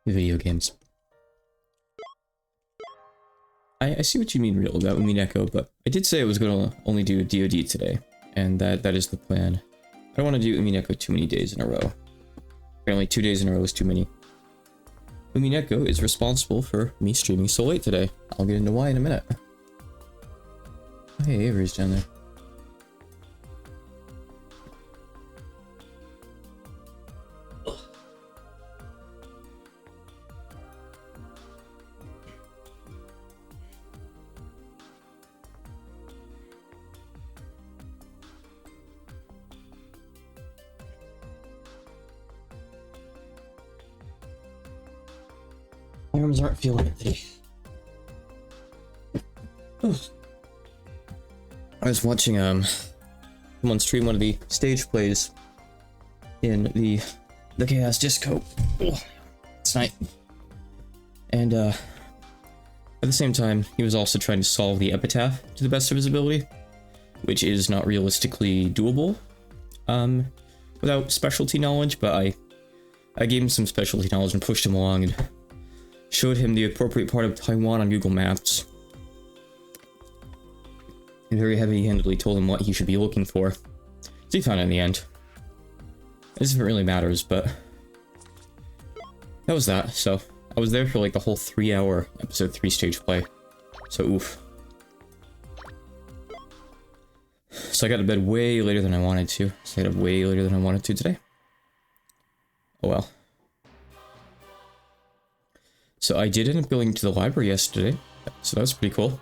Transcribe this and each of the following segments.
video games. I see what you mean, real, about Echo, but I did say I was going to only do DoD today, and that is the plan. I don't want to do Echo too many days in a row. Apparently 2 days in a row is too many. Echo is responsible for me streaming so late today. I'll get into why in a minute. Oh, hey, Avery's down there. My arms aren't feeling it today. I was watching someone stream one of the stage plays in the Chaos Disco last night, and at the same time he was also trying to solve the epitaph to the best of his ability, which is not realistically doable without specialty knowledge. But I gave him some specialty knowledge and pushed him along and showed him the appropriate part of Taiwan on Google Maps. And very heavy-handedly told him what he should be looking for. So he found it in the end. As if it really matters, but that was that. So I was there for like the whole 3-hour episode 3 stage play. So oof. So I got to bed way later than I wanted to. Today. Oh well. So I did end up going to the library yesterday, so that was pretty cool.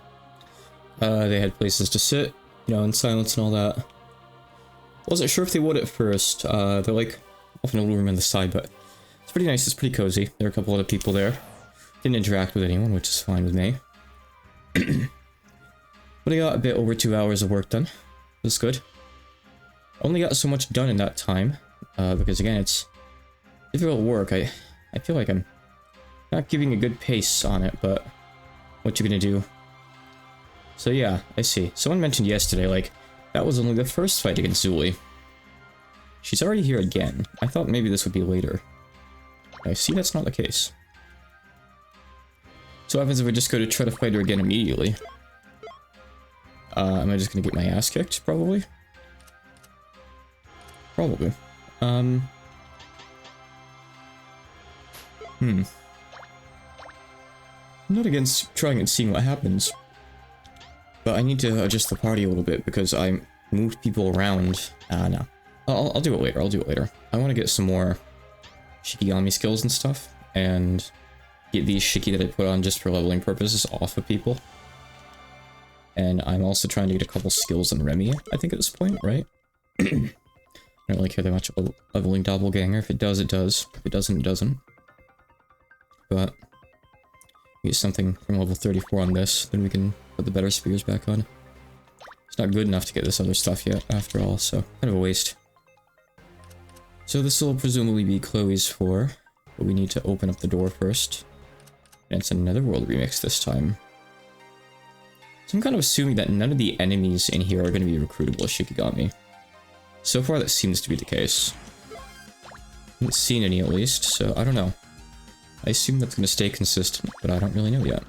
They had places to sit, you know, in silence and all that. Wasn't sure if they would at first. They're like off in a little room on the side, but it's pretty nice. It's pretty cozy. There are a couple other people there. Didn't interact with anyone, which is fine with me. But I got a bit over 2 hours of work done. That's good. Only got so much done in that time, because again, it's difficult work. I feel like I'm not giving a good pace on it, but what you gonna do? So yeah, I see. Someone mentioned yesterday, like, that was only the first fight against Zuli. She's already here again. I thought maybe this would be later. I see that's not the case. So what happens if I just go to try to fight her again immediately? Am I just gonna get my ass kicked? Probably. Probably. I'm not against trying and seeing what happens, but I need to adjust the party a little bit because I moved people around. No. I'll do it later, I want to get some more Shikigami skills and stuff, and get these Shiki that I put on just for leveling purposes off of people. And I'm also trying to get a couple skills in Remy, I think, at this point, right? I don't really care that much about leveling Doppelganger. If it does, it does. If it doesn't, it doesn't. But get something from level 34 on this, then we can put the better spears back on. It's not good enough to get this other stuff yet, after all, so kind of a waste. So this will presumably be Chloe's floor, but we need to open up the door first. And it's another World remix this time. So I'm kind of assuming that none of the enemies in here are going to be recruitable as Shikigami. So far that seems to be the case. I haven't seen any at least, so I don't know. I assume that's going to stay consistent, but I don't really know yet.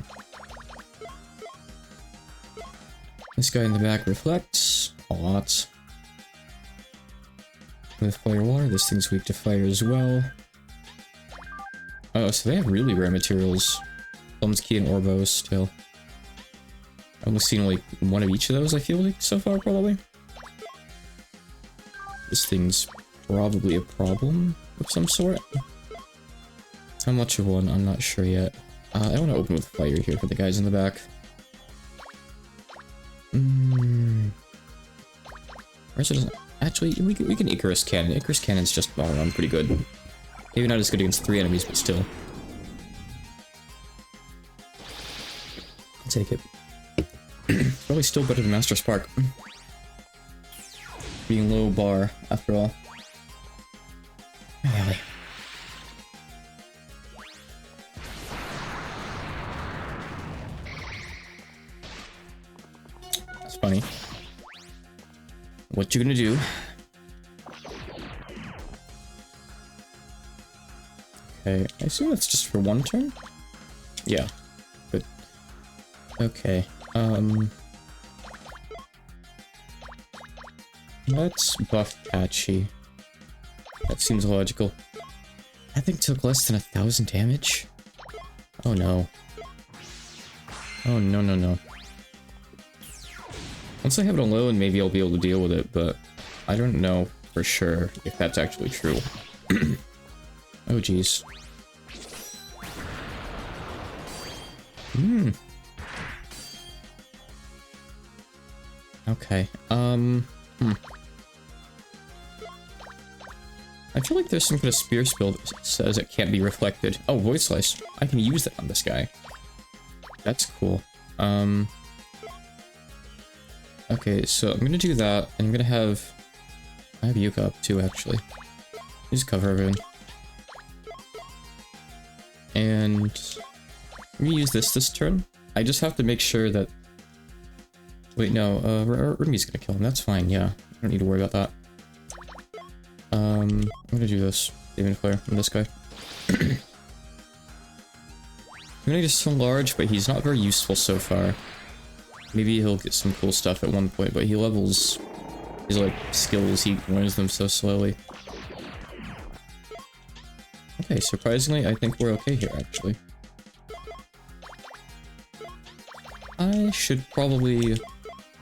This guy in the back reflects a lot. With fire water, this thing's weak to fire as well. Oh, so they have really rare materials. Plum's Key and Orbo still. I've only seen like one of each of those, I feel like, so far, probably. This thing's probably a problem of some sort. How much of one, I'm not sure yet. I want to open with fire here for the guys in the back. Actually, we can Icarus Cannon. Icarus Cannon's just all around pretty good. Maybe not as good against 3 enemies, but still. I'll take it. Probably still better than Master Spark. Being low bar, after all. Really. That's funny. What you gonna do? Okay, I assume that's just for one turn? Yeah, good. Okay, let's buff Patchy. That seems logical. That thing took less than 1,000 damage? Oh no. Oh no no no. Once I have it alone, maybe I'll be able to deal with it, but I don't know for sure if that's actually true. Oh jeez. Okay, I feel like there's some kind of spear spell that says it can't be reflected. Oh, Void Slice. I can use that on this guy. That's cool. Okay, so I'm gonna do that, and I'm gonna have... I have Yuka up too, actually. Just cover everything. And... I'm gonna use this turn. I just have to make sure that... Wait, no, Rumi's gonna kill him. That's fine, yeah. I don't need to worry about that. I'm gonna do this. Demon Flare on this guy. I'm gonna just so large, but he's not very useful so far. Maybe he'll get some cool stuff at one point, but he levels his, like, skills, he learns them so slowly. Okay, surprisingly, I think we're okay here, actually. I should probably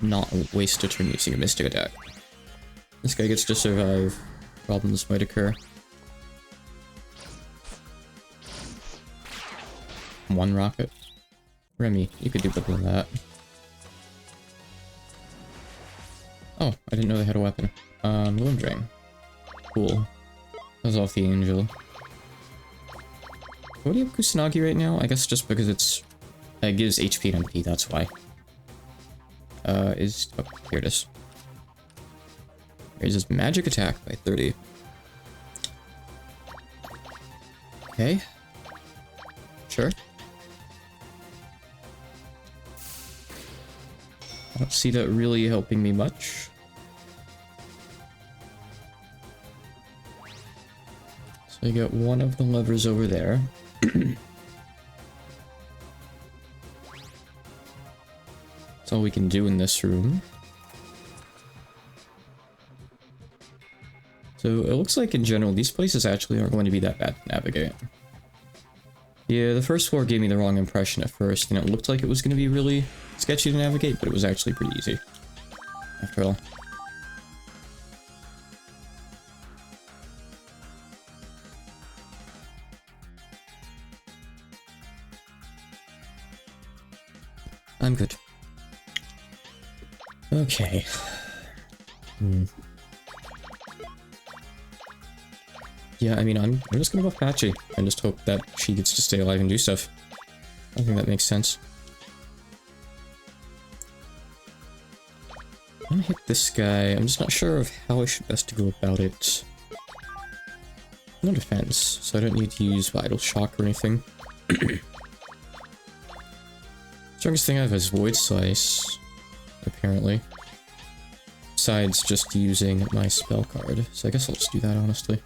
not waste a turn using a Mystic Attack. This guy gets to survive. Problems might occur. One rocket. Remy, you could do better than that. Oh, I didn't know they had a weapon. Loom Drain. Cool. That was off the Angel. What do you have Kusanagi right now? I guess just because it gives HP and MP, that's why. Oh, here it is. Raises magic attack by 30. Okay. Sure. I don't see that really helping me much. So I got one of the levers over there. That's all we can do in this room. So it looks like in general, these places actually aren't going to be that bad to navigate. Yeah, the first floor gave me the wrong impression at first, and it looked like it was going to be really sketchy to navigate, but it was actually pretty easy. After all. I'm good. Okay. Yeah, I mean, I'm just gonna go Patchy and just hope that she gets to stay alive and do stuff. I think that makes sense. I'm gonna hit this guy. I'm just not sure of how I should best go about it. No defense, so I don't need to use Vital Shock or anything. Strongest thing I have is Void Slice, apparently. Besides just using my spell card, so I guess I'll just do that, honestly.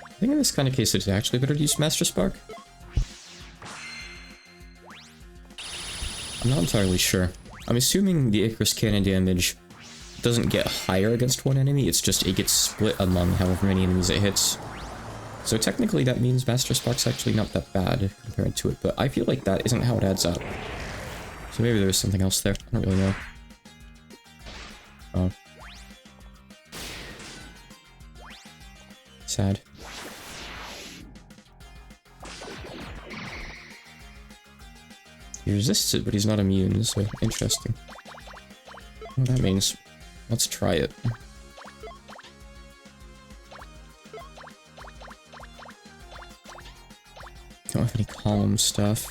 I think in this kind of case it's actually better to use Master Spark. I'm not entirely sure. I'm assuming the Icarus cannon damage doesn't get higher against one enemy, it's just it gets split among however many enemies it hits. So technically that means Master Spark's actually not that bad compared to it, but I feel like that isn't how it adds up. So maybe there's something else there, I don't really know. Oh. Sad. He resists it, but he's not immune, so interesting. What that means. Let's try it. Don't have any column stuff.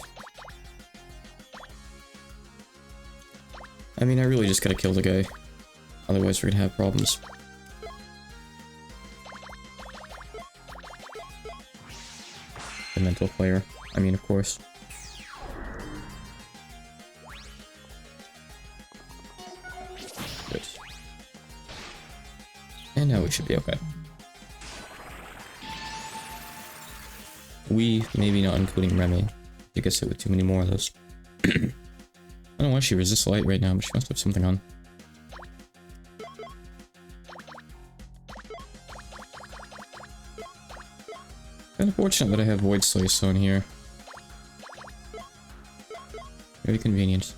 I mean, I really just gotta kill the guy. Otherwise we're gonna have problems. The mental player. I mean, of course. And now we should be okay. We, maybe not including Remy. She gets hit with too many more of those. I don't know why she resists light right now, but she must have something on. Kind of fortunate that I have Void Slice on here. Very convenient.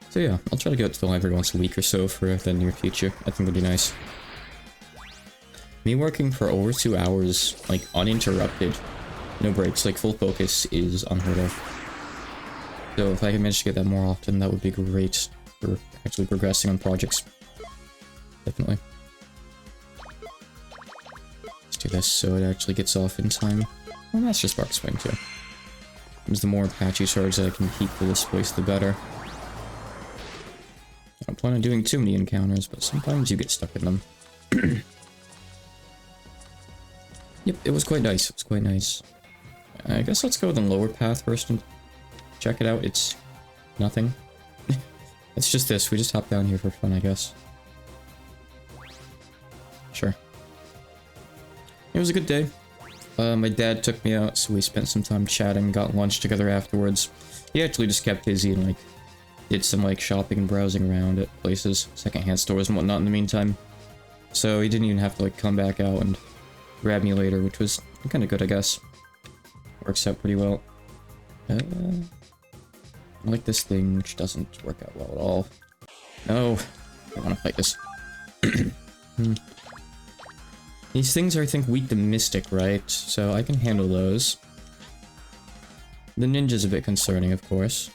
So yeah, I'll try to go out to the library once a week or so for the near future. I think it'd be nice. Me working for over 2 hours, like, uninterrupted, no breaks, like, full focus is unheard of. So if I can manage to get that more often, that would be great for actually progressing on projects. Definitely. Let's do this so it actually gets off in time. Well, that's just Spark Swing too. Because the more Apache shards that I can keep for this place, the better. I don't plan on doing too many encounters, but sometimes you get stuck in them. Yep, it was quite nice. It was quite nice. I guess let's go with the lower path first and check it out. It's nothing. It's just this. We just hop down here for fun, I guess. Sure. It was a good day. My dad took me out, so we spent some time chatting, got lunch together afterwards. He actually just kept busy and, like, did some, like, shopping and browsing around at places, secondhand stores and whatnot in the meantime. So he didn't even have to, like, come back out and grab me later, which was kind of good, I guess. Works out pretty well. I like this thing, which doesn't work out well at all. No, I don't want to fight this. These things are, I think, weak to Mystic, right? So I can handle those. The ninja's a bit concerning, of course.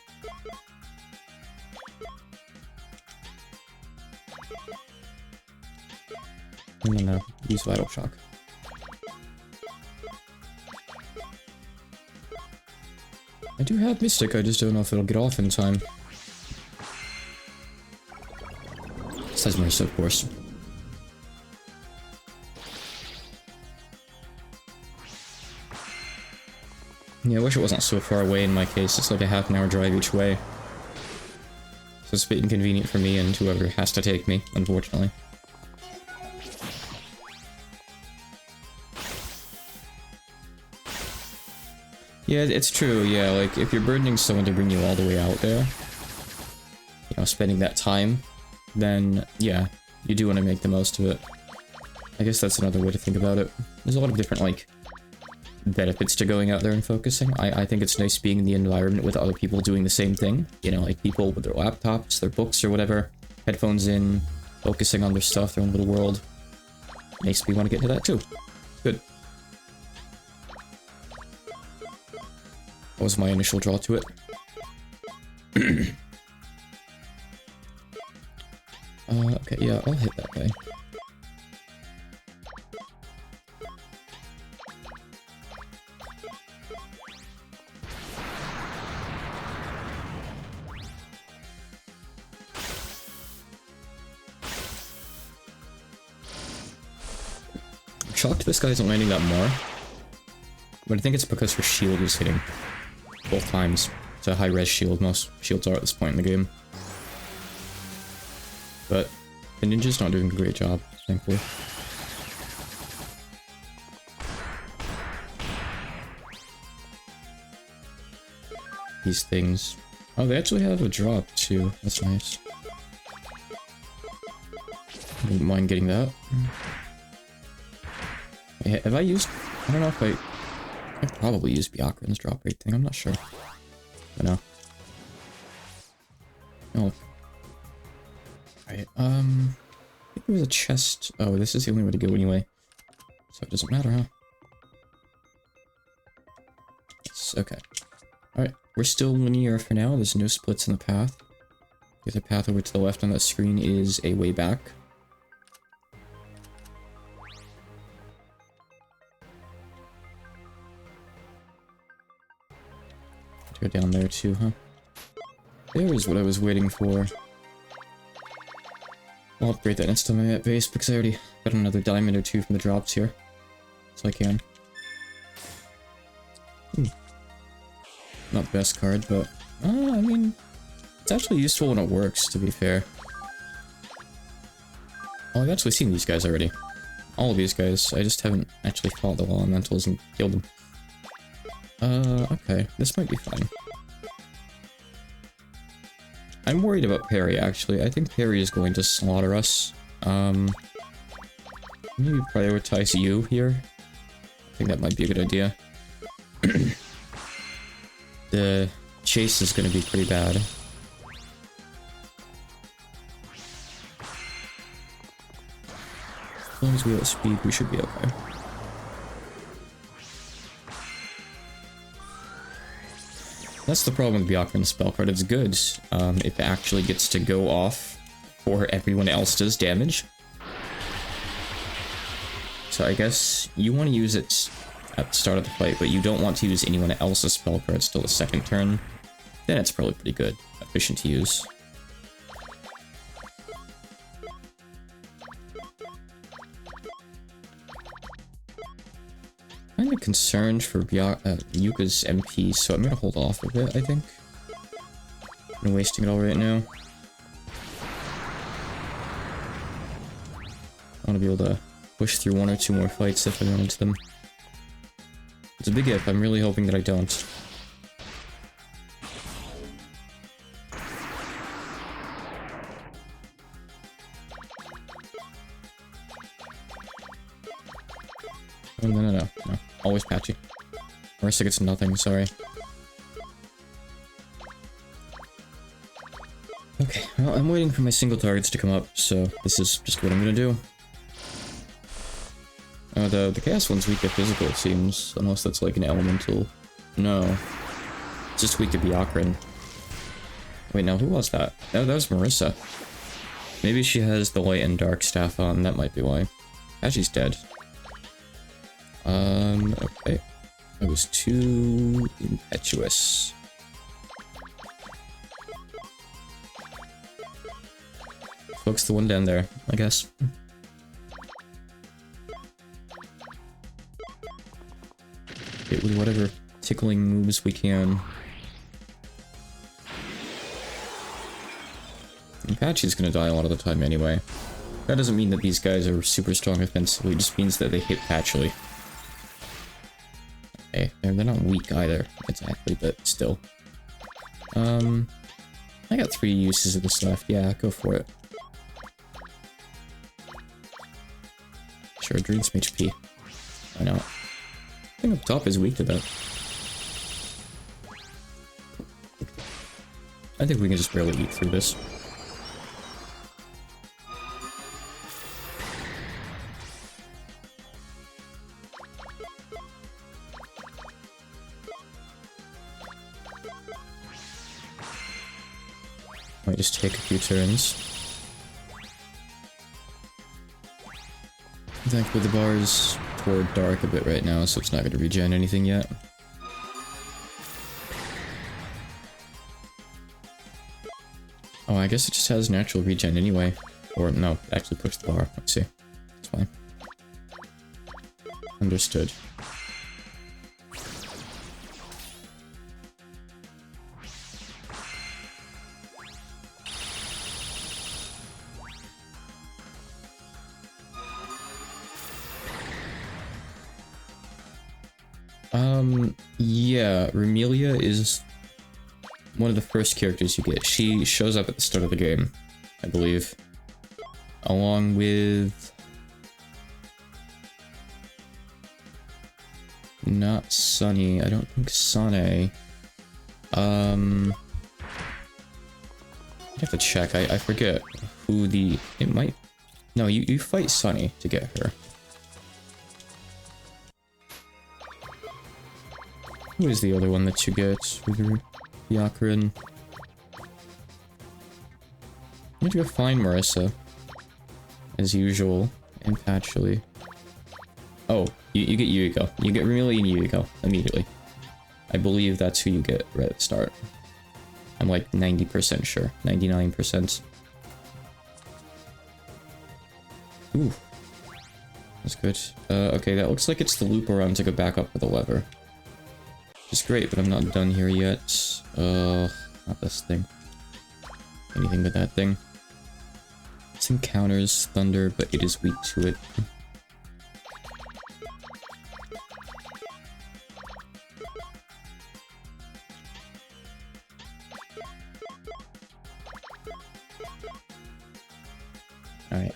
I'm gonna use Vital Shock. I do have Mystic, I just don't know if it'll get off in time. Says Marissa, of course. Yeah, I wish it wasn't so far away in my case. It's like a half-an-hour drive each way. So it's a bit inconvenient for me and whoever has to take me, unfortunately. Yeah, it's true, yeah, like, if you're burdening someone to bring you all the way out there, you know, spending that time, then, yeah, you do want to make the most of it. I guess that's another way to think about it. There's a lot of different, like, benefits to going out there and focusing. I think it's nice being in the environment with other people doing the same thing. You know, like, people with their laptops, their books, or whatever, headphones in, focusing on their stuff, their own little world. Makes me want to get into that, too. Good. That was my initial draw to it. Okay, yeah, I'll hit that guy. I'm shocked this guy isn't landing that more. But I think it's because her shield is hitting both times. It's a high-res shield, most shields are at this point in the game. But the ninja's not doing a great job, thankfully. These things. Oh, they actually have a drop, too. That's nice. Wouldn't mind getting that. Hey, have I used... I don't know if I probably used Byakuran's drop rate thing, I'm not sure. But no. Oh. Right, I think there was a chest. Oh, this is the only way to go anyway. So it doesn't matter, huh? Yes, okay. Alright, we're still linear for now, there's no splits in the path. The other path over to the left on that screen is a way back. Go down there too, huh? There's what I was waiting for. I'll upgrade that next time I'm at base because I already got another diamond or two from the drops here. So I can. Not the best card, but... I mean... It's actually useful when it works, to be fair. Oh, I've actually seen these guys already. All of these guys. I just haven't actually fought the elementals and killed them. Okay. This might be fine. I'm worried about Perry, actually. I think Perry is going to slaughter us. Maybe prioritize you here. I think that might be a good idea. The chase is going to be pretty bad. As long as we have speed, we should be okay. That's the problem with Byakuran's spell card. It's good if it actually gets to go off before everyone else does damage. So I guess you want to use it at the start of the fight, but you don't want to use anyone else's spell cards till the second turn. Then it's probably pretty good. Efficient to use. I'm concerned for Yuka's MP, so I'm gonna hold off a bit, I think. I'm wasting it all right now. I want to be able to push through one or two more fights if I run into them. It's a big if, I'm really hoping that I don't. Oh, no. Always patchy. Marissa gets nothing, sorry. Okay, well, I'm waiting for my single targets to come up, so this is just what I'm gonna do. The chaos one's weak to physical, it seems, unless that's like an elemental. No. It's just weak to Byakuran. Wait, now who was that? Oh, that was Marissa. Maybe she has the light and dark staff on, that might be why. She's dead. Okay. I was too impetuous. Focus the one down there, I guess. Hit with whatever tickling moves we can. Apache's gonna die a lot of the time anyway. That doesn't mean that these guys are super strong offensively, it just means that they hit patchily. Okay, they're not weak either, exactly, but still. I got 3 uses of this left, yeah, go for it. Sure, drain some HP. Why not? I think up top is weak to that. I think we can just barely eat through this. Might just take a few turns. Thankfully the bar is toward dark a bit right now, so it's not going to regen anything yet. Oh, I guess it just has natural regen anyway. Or no, actually push the bar. Let's see. It's fine. Understood. Yeah, Remelia is one of the first characters you get. She shows up at the start of the game, I believe. Along with... not Sunny, I don't think Sane. I have to check, I forget who the... it might... no, you fight Sunny to get her. Who is the other one that you get with your Byakuran? You have to go find Marissa. As usual. And patchily. Oh, you get Yuiko. You get Remelia and Yuiko immediately. I believe that's who you get right at the start. I'm like 90% sure. 99%. Ooh. That's good. Okay, that looks like it's the loop around to go back up with the lever. It's great, but I'm not done here yet. Not this thing. Anything but that thing. It encounters thunder, but it is weak to it. Alright,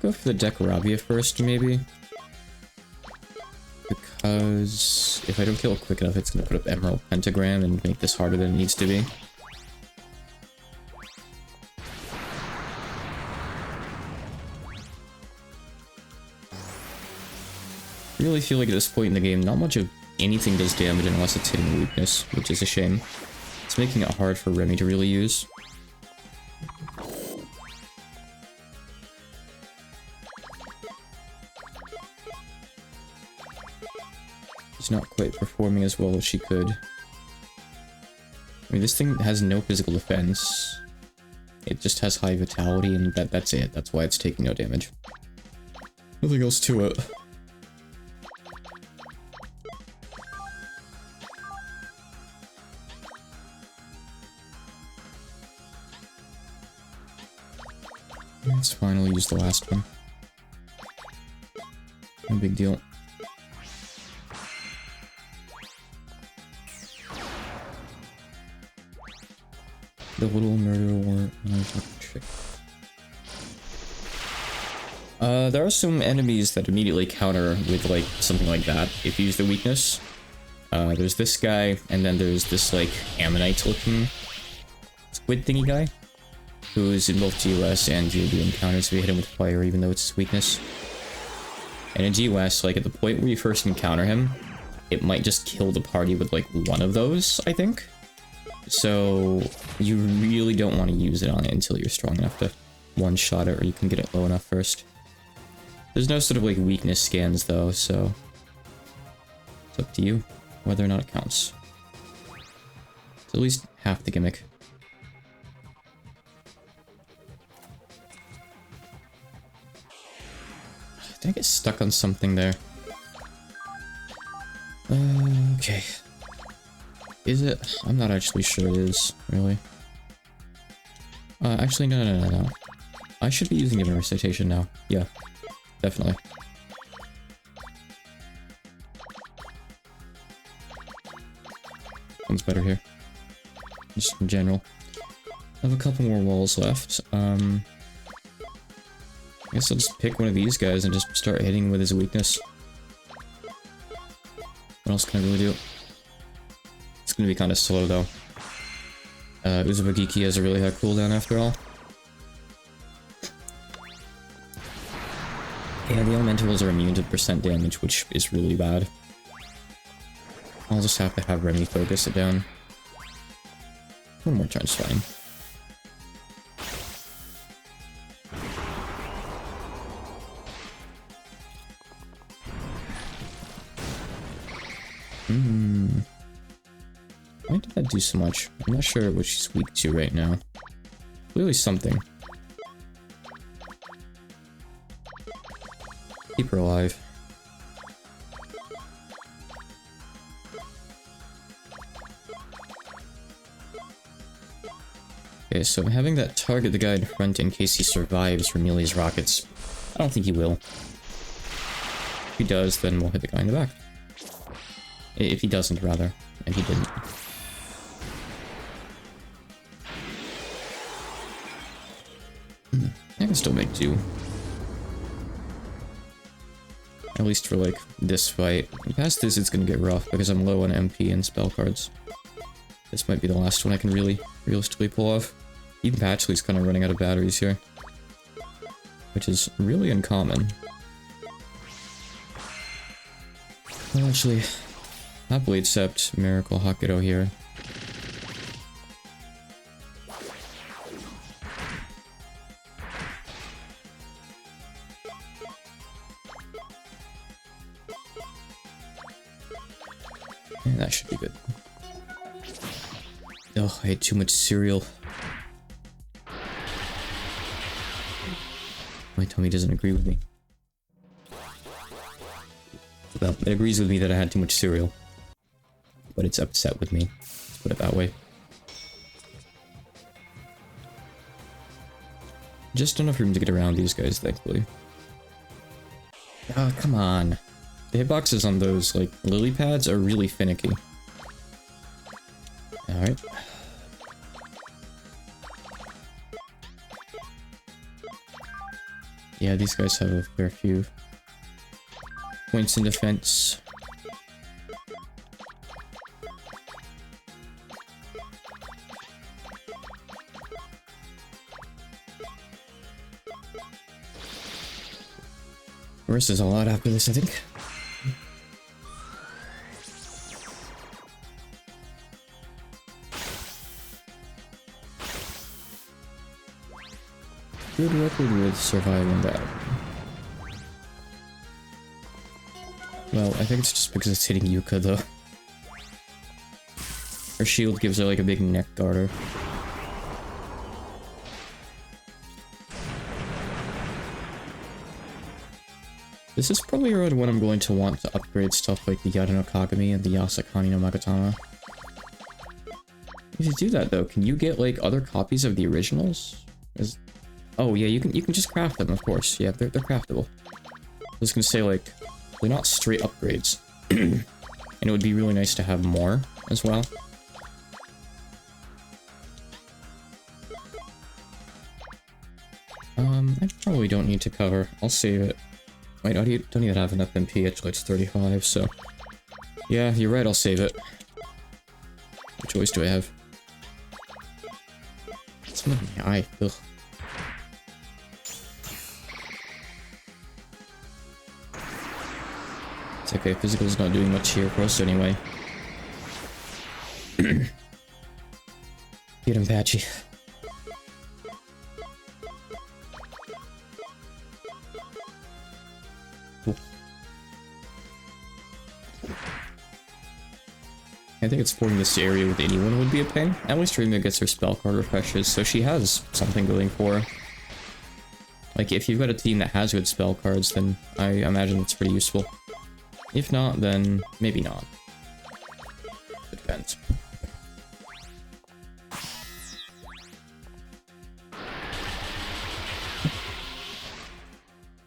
go for the Decoravia first, maybe? Because if I don't kill it quick enough, it's gonna put up Emerald Pentagram and make this harder than it needs to be. Really feel like at this point in the game, not much of anything does damage unless it's hitting a weakness, which is a shame. It's making it hard for Remy to really use. She's not quite performing as well as she could. I mean, this thing has no physical defense. It just has high vitality, and that's it. That's why it's taking no damage. Nothing else to it. Let's finally use the last one. No big deal. The little murder warrant. There are some enemies that immediately counter with like something like that if you use the weakness. There's this guy, and then there's this like ammonite-looking squid thingy guy, who's in both GOS and GOD encounters, so you hit him with fire even though it's his weakness. And in GOS, like at the point where you first encounter him, it might just kill the party with like one of those, I think. So you really don't want to use it on it until you're strong enough to one-shot it, or you can get it low enough first. There's no sort of like weakness scans though, so it's up to you whether or not it counts. It's at least half the gimmick. Did I get stuck on something there? Okay. Is it? I'm not actually sure it is, really. Actually, no. I should be using Divine Recitation now. Yeah, definitely. One's better here. Just in general. I have a couple more walls left. I guess I'll just pick one of these guys and just start hitting with his weakness. What else can I really do? It's gonna be kind of slow though. Uzumagiki has a really high cooldown after all. Yeah, the elementals are immune to percent damage, which is really bad. I'll just have to have Remy focus it down. One more turn's fine. Why did that do so much? I'm not sure what she's weak to right now. Clearly something. Keep her alive. Okay, so having that target the guy in front in case he survives Remelia's rockets. I don't think he will. If he does, then we'll hit the guy in the back. If he doesn't, rather. And he didn't. I can still make do. At least for, like, this fight. Past this, it's gonna get rough, because I'm low on MP and spell cards. This might be the last one I can really realistically pull off. Even Patchley's kind of running out of batteries here. Which is really uncommon. I'll actually happily accept Miracle Hakudo here. And that should be good. Oh, I ate too much cereal. My tummy doesn't agree with me. Well, it agrees with me that I had too much cereal. But it's upset with me. Let's put it that way. Just enough room to get around these guys, thankfully. Oh, come on. The hitboxes on those, like, lily pads are really finicky. Alright. Yeah, these guys have a fair few points in defense. Worse is a lot after this, I think. Good record with surviving that. Well, I think it's just because it's hitting Yuka, though. Her shield gives her, like, a big neck garter. This is probably around when I'm going to want to upgrade stuff like the Yada no Kagami and the Yasakani no Magatama. If you do that, though, can you get, like, other copies of the originals? Oh, yeah, you can just craft them, of course. Yeah, they're craftable. I was gonna say, like, they're not straight upgrades. And it would be really nice to have more as well. I probably don't need to cover. I'll save it. Wait, I don't even have enough MP, actually it's 35, so... Yeah, you're right, I'll save it. What choice do I have? It's not my eye, ugh. It's okay, physical's not doing much here for us anyway. Get him, Patchy. I think exploring this area with anyone would be a pain. At least Rima gets her spell card refreshes, so she has something going for her. Like, if you've got a team that has good spell cards, then I imagine it's pretty useful. If not, then maybe not. It depends.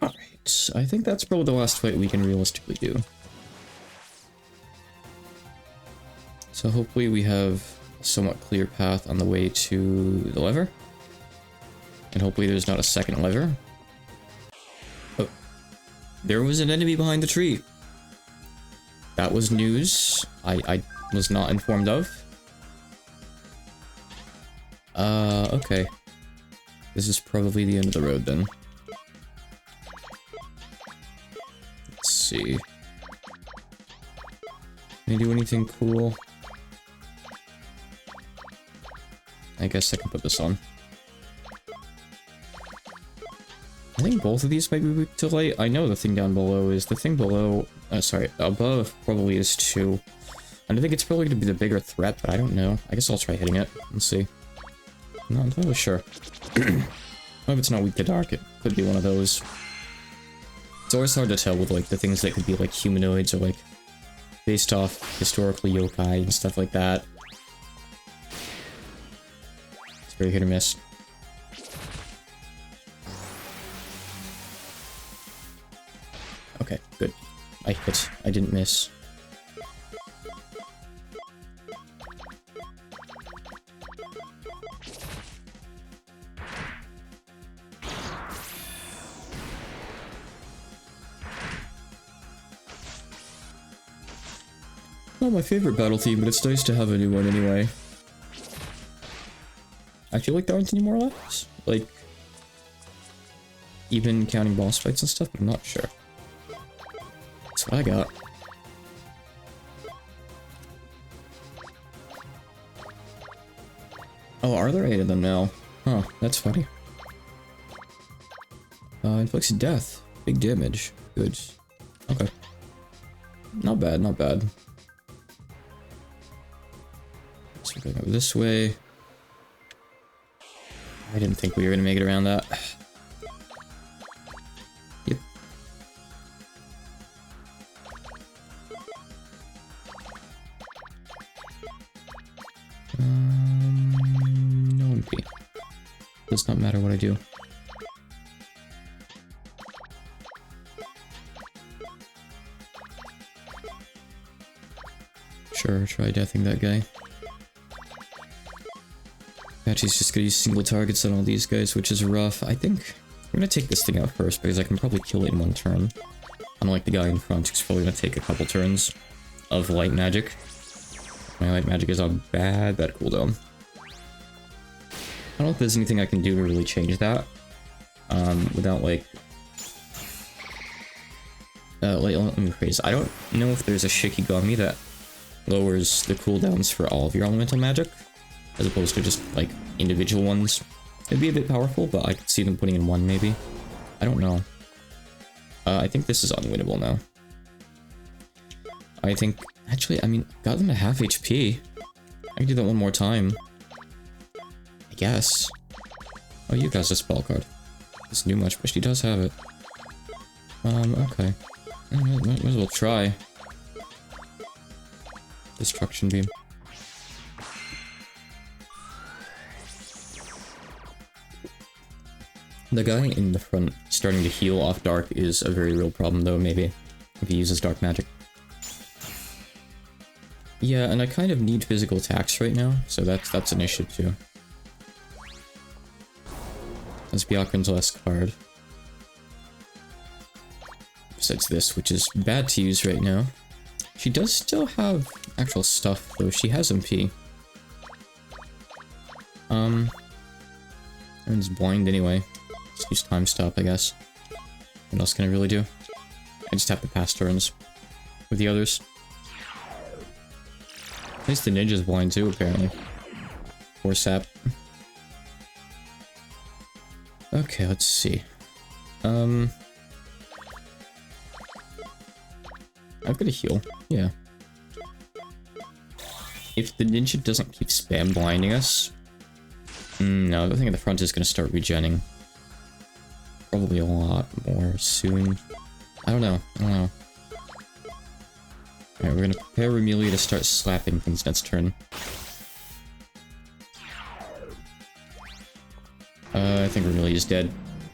Alright, I think that's probably the last fight we can realistically do. So hopefully we have a somewhat clear path on the way to the lever. And hopefully there's not a second lever. Oh, there was an enemy behind the tree. That was news I was not informed of. Okay. This is probably the end of the road then. Let's see. Can I do anything cool? I guess I can put this on. I think both of these might be weak to light. I know the thing down below is. The thing below... sorry, above probably is 2. And I think it's probably going to be the bigger threat, but I don't know. I guess I'll try hitting it and see. I'm not entirely sure. If it's not weak to dark, it could be one of those. It's always hard to tell with, like, the things that could be, like, humanoids or, like, based off historically yokai and stuff like that. It's very hit or miss. Okay, good. I hit. I didn't miss. Not my favorite battle theme, but it's nice to have a new one anyway. I feel like there aren't any more left. Like, even counting boss fights and stuff, but I'm not sure. That's what I got. Oh, are there 8 of them now? Huh, that's funny. Inflicts death. Big damage. Good. Okay. Not bad, not bad. So we're going over this way. I didn't think we were gonna make it around that. Yep. Does not matter what I do. Sure, try deathing that guy. Patchy's just gonna use single targets on all these guys, which is rough. I think I'm gonna take this thing out first, because I can probably kill it in one turn. Unlike the guy in front, who's probably gonna take a couple turns of light magic. My light magic is on bad cooldown. I don't know if there's anything I can do to really change that. Without like... let me rephrase. I don't know if there's a Shikigami that lowers the cooldowns for all of your elemental magic, as opposed to just, like, individual ones. It'd be a bit powerful, but I could see them putting in one, maybe. I don't know. I think this is unwinnable now. I think... Actually, I mean, got them to half HP. I can do that one more time. I guess. Oh, you guys a spell card. Doesn't do much, but she does have it. Okay. Might as well try. Destruction beam. The guy in the front starting to heal off dark is a very real problem, though, maybe, if he uses dark magic. Yeah, and I kind of need physical attacks right now, so that's an issue, too. That's Byakuren's last card. Besides this, which is bad to use right now. She does still have actual stuff, though. She has MP. Everyone's blind anyway. Just use time stop, I guess. What else can I really do? I just have to pass turns with the others. At least the ninja's blind too, apparently. Poor sap. Okay, let's see. I've got a heal. Yeah. If the ninja doesn't keep spam blinding us... no, the thing at the front is going to start regenning. Probably a lot more soon. I don't know. Alright, we're going to prepare Remelia to start slapping things next turn. I think Remelia's dead.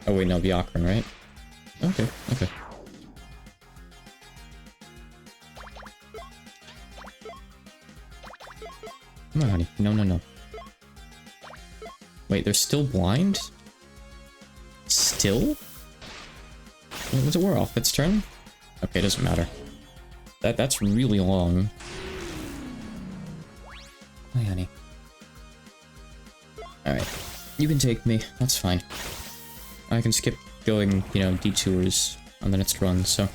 Oh wait, no, Byakuren, right? Okay, okay. Come on, honey. No, no, no. Wait, they're still blind? Still? Was it we're off its turn? Okay, doesn't matter. That's really long. Hi, honey. Alright. You can take me. That's fine. I can skip going, you know, detours on the next run, so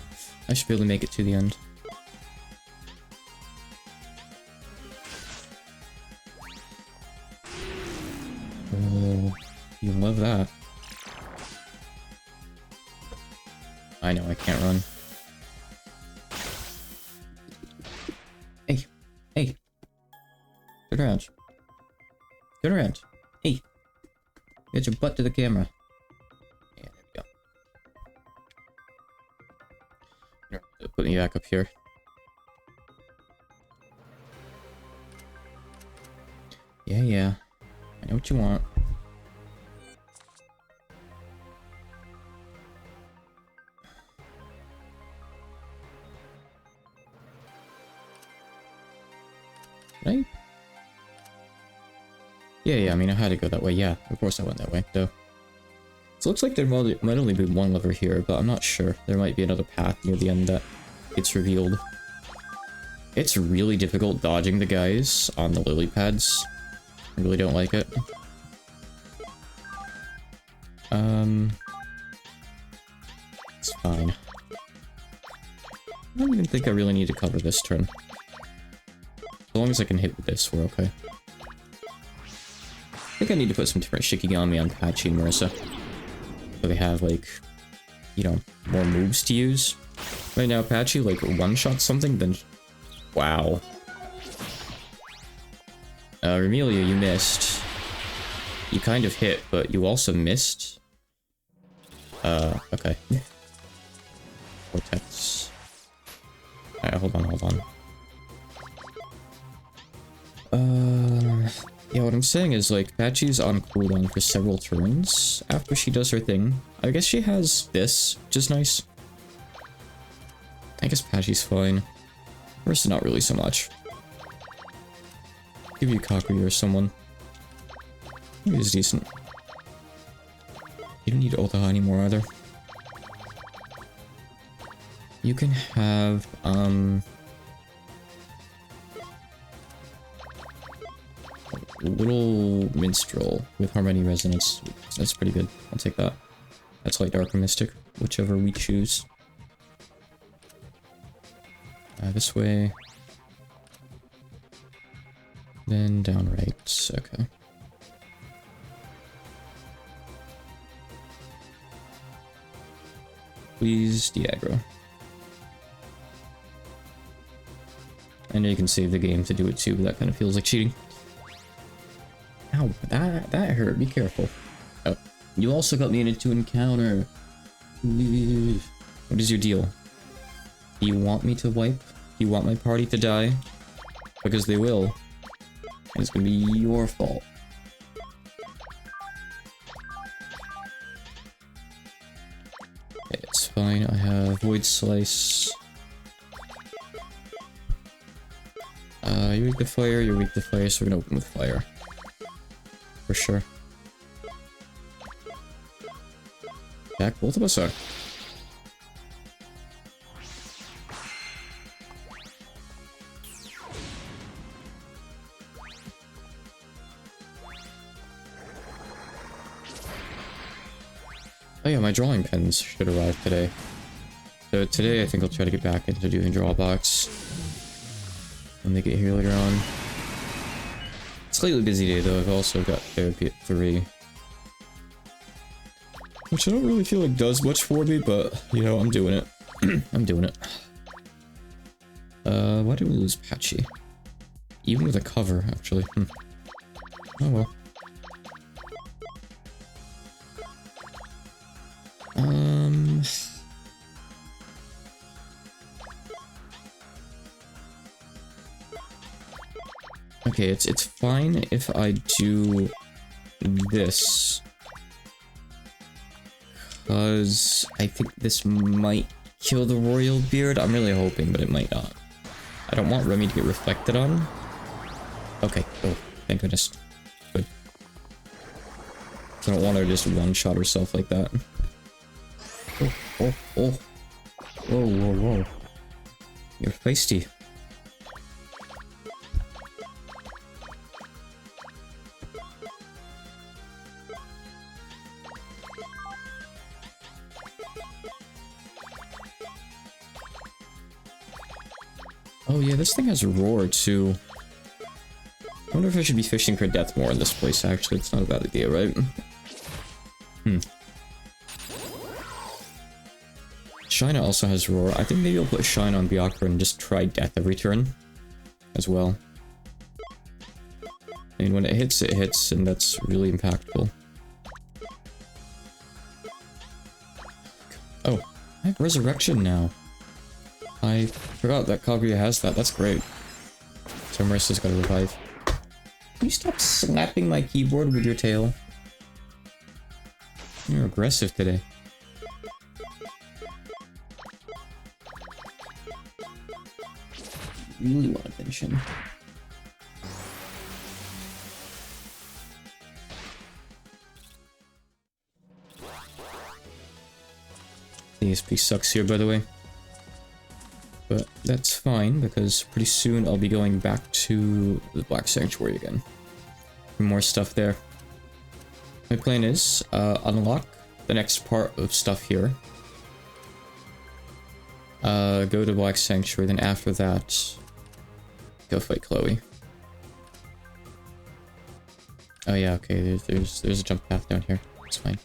I should be able to make it to the end. Oh, you love that. I know I can't run. Hey, hey. Turn around. Turn around. Hey. Get your butt to the camera. Yeah, there we go. Put me back up here. Yeah, yeah. I know what you want. Right? Yeah, I mean, I had to go that way. Yeah, of course I went that way, though. So it looks like there might only be one lever here, but I'm not sure. There might be another path near the end that gets revealed. It's really difficult dodging the guys on the lily pads. I really don't like it. It's fine. I don't even think I really need to cover this turn. As long as I can hit with this, we're okay. I think I need to put some different Shikigami on Patchy and Marissa. So they have, like, you know, more moves to use. Right now, Patchy, like, one-shot something, then... Wow. Remelia, you missed. You kind of hit, but you also missed. Okay. Vortex. Alright, hold on. Yeah, what I'm saying is, like, Patchy's on cooldown for several turns after she does her thing. I guess she has this, which is nice. I guess Patchy's fine. Versus not really so much. Give you Kakuya or someone. He's decent. You don't need Otaha anymore either. You can have, Little Minstrel with Harmony Resonance. That's pretty good. I'll take that. That's like Dark or Mystic, whichever we choose. This way. Then down right. Okay. Please, Diagro. I know you can save the game to do it too, but that kind of feels like cheating. Ow, that hurt. Be careful. Oh, you also got me into encounter. What is your deal? Do you want me to wipe? Do you want my party to die? Because they will. And it's gonna be your fault. Okay, it's fine. I have Void Slice. You're weak to fire, you're weak to fire, so we're gonna open with fire. For sure. Back, both of us are. Oh yeah, my drawing pens should arrive today. So today I think I'll try to get back into doing Drawbox. When they get here later on. Slightly busy day though, I've also got therapy at 3. Which I don't really feel like does much for me, but, you know, I'm doing it. I'm doing it. Why did we lose Patchy? Even with a cover, actually. Oh well. Okay, it's fine if I do this. Because I think this might kill the royal beard. I'm really hoping, but it might not. I don't want Remy to get reflected on. Okay, oh, thank goodness. Good. I don't want her to just one-shot herself like that. Oh, oh, oh. Whoa, whoa, whoa. You're feisty. Oh yeah, this thing has roar too. I wonder if I should be fishing for death more in this place, actually. It's not a bad idea, right? Shina also has roar. I think maybe I'll put Shine on Byakuya and just try death every turn as well. I mean, when it hits, and that's really impactful. Oh, I have Resurrection now. I forgot that Kaguya has that. That's great. So Marissa's gotta revive. Can you stop slapping my keyboard with your tail? You're aggressive today. Really want to finish him. The ESP sucks here, by the way. But that's fine, because pretty soon I'll be going back to the Black Sanctuary again. More stuff there. My plan is, unlock the next part of stuff here. Go to Black Sanctuary, then after that, go fight Chloe. Oh yeah, okay, there's a jump path down here. It's fine.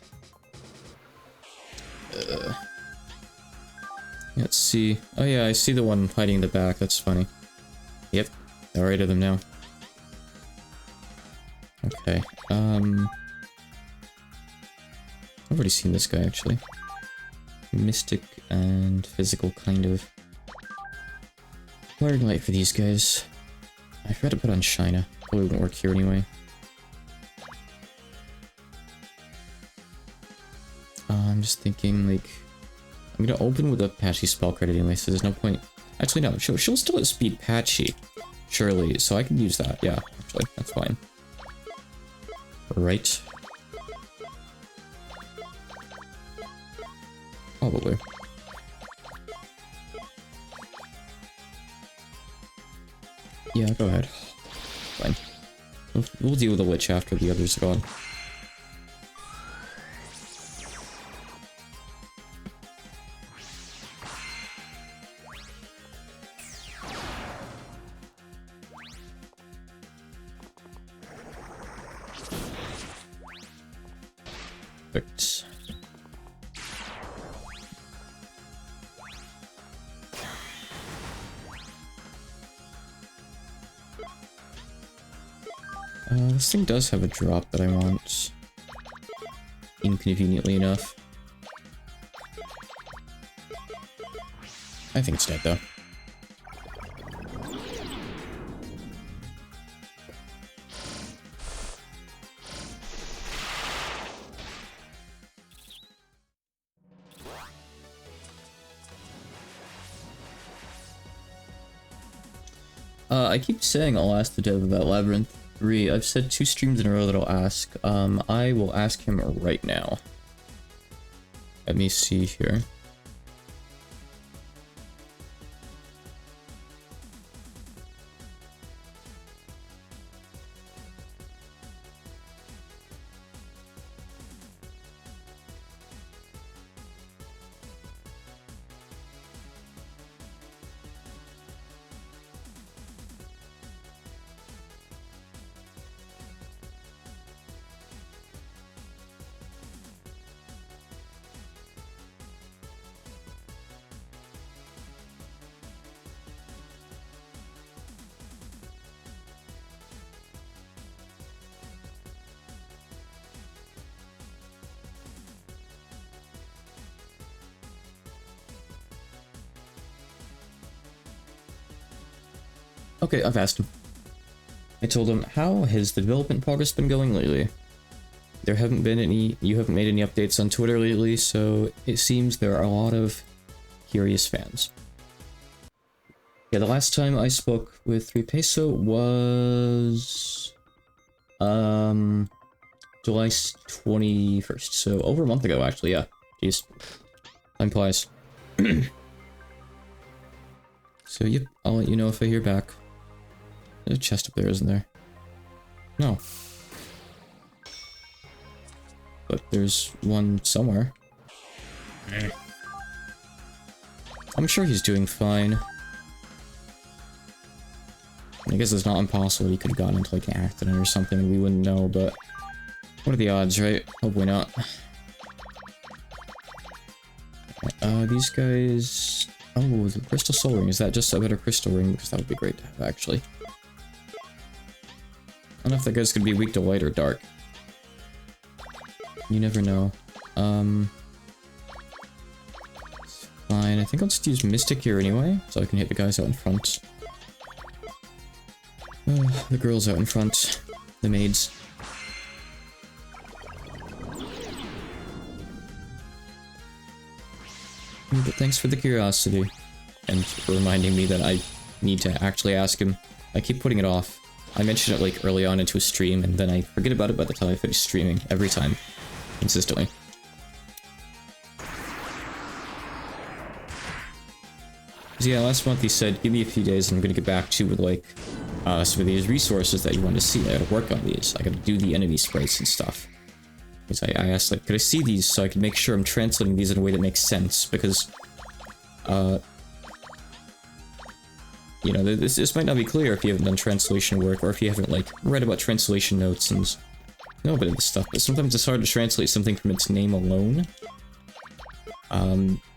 Let's see. Oh yeah, I see the one hiding in the back. That's funny. Yep, there are 8 of them now. Okay. I've already seen this guy actually. Mystic and physical, kind of. Wiring light for these guys. I forgot to put on Shina. Probably won't work here anyway. I'm just thinking, like, I'm gonna open with a Patchy spell credit anyway, so there's no point. Actually, no, she'll still outspeed Patchy, surely, so I can use that. Yeah, actually, that's fine. Right. Probably. Yeah, go ahead. Fine. We'll deal with the Witch after the others are gone. Perfect. This thing does have a drop that I want. Inconveniently enough. I think it's dead though. I keep saying I'll ask the dev about Labyrinth 3. I've said 2 streams in a row that I'll ask. I will ask him right now. Let me see here. Okay, I've asked him. I told him, how has the development progress been going lately? There haven't been any, you haven't made any updates on Twitter lately, so it seems there are a lot of curious fans. Yeah, the last time I spoke with 3 Peso was... July 21st, so over a month ago, actually, yeah. Jeez. Time flies. So, yep, I'll let you know if I hear back. There's a chest up there, isn't there? No. But there's one somewhere. I'm sure he's doing fine. I guess it's not impossible he could have gotten into like an accident or something and we wouldn't know, but what are the odds, right? Hopefully not. These guys... Oh, the crystal soul ring. Is that just a better crystal ring? Because that would be great to have, actually. I don't know if that guy's gonna be weak to light or dark. You never know. It's fine. I think I'll just use Mystic here anyway, so I can hit the guys out in front. The girls out in front. The maids. But thanks for the curiosity. And for reminding me that I need to actually ask him. I keep putting it off. I mention it like early on into a stream, and then I forget about it by the time I finish streaming. Every time. Consistently. So yeah, last month he said, give me a few days and I'm gonna get back to you with like, some of these resources that you want to see. I gotta work on these. I gotta do the enemy sprites and stuff. Because I asked, like, could I see these so I can make sure I'm translating these in a way that makes sense? Because, you know, this might not be clear if you haven't done translation work, or if you haven't, like, read about translation notes and know a bit of this stuff, but sometimes it's hard to translate something from its name alone.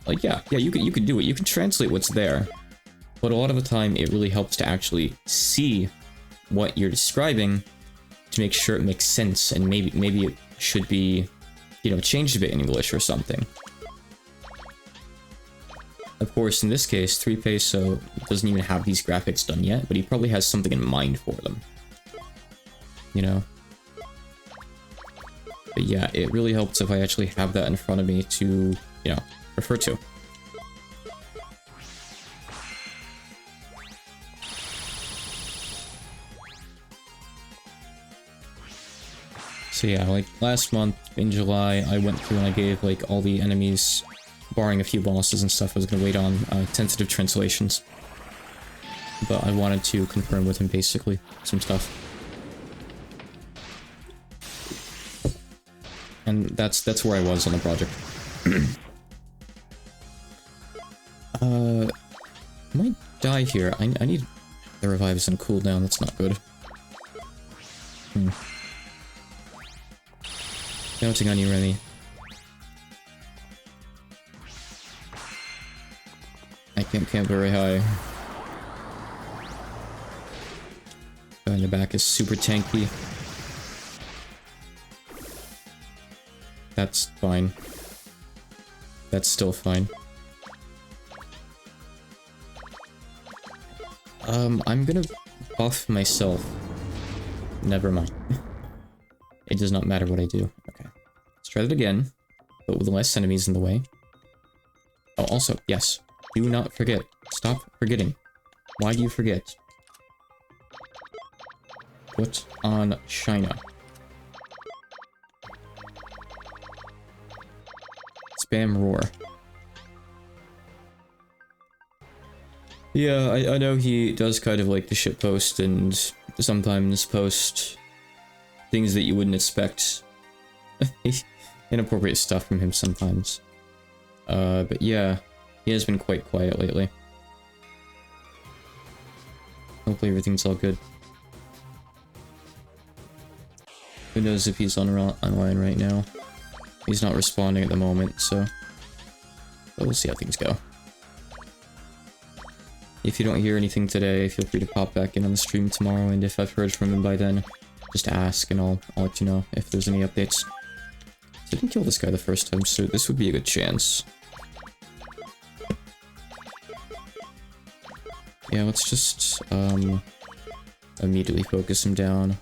Like, yeah, you could do it. You can translate what's there, but a lot of the time it really helps to actually see what you're describing to make sure it makes sense, and maybe it should be, you know, changed a bit in English or something. Of course, in this case, 3 Peso doesn't even have these graphics done yet, but he probably has something in mind for them. You know? But yeah, it really helps if I actually have that in front of me to, you know, refer to. So yeah, like last month in July, I went through and I gave like all the enemies, barring a few bosses and stuff, I was gonna wait on tentative translations. But I wanted to confirm with him basically some stuff. And that's where I was on the project. Might die here. I need the revives and cooldown, that's not good. Counting on you, Remy. I can't camp very high. Guy in the back is super tanky. That's fine. That's still fine. I'm gonna buff myself. Never mind. It does not matter what I do. Okay. Let's try that again, but with less enemies in the way. Oh, also, yes. Do not forget. Stop forgetting. Why do you forget? Put on Shina. Spam roar. Yeah, I know he does kind of like the shitpost and sometimes post things that you wouldn't expect. Inappropriate stuff from him sometimes. But yeah, he has been quite quiet lately. Hopefully everything's all good. Who knows if he's online right now. He's not responding at the moment, so... But we'll see how things go. If you don't hear anything today, feel free to pop back in on the stream tomorrow, and if I've heard from him by then, just ask and I'll let you know if there's any updates. So I didn't kill this guy the first time, so this would be a good chance. Yeah, let's just, immediately focus him down.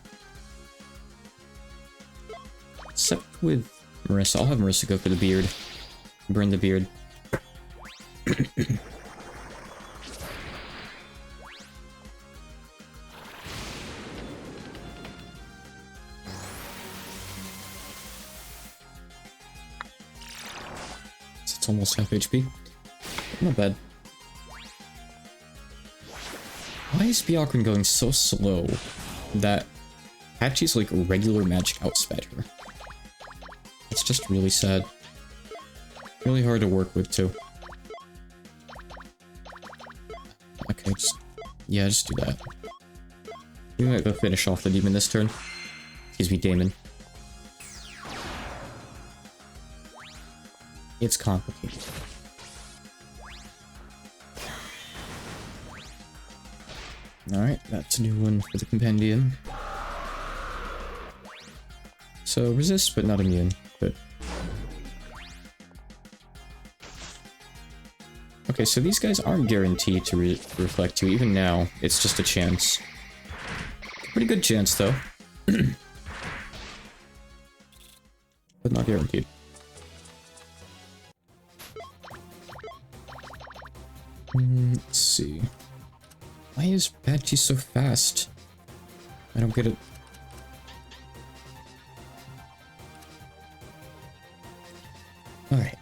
Except with Marissa. I'll have Marissa go for the beard. Burn the beard. It's almost half HP. Not bad. Why is Byakuren going so slow that Hachi's like regular magic outsped her? It's just really sad. Really hard to work with too. Okay, just do that. We might go finish off the demon this turn. Excuse me, Damon. It's complicated. Alright, that's a new one for the compendium. So, resist, but not immune. Good. Okay, so these guys aren't guaranteed to reflect you. Even now, it's just a chance. Pretty good chance, though. But not guaranteed. Let's see. Why is Patchy so fast? I don't get it. Alright.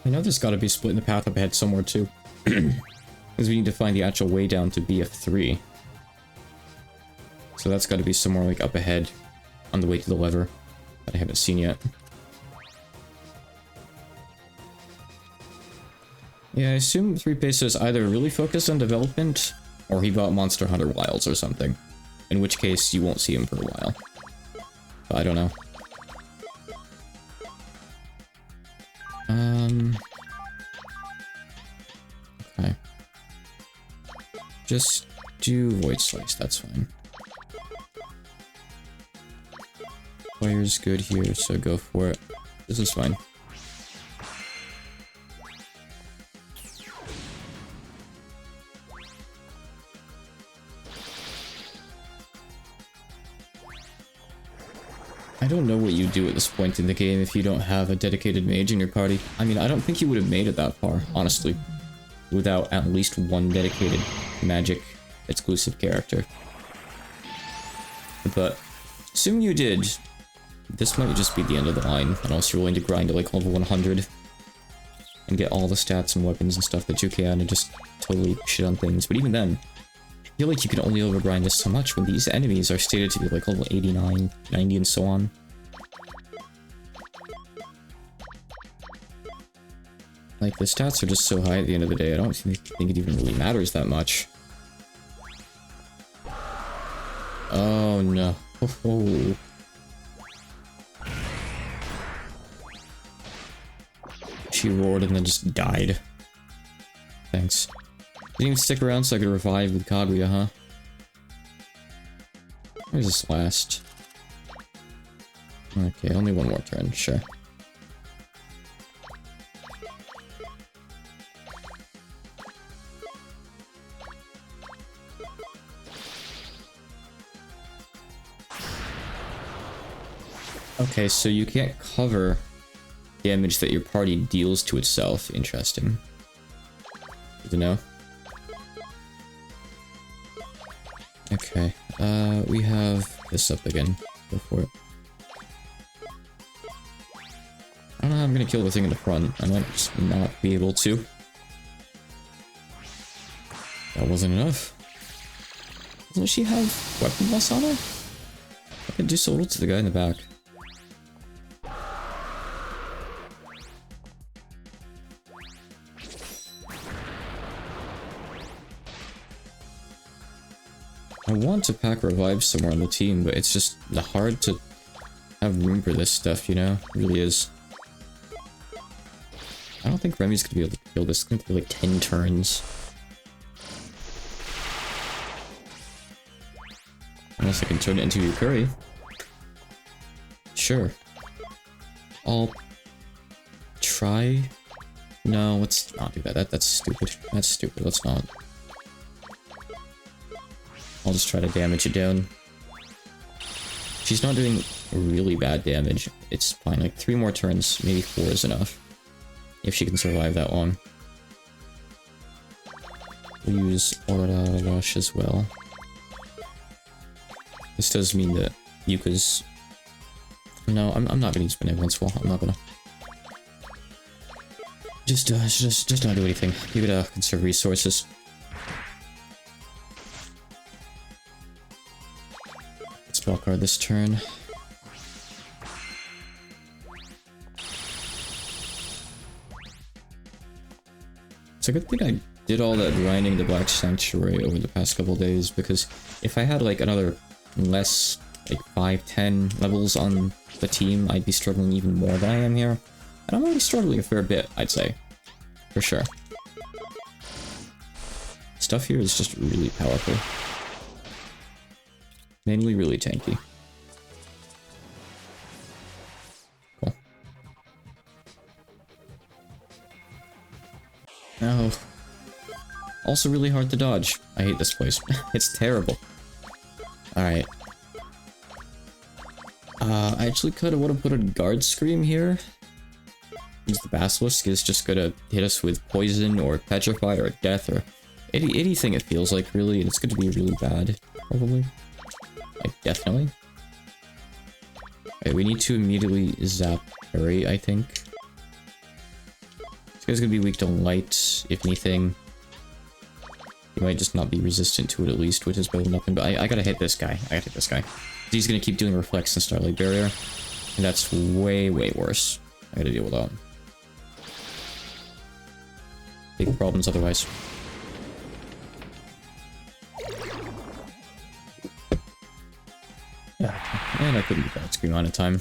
I know there's gotta be a split in the path up ahead somewhere too. Because we need to find the actual way down to BF3. So that's gotta be somewhere like up ahead on the way to the lever that I haven't seen yet. Yeah, I assume 3Peso is either really focused on development, or he bought Monster Hunter Wilds or something. In which case, you won't see him for a while. But I don't know. Okay. Just do Void Slice, that's fine. Fire's good here, so go for it. This is fine. don't know what you do at this point in the game if you don't have a dedicated mage in your party. I mean, I don't think you would have made it that far, honestly, without at least one dedicated magic exclusive character. But assuming you did, this might just be the end of the line, unless you're willing to grind to like level 100 and get all the stats and weapons and stuff that you can and just totally shit on things. But even then, I feel like you can only overgrind this so much when these enemies are stated to be like level 89, 90, and so on. Like, the stats are just so high at the end of the day, I don't think it even really matters that much. Oh no. Oh. She roared and then just died. Thanks. Didn't even stick around so I could revive with Kaguya, huh? Where's this last? Okay, only one more turn, sure. Okay, so you can't cover damage that your party deals to itself. Interesting. Good to know. Okay, we have this up again. Go for it. I don't know how I'm gonna kill the thing in the front. I might just not be able to. That wasn't enough. Doesn't she have weapon loss on her? I could do so little to the guy in the back. I want to pack revives somewhere on the team, but it's just hard to have room for this stuff, you know? It really is. I don't think Remy's gonna be able to kill this. It's gonna be like 10 turns. Unless I can turn it into Yukari. Sure. I'll try. No, let's not do that. That's stupid. That's stupid. Let's not. I'll just try to damage it down. She's not doing really bad damage. It's fine. Like 3 more turns, maybe 4 is enough. If she can survive that long. We'll use Aura Rush as well. This does mean that Yuka's... No, I'm not gonna use Benevolence Wall. I'm not gonna... Just not do anything. Keep it, conserve resources. Spell card this turn. It's a good thing I did all that grinding the Black Sanctuary over the past couple days, because if I had like another less, like 5-10 levels on the team, I'd be struggling even more than I am here. And I'm already struggling a fair bit, I'd say. For sure. Stuff here is just really powerful. Mainly really tanky. Cool. Oh. Also really hard to dodge. I hate this place. It's terrible. Alright. I actually kinda wanna put a guard scream here. Because the Basilisk is just gonna hit us with poison or petrify or death or anything it feels like, really, and it's gonna be really bad, probably. Like, definitely. Okay, we need to immediately zap Harry, I think. This guy's gonna be weak to light, if anything. He might just not be resistant to it at least, which is better than nothing, but I gotta hit this guy. I gotta hit this guy. He's gonna keep doing Reflex and Starlight Barrier, and that's way, way worse. I gotta deal with that. Big problems otherwise. Yeah, and I couldn't get that scream on in time.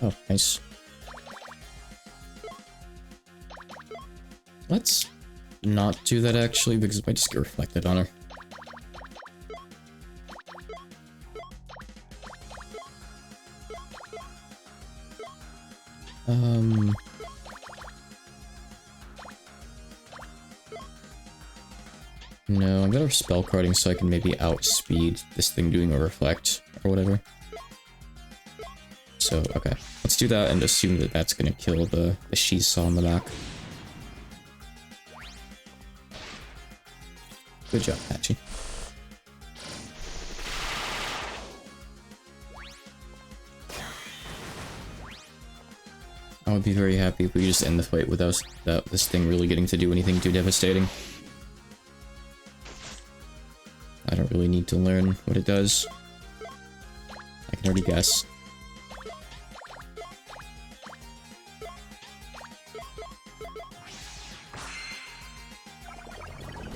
Oh, nice. Let's not do that actually, because it might just get reflected on her. No, I'm better spell carding so I can maybe outspeed this thing doing a reflect or whatever. So, okay. Let's do that and assume that that's gonna kill the Shisaw on the back. Good job, Patchy. I would be very happy if we just end the fight without this thing really getting to do anything too devastating. I don't really need to learn what it does. I can already guess.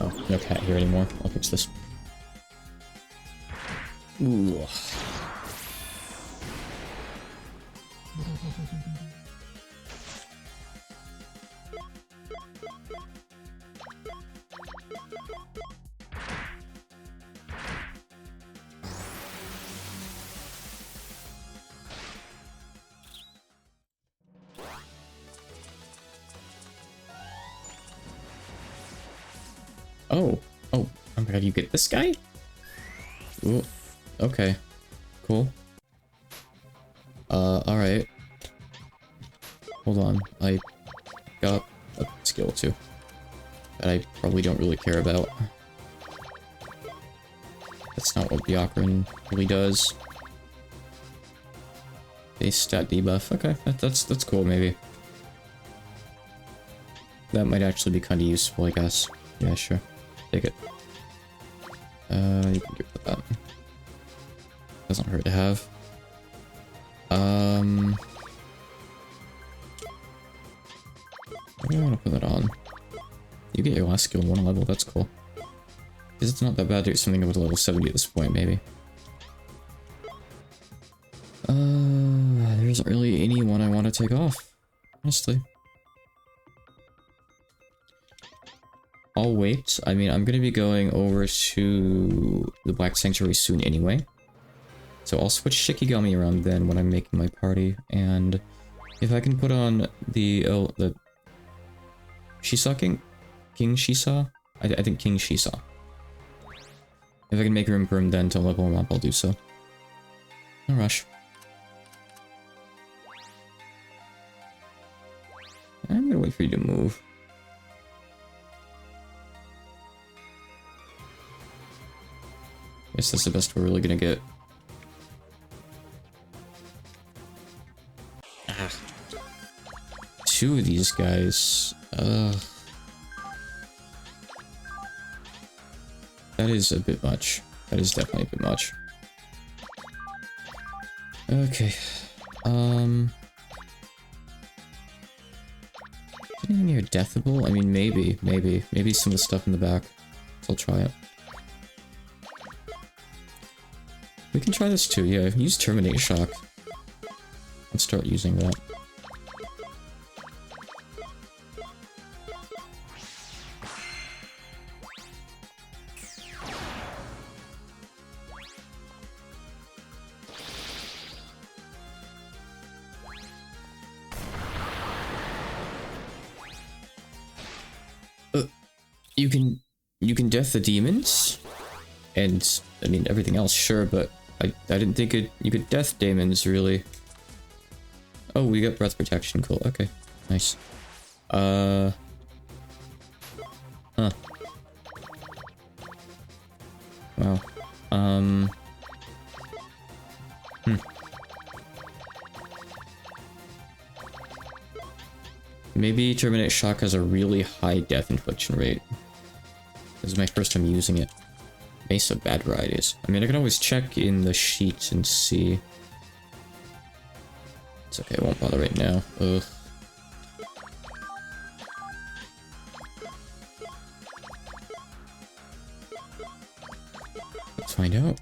Oh, no cat here anymore. I'll fix this. Ooh. Oh, oh my god, you get this guy? Ooh, okay, cool. Alright. Hold on, I got a skill too that I probably don't really care about. That's not what Byakuran really does. Base stat debuff, okay, that's cool maybe. That might actually be kind of useful, I guess. Yeah, sure. Take it. You can give it that. Doesn't hurt to have. Why do I want to put that on? You get your last skill in 1 level, that's cool. Because it's not that bad to do something with level 70 at this point, maybe. There isn't really anyone I want to take off, honestly. I'll wait. I mean, I'm going to be going over to the Black Sanctuary soon anyway. So I'll switch Shikigami around then when I'm making my party. And if I can put on the Shisaw King? King Shisaw? I think King Shisaw. If I can make room for him then to level him up, I'll do so. No rush. I'm gonna wait for you to move. Guess that's the best we're really gonna get. Ah. 2 of these guys. That is a bit much. That is definitely a bit much. Okay. Anything near Deathable? I mean, maybe some of the stuff in the back. So I'll try it. We can try this too, yeah. Use Terminate Shock. Let's start using that. You can death the demons, and I mean everything else, sure, but I didn't think you could death demons really. Oh, we got breath protection, cool. Okay, nice. Huh. Wow. Maybe Terminate Shock has a really high death infliction rate. This is my first time using it. Mesa bad varieties. I mean, I can always check in the sheet and see. It's okay, I won't bother right now. Ugh. Let's find out.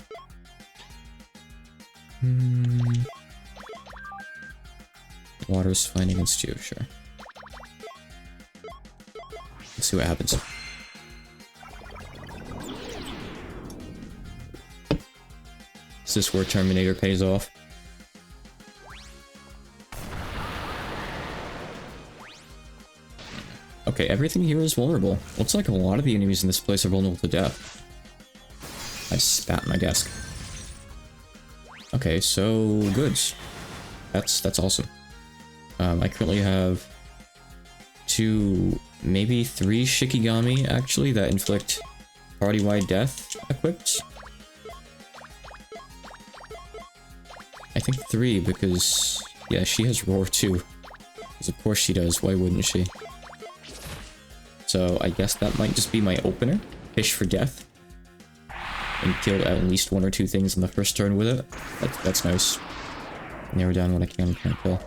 Water's fine against you, sure. Let's see what happens. Is this where Terminator pays off? Okay, everything here is vulnerable. Looks like a lot of the enemies in this place are vulnerable to death. I spat on my desk. Okay, so good. That's awesome. I currently have 2, maybe 3 Shikigami, actually, that inflict party-wide death equipped. I think 3, because, yeah, she has Roar too. Because of course she does, why wouldn't she? So I guess that might just be my opener. Fish for death. And kill at least 1 or 2 things in the first turn with it. That's nice. Narrow down what I can't kill.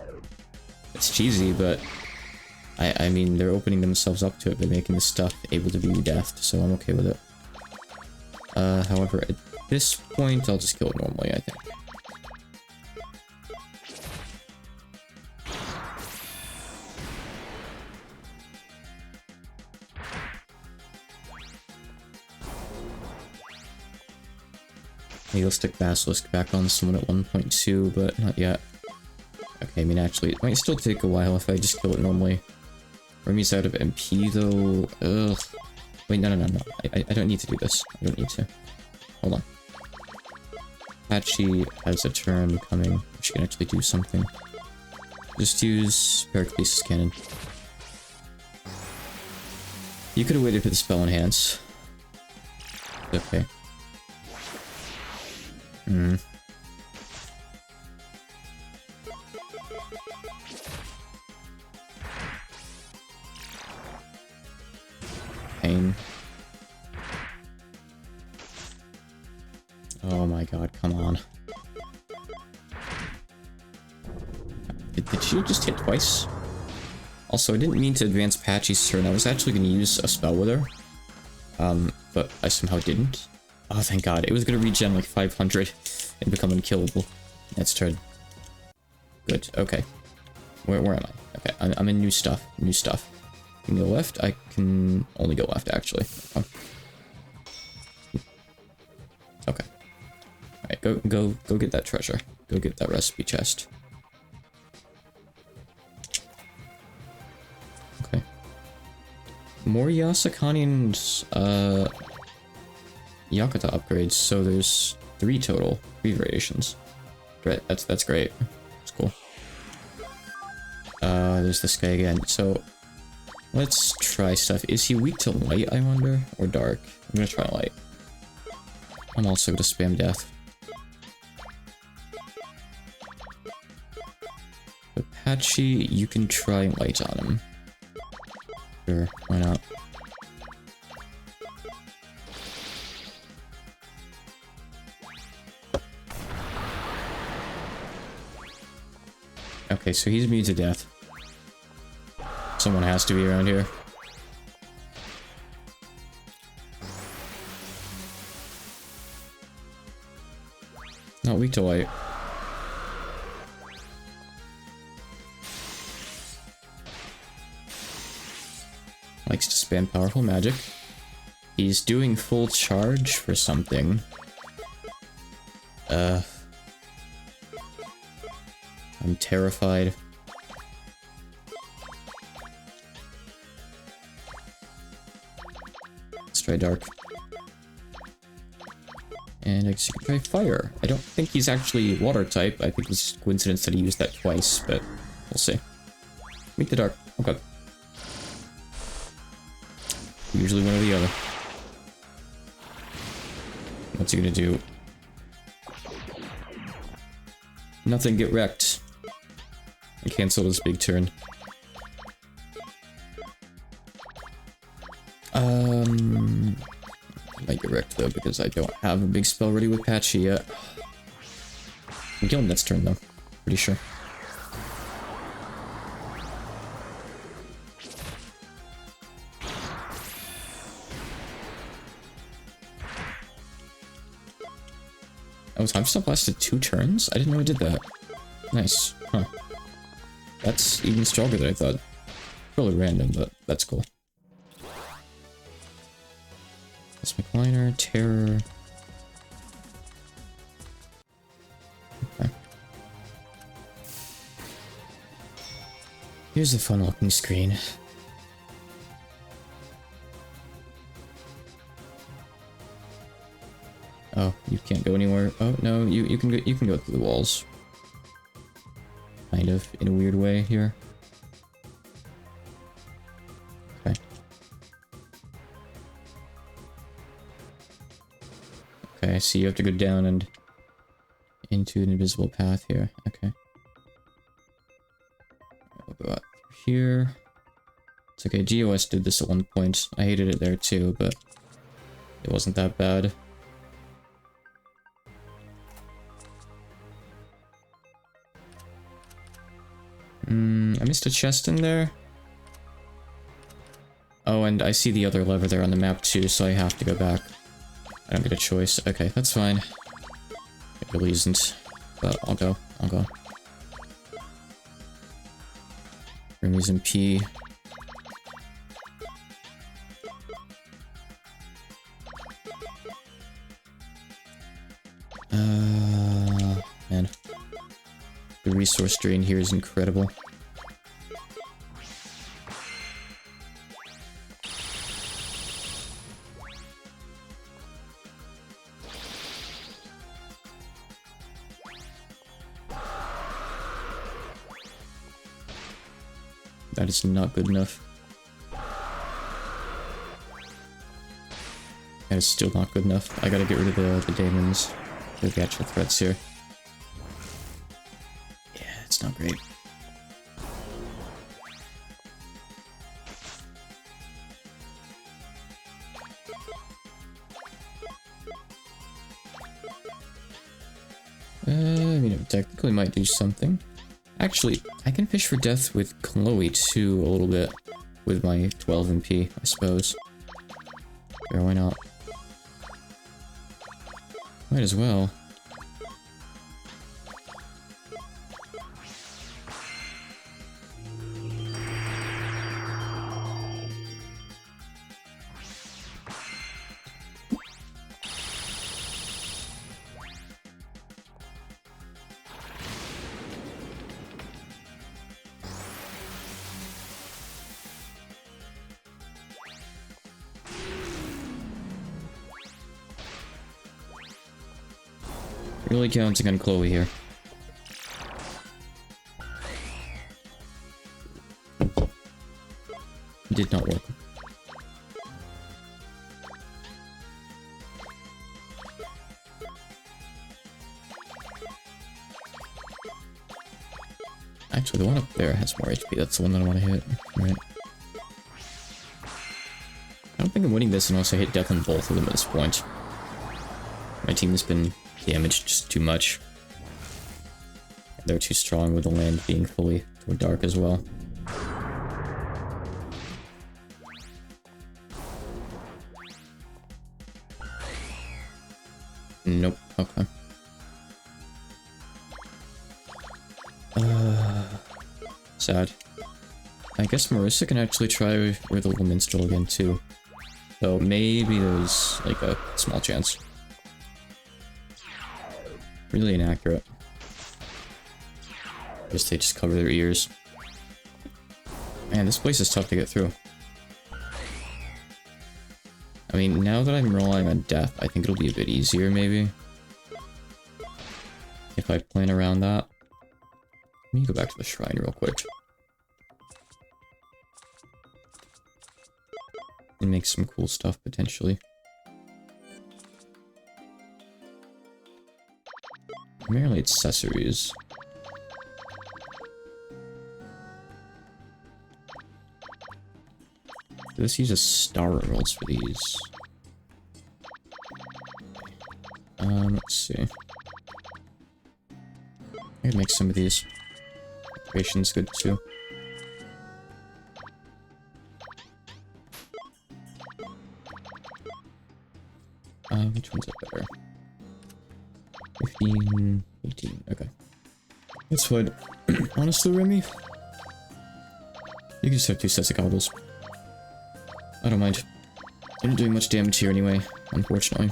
It's cheesy, but I mean, they're opening themselves up to it by making the stuff able to be deathed, so I'm okay with it. However, at this point, I'll just kill it normally, I think. Maybe I'll stick Basilisk back on someone at 1.2, but not yet. Okay, I mean, actually, it might still take a while if I just kill it normally. Remy's out of MP, though. Ugh. Wait, no. I don't need to do this. I don't need to. Hold on. Patchy has a turn coming. She can actually do something. Just use Pericles' Cannon. You could have waited for the spell enhance. Okay. Pain. Oh my god, come on. Did she just hit twice? Also, I didn't mean to advance Patchy's turn. I was actually going to use a spell with her. But I somehow didn't. Oh, thank god. It was going to regen like 500 and become unkillable. Next turn. Good, okay. Where am I? Okay, I'm in new stuff. New stuff. I can go left. I can only go left, actually. Oh. Okay. Alright, go get that treasure. Go get that recipe chest. Okay. More Yasakani and, Yakuta upgrades, so there's 3 total. 3 variations. Great, that's great. That's cool. There's this guy again. So, let's try stuff. Is he weak to light, I wonder? Or dark? I'm gonna try light. I'm also gonna spam death. Apache, you can try light on him. Sure, why not? Okay, so he's immune to death. Someone has to be around here. Not weak to light. Likes to spam powerful magic. He's doing full charge for something. I'm terrified. Let's try dark. And I guess you can try fire. I don't think he's actually water type. I think it's coincidence that he used that twice, but we'll see. Meet the dark. Okay. Usually one or the other. What's he gonna do? Nothing, get wrecked. I canceled his big turn. I might get wrecked though because I don't have a big spell ready with Patchy yet. I'm killing next turn though, pretty sure. Oh, time stop lasted 2 turns? I didn't know it did that. Nice. Huh. That's even stronger than I thought. Really random, but that's cool. Cosmic Liner, Terror. Okay. Here's a fun looking screen. Oh, you can't go anywhere. Oh no, you can go through the walls. Kind of in a weird way here. Okay. Okay, so you have to go down and into an invisible path here. Okay. I'll go out through here. It's okay, GOS did this at one point. I hated it there too, but it wasn't that bad. I missed a chest in there. Oh, and I see the other lever there on the map too, so I have to go back. I don't get a choice. Okay, that's fine. It really isn't. But I'll go. Remy's in P. Man. The resource drain here is incredible. That is not good enough. That is still not good enough. I gotta get rid of the demons. The actual threats here. Yeah, it's not great. I mean, it technically might do something. Actually, I can fish for death with Chloe too, a little bit. With my 12 MP, I suppose. Sure, why not? Might as well. Really counting on Chloe here. Did not work. Actually, the one up there has more HP. That's the one that I want to hit. Right. I don't think I'm winning this unless I hit death on both of them at this point. My team has been damaged just too much. They're too strong with the land being fully dark as well. Nope. Okay. Sad. I guess Marissa can actually try with the little minstrel again too. So maybe there's like a small chance. Really inaccurate. They just cover their ears. Man, this place is tough to get through. I mean, now that I'm relying on death, I think it'll be a bit easier, maybe. If I plan around that. Let me go back to the shrine real quick. And make some cool stuff, potentially. Primarily accessories. Let's use a star emeralds for these. Let's see. I can make some of these. Decoration's good too. Which one's up better? 15, 18, okay. That's fine. Honestly, Remy, you can just have 2 sets of goggles. I don't mind. You're not doing much damage here anyway, unfortunately.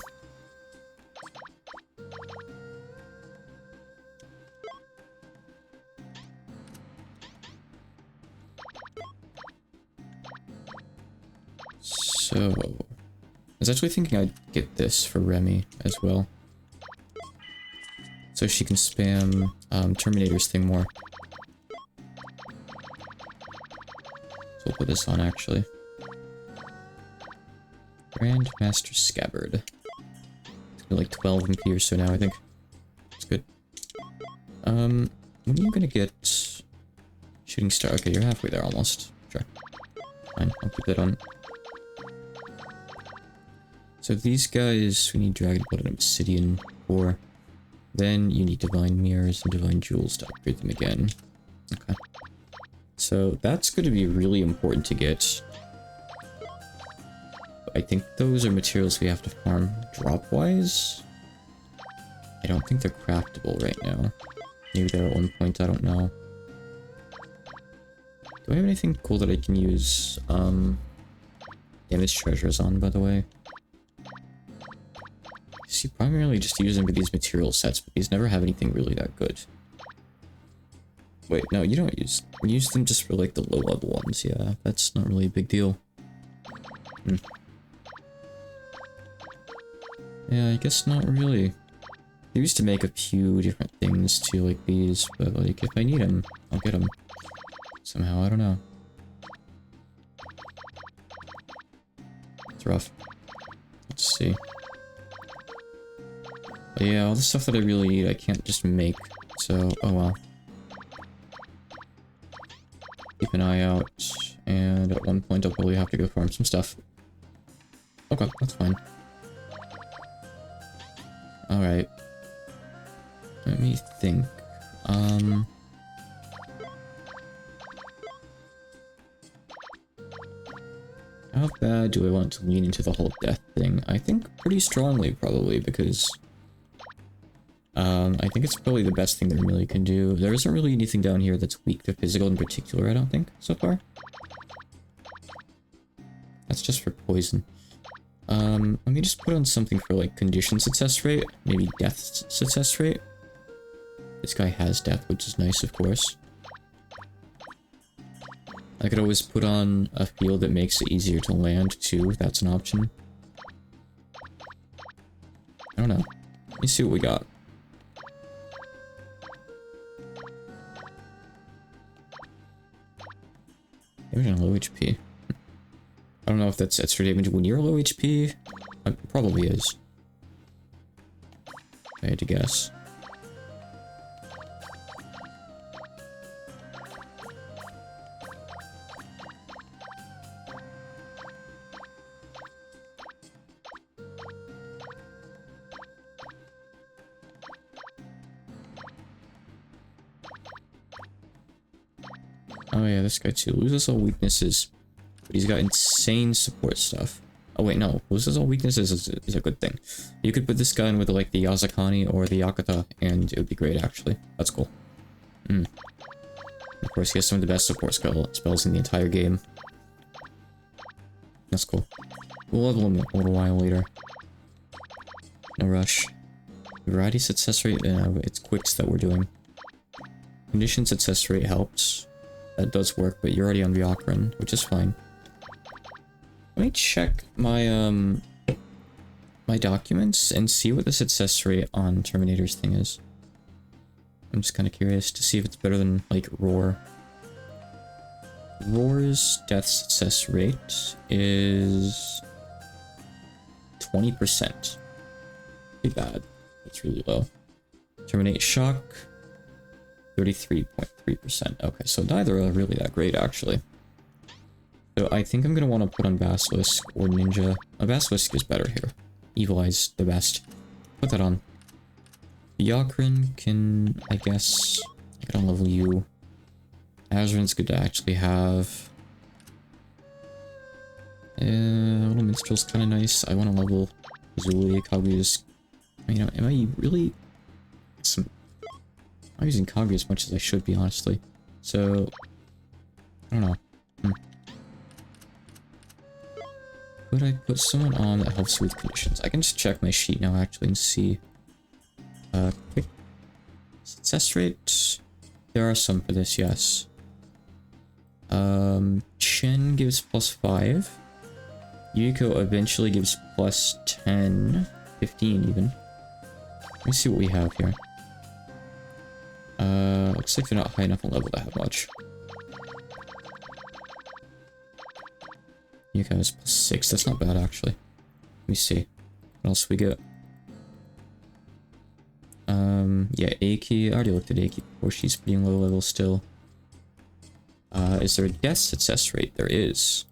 So, I was actually thinking I'd get this for Remy as well. So she can spam Terminator's thing more. So we'll put this on, actually. Grandmaster Scabbard. It's gonna be like 12 MP or so now, I think. It's good. When are you gonna get... Shooting Star? Okay, you're halfway there almost. Sure. Fine, I'll keep that on. So these guys, we need Dragon Blood and Obsidian for. Then you need Divine Mirrors and Divine Jewels to upgrade them again. Okay. So that's going to be really important to get. I think those are materials we have to farm drop-wise. I don't think they're craftable right now. Maybe they're at one point, I don't know. Do I have anything cool that I can use damage treasures on, by the way? See, primarily just use them for these material sets, but these never have anything really that good. Wait, no, you don't use... You use them just for, like, the low-level ones, yeah. That's not really a big deal. Yeah, I guess not really. I used to make a few different things too, like these, but, like, if I need them, I'll get them. Somehow, I don't know. It's rough. Let's see. But yeah, all the stuff that I really need, I can't just make, so, oh well. Keep an eye out, and at one point I'll probably have to go farm some stuff. Okay, that's fine. Alright. Let me think. How bad do I want to lean into the whole death thing? I think pretty strongly, probably, because... I think it's probably the best thing that Amelia can do. There isn't really anything down here that's weak to physical in particular, I don't think, so far. That's just for poison. Let me just put on something for, like, condition success rate. Maybe death success rate. This guy has death, which is nice, of course. I could always put on a field that makes it easier to land, too, if that's an option. I don't know. Let me see what we got. Damage on low HP. I don't know if that's extra damage when you're low HP. It probably is. I had to guess. Oh yeah, this guy too. Loses all weaknesses, but he's got insane support stuff. Oh wait, no. Loses all weaknesses is a good thing. You could put this guy in with like the Yazakani or the Yakuta, and it would be great actually. That's cool. Of course, he has some of the best support spells in the entire game. That's cool. We'll level him a little while later. No rush. Variety success rate, it's quicks that we're doing. Condition success rate helps. That does work, but you're already on Vyakran, which is fine. Let me check my, my documents and see what the success rate on Terminator's thing is. I'm just kind of curious to see if it's better than, like, Roar. Roar's death success rate is 20%. Pretty bad. It's really low. Terminate Shock, 33.3%. Okay, so neither are really that great, actually. So I think I'm going to want to put on Basilisk or Ninja. Basilisk is better here. Evil Eye's the best. Put that on. Vyakran can, I guess, I can level you. Azurin's good to actually have. Little Minstrel's kind of nice. I want to level Zuli. Kaguya's... You know, am I really... I'm using Kaguya as much as I should be, honestly. So... I don't know. Could I put someone on that helps you with conditions? I can just check my sheet now, actually, and see. Quick success rate. There are some for this, yes. Chen gives +5. Yuko eventually gives +10. 15 even. Let me see what we have here. Looks like they're not high enough on level to have much. You guys +6, that's not bad actually. Let me see. What else we get? Yeah, Aki. I already looked at Aki before. She's being low level still. Is there a death success rate? There is.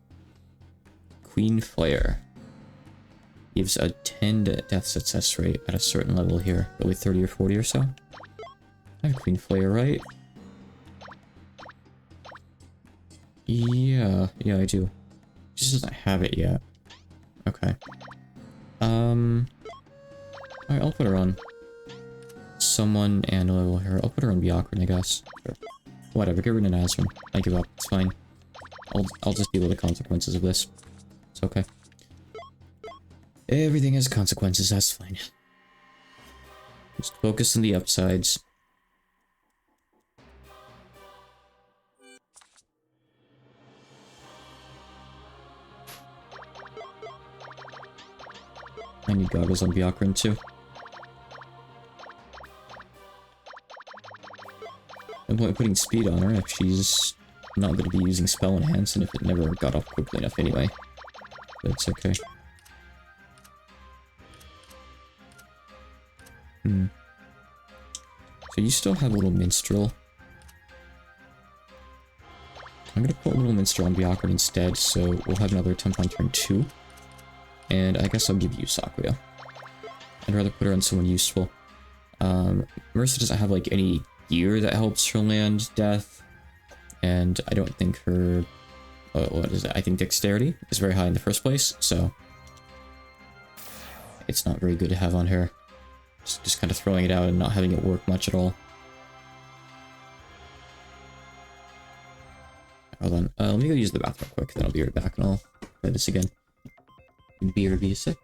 Queen Flare. Gives a 10 death success rate at a certain level here. Probably 30 or 40 or so. I have Queen Flare, right? Yeah, I do. She just doesn't have it yet. Okay. Alright, I'll put her on someone and level her. I'll put her on Byakuran, I guess. Sure. Whatever, get rid of Nazrim. I give up, it's fine. I'll just deal with the consequences of this. It's okay. Everything has consequences, that's fine. Just focus on the upsides. I need goggles on Byakuran too. No point putting speed on her if she's not going to be using spell enhance and if it never got off quickly enough anyway. But it's okay. So you still have a little minstrel. I'm gonna put a little minstrel on Byakuran instead, so we'll have another attempt on turn 2. And I guess I'll give you Sakuya. I'd rather put her on someone useful. Marissa doesn't have like any gear that helps her land death. And I don't think her... what is it? I think dexterity is very high in the first place, so... it's not very good to have on her. Just kind of throwing it out and not having it work much at all. Hold on. Let me go use the bathroom quick, then I'll be right back and I'll try this again. Be a sec.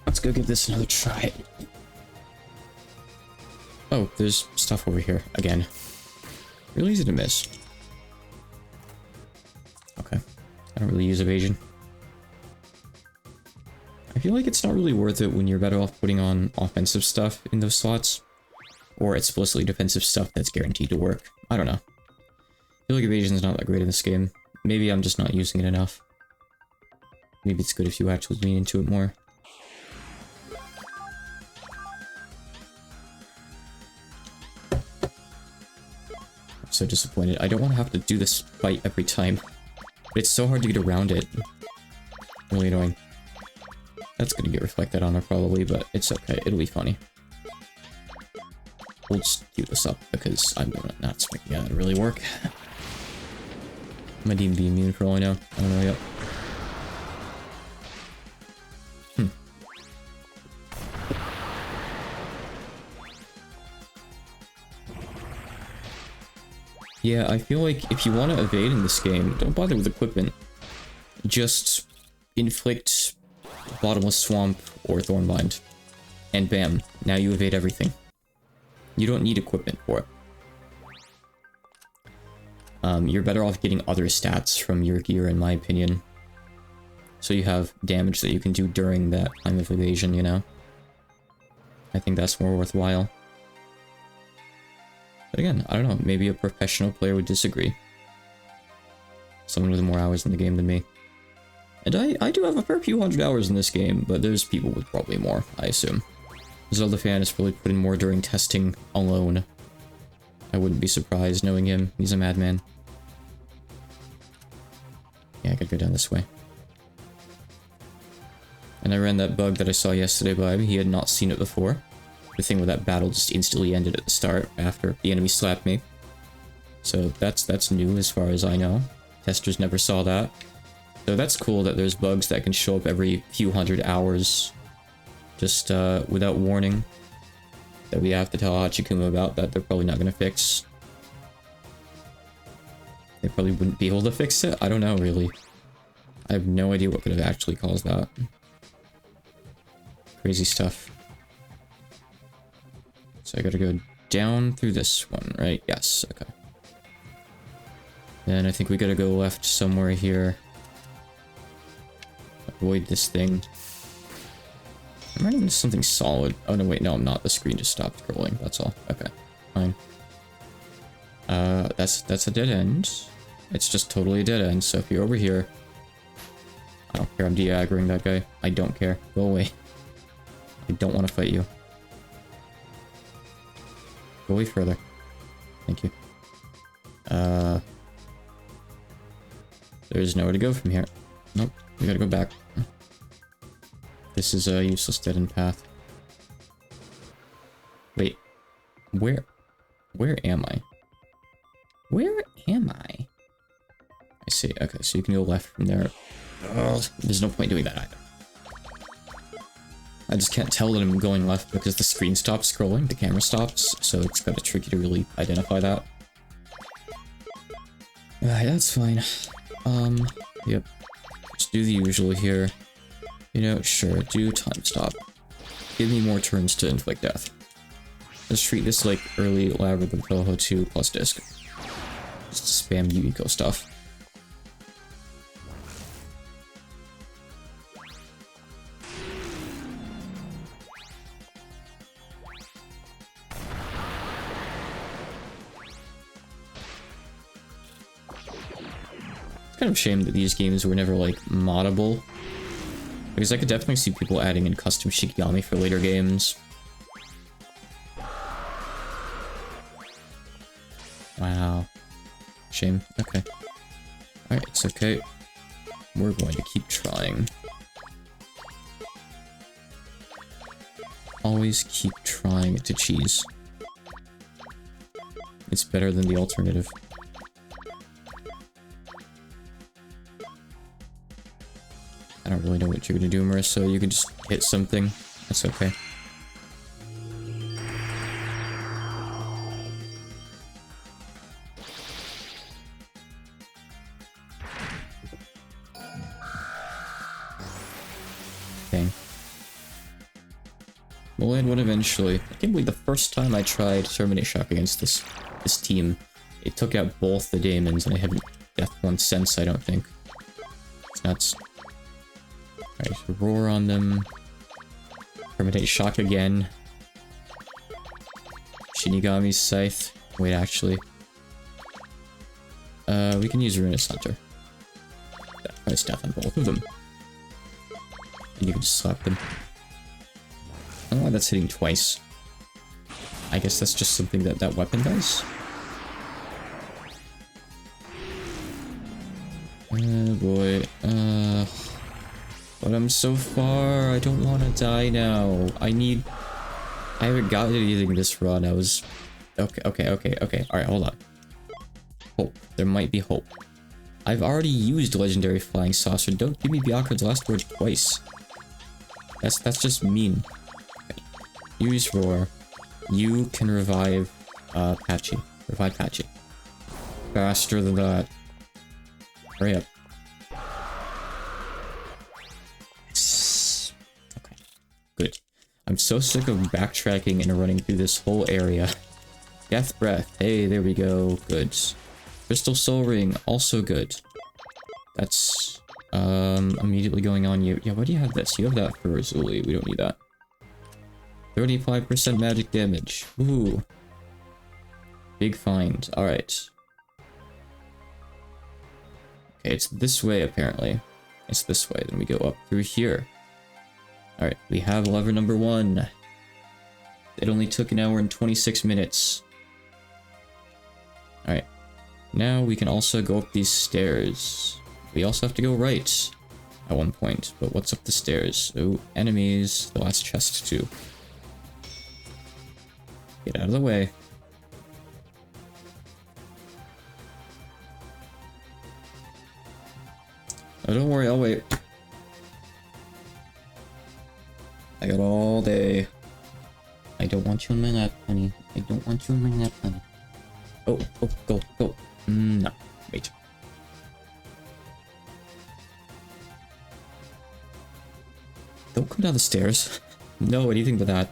Let's go give this another try. Oh, there's stuff over here again. Really easy to miss. Okay. I don't really use evasion. I feel like it's not really worth it when you're better off putting on offensive stuff in those slots. Or explicitly defensive stuff that's guaranteed to work. I don't know. I feel like evasion's not that great in this game. Maybe I'm just not using it enough. Maybe it's good if you actually lean into it more. I'm so disappointed. I don't want to have to do this fight every time. But it's so hard to get around it. Really annoying. That's gonna get reflected on her probably, but it's okay. It'll be funny. We'll just queue this up because I'm not making it really work. I might even be immune for all I know. I don't know yet. Yeah, I feel like if you want to evade in this game, don't bother with equipment. Just inflict Bottomless Swamp or Thornbind. And bam, now you evade everything. You don't need equipment for it. You're better off getting other stats from your gear, in my opinion. So you have damage that you can do during that time of evasion, you know? I think that's more worthwhile. But again, I don't know, maybe a professional player would disagree. Someone with more hours in the game than me. And I do have a fair few hundred hours in this game, but there's people with probably more, I assume. Zelda fan has probably put in more during testing alone. I wouldn't be surprised knowing him. He's a madman. Yeah, I gotta go down this way. And I ran that bug that I saw yesterday by him. He had not seen it before. The thing where that battle just instantly ended at the start after the enemy slapped me. So that's new as far as I know. Testers never saw that. So that's cool that there's bugs that can show up every few hundred hours. Just without warning. That we have to tell Hachikuma about that they're probably not going to fix. They probably wouldn't be able to fix it? I don't know, really. I have no idea what could have actually caused that. Crazy stuff. So I gotta go down through this one, right? Yes, okay. Then I think we gotta go left somewhere here. Avoid this thing. I'm running into something solid. Oh no, wait, no, I'm not. The screen just stopped scrolling, that's all. Okay, fine. That's a dead end. It's just totally a dead end, so if you're over here... I don't care, I'm de-aggroing that guy. I don't care. Go away. I don't want to fight you. Go away further. Thank you. There's nowhere to go from here. Nope, we gotta go back. This is a useless dead-end path. Wait. Where am I? Where am I? I see. Okay, so you can go left from there. Ugh, there's no point doing that either. I just can't tell that I'm going left because the screen stops scrolling, the camera stops, so it's kind of tricky to really identify that. Alright, that's fine. Yep. Just do the usual here. You know, sure, do time stop. Give me more turns to inflict death. Let's treat this like early Labyrinth of Toho 2 plus disc. Just spam Yumiko stuff. It's kind of a shame that these games were never, like, moddable. Because I could definitely see people adding in custom Shikigami for later games. Wow. Shame. Okay. Alright, it's okay. We're going to keep trying. Always keep trying to cheese. It's better than the alternative. I don't really know what you're gonna do, Marissa. You can just hit something. That's okay. Dang. We'll land one eventually. I can't believe the first time I tried Terminate Shock against this team, it took out both the daemons, and I haven't death one since, I don't think. It's nuts. Alright, so roar on them. Terminate Shock again. Shinigami's Scythe. Wait, actually. We can use Ruinous Hunter. That price death on both of them. And you can just slap them. I don't know why that's hitting twice. I guess that's just something that that weapon does. Oh boy. But I'm so far. I don't want to die now. I haven't gotten anything this run. I was... Okay. Alright, hold on. Hope. There might be hope. I've already used Legendary Flying Saucer. Don't give me Byaku's last word twice. That's just mean. Okay. Use Roar. You can revive Patchy. Revive Patchy. faster than that. Hurry up. Yes. Okay. Good. I'm so sick of backtracking and running through this whole area. Death Breath. Hey, there we go. Good. Crystal Soul Ring. Also good. That's, immediately going on you. Yeah, why do you have this? You have that for Razuli. We don't need that. 35% magic damage. Ooh. Big find. Alright. Okay, it's this way, apparently. It's this way. Then we go up through here. Alright, we have lever number 1. It only took 1 hour and 26 minutes. Alright. Now we can also go up these stairs. We also have to go right at one point. But what's up the stairs? Oh, enemies. The last chest, too. Get out of the way. Oh, don't worry, I'll wait. I got all day. I don't want you in my lap, honey. I don't want you in my lap, honey. Oh, go, go. No, wait. Don't come down the stairs. No, anything but that.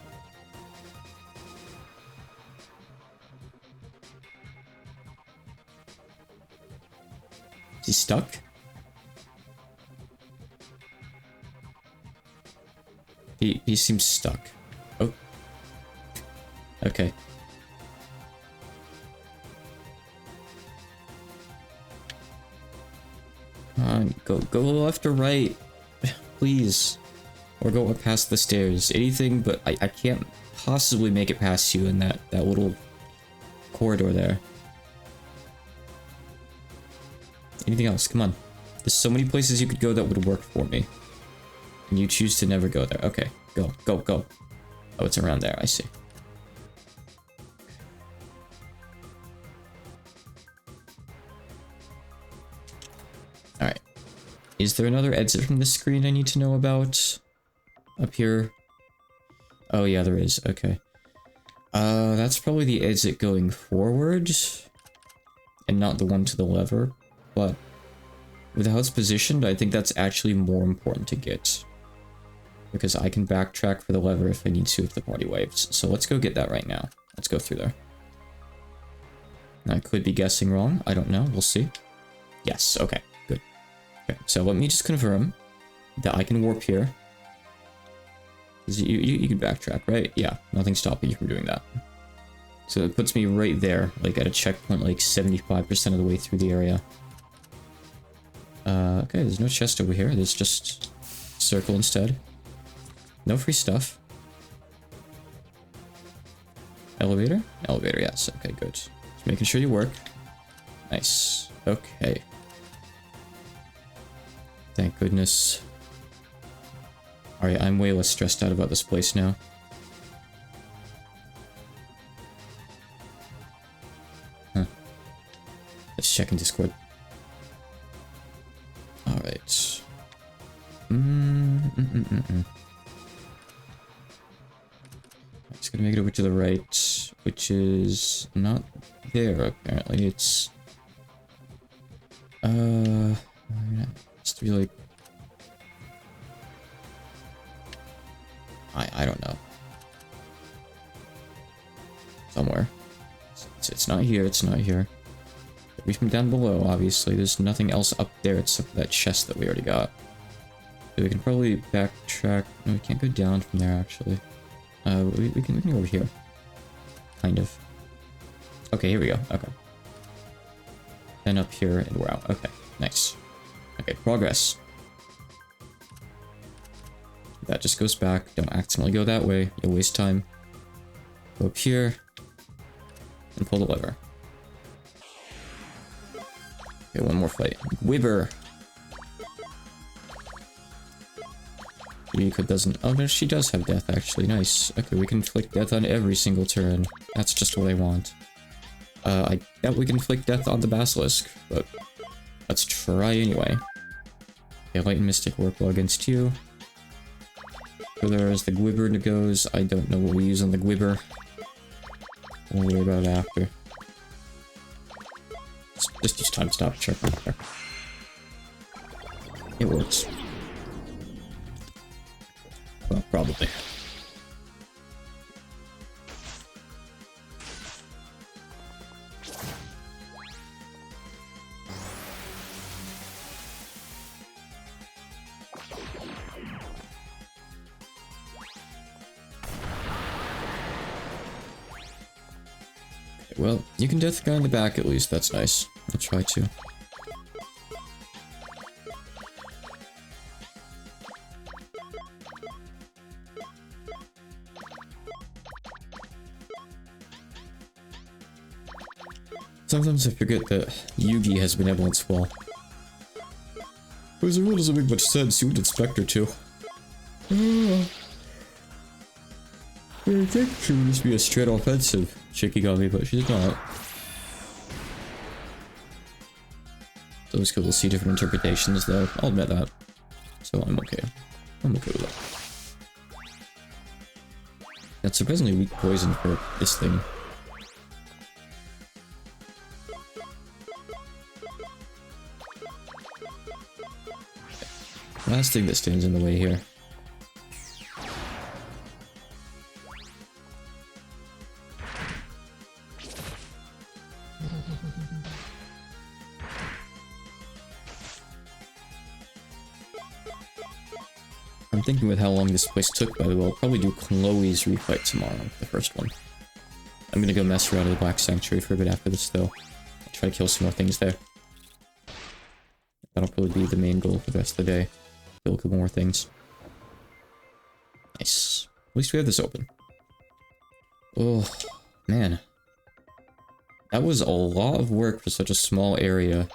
Is he stuck? He seems stuck. Oh. Okay. Come on, go left or right. Please. Or go up past the stairs. Anything, but I can't possibly make it past you in that little corridor there. Anything else? Come on. There's so many places you could go that would work for me. And you choose to never go there. Okay, go. Oh, it's around there, I see. Alright. Is there another exit from this screen I need to know about? Up here? Oh yeah, there is. Okay. That's probably the exit going forward. And not the one to the lever. But with how it's positioned, I think that's actually more important to get. Because I can backtrack for the lever if I need to if the party waves. So let's go get that right now. Let's go through there. I could be guessing wrong. I don't know. We'll see. Yes. Okay. Good. Okay. So let me just confirm that I can warp here. Because you can backtrack, right? Yeah. Nothing's stopping you from doing that. So it puts me right there, like at a checkpoint, like 75% of the way through the area. Okay. There's no chest over here. There's just circle instead. No free stuff. Elevator? Elevator, yes. Okay, good. Just making sure you work. Nice. Okay. Thank goodness. Alright, I'm way less stressed out about this place now. Huh. Let's check in Discord. Alright. It's gonna make it over to the right, which is not there apparently. It's just to be like I don't know. Somewhere. It's not here, it's not here. We from down below, obviously. There's nothing else up there except for that chest that we already got. So we can probably backtrack. No, we can't go down from there actually. We can go over here. Kind of. Okay, here we go. Okay. Then up here and we're out. Okay, nice. Okay, progress. That just goes back. Don't accidentally go that way. You'll waste time. Go up here. And pull the lever. Okay, one more fight. Wibber! Rika doesn't... Oh, no, she does have death, actually. Nice. Okay, we can inflict death on every single turn. That's just what I want. I doubt we can inflict death on the Basilisk, but let's try anyway. Okay, Light and Mystic work well against you. Further as the Gwibber goes, I don't know what we use on the Gwibber. We'll worry about it after. Just time stop check right there. It works. Well, probably. Well, you can death the guy in the back at least, that's nice. I'll try to. Sometimes I forget that Yugi has benevolence well. Because it really doesn't make much sense, you would expect her to. I think she would just be a straight offensive Shikigami, but she's not. It's always cool to see different interpretations, though. I'll admit that. So I'm okay. I'm okay with that. That's surprisingly weak poison for this thing. Last thing that stands in the way here. I'm thinking with how long this place took, by the way, I'll probably do Chloe's refight tomorrow, the first one. I'm gonna go mess around in the Black Sanctuary for a bit after this, though. I'll try to kill some more things there. That'll probably be the main goal for the rest of the day. Kill a couple more things. Nice. At least we have this open. Oh, man. That was a lot of work for such a small area.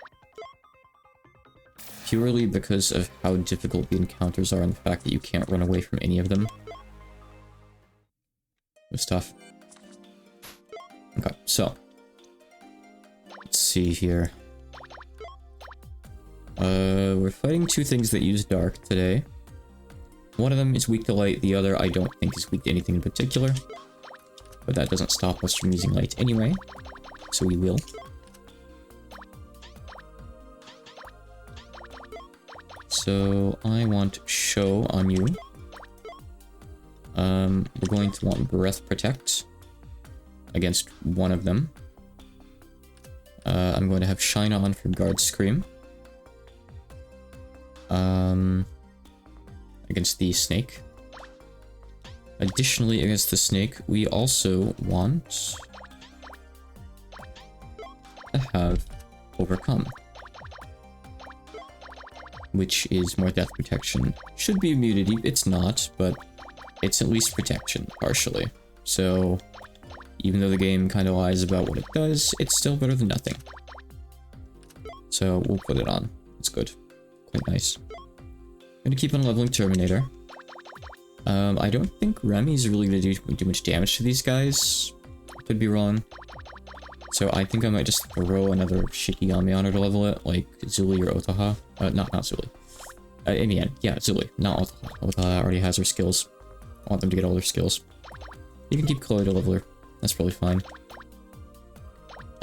Purely because of how difficult the encounters are and the fact that you can't run away from any of them. It was tough. Okay, so. Let's see here. We're fighting two things that use dark today. One of them is weak to light, the other I don't think is weak to anything in particular. But that doesn't stop us from using light anyway, so we will. So I want show on you. We're going to want breath protect against one of them. I'm going to have shine on for guard scream. Against the snake. Additionally, against the snake, we also want to have overcome, which is more death protection. Should be immunity, it's not, but it's at least protection, partially. So, even though the game kind of lies about what it does, it's still better than nothing. So, we'll put it on. It's good. Quite nice. Gonna keep on leveling Terminator. I don't think Remy's really gonna do much damage to these guys. Could be wrong. So I think I might just throw another Shikigami on her to level it, like Zuli or Otaha. Not Zuli. In the end, yeah, Zuli, not Otaha. Otaha already has her skills. I want them to get all their skills. You can keep Chloe to level her. That's probably fine.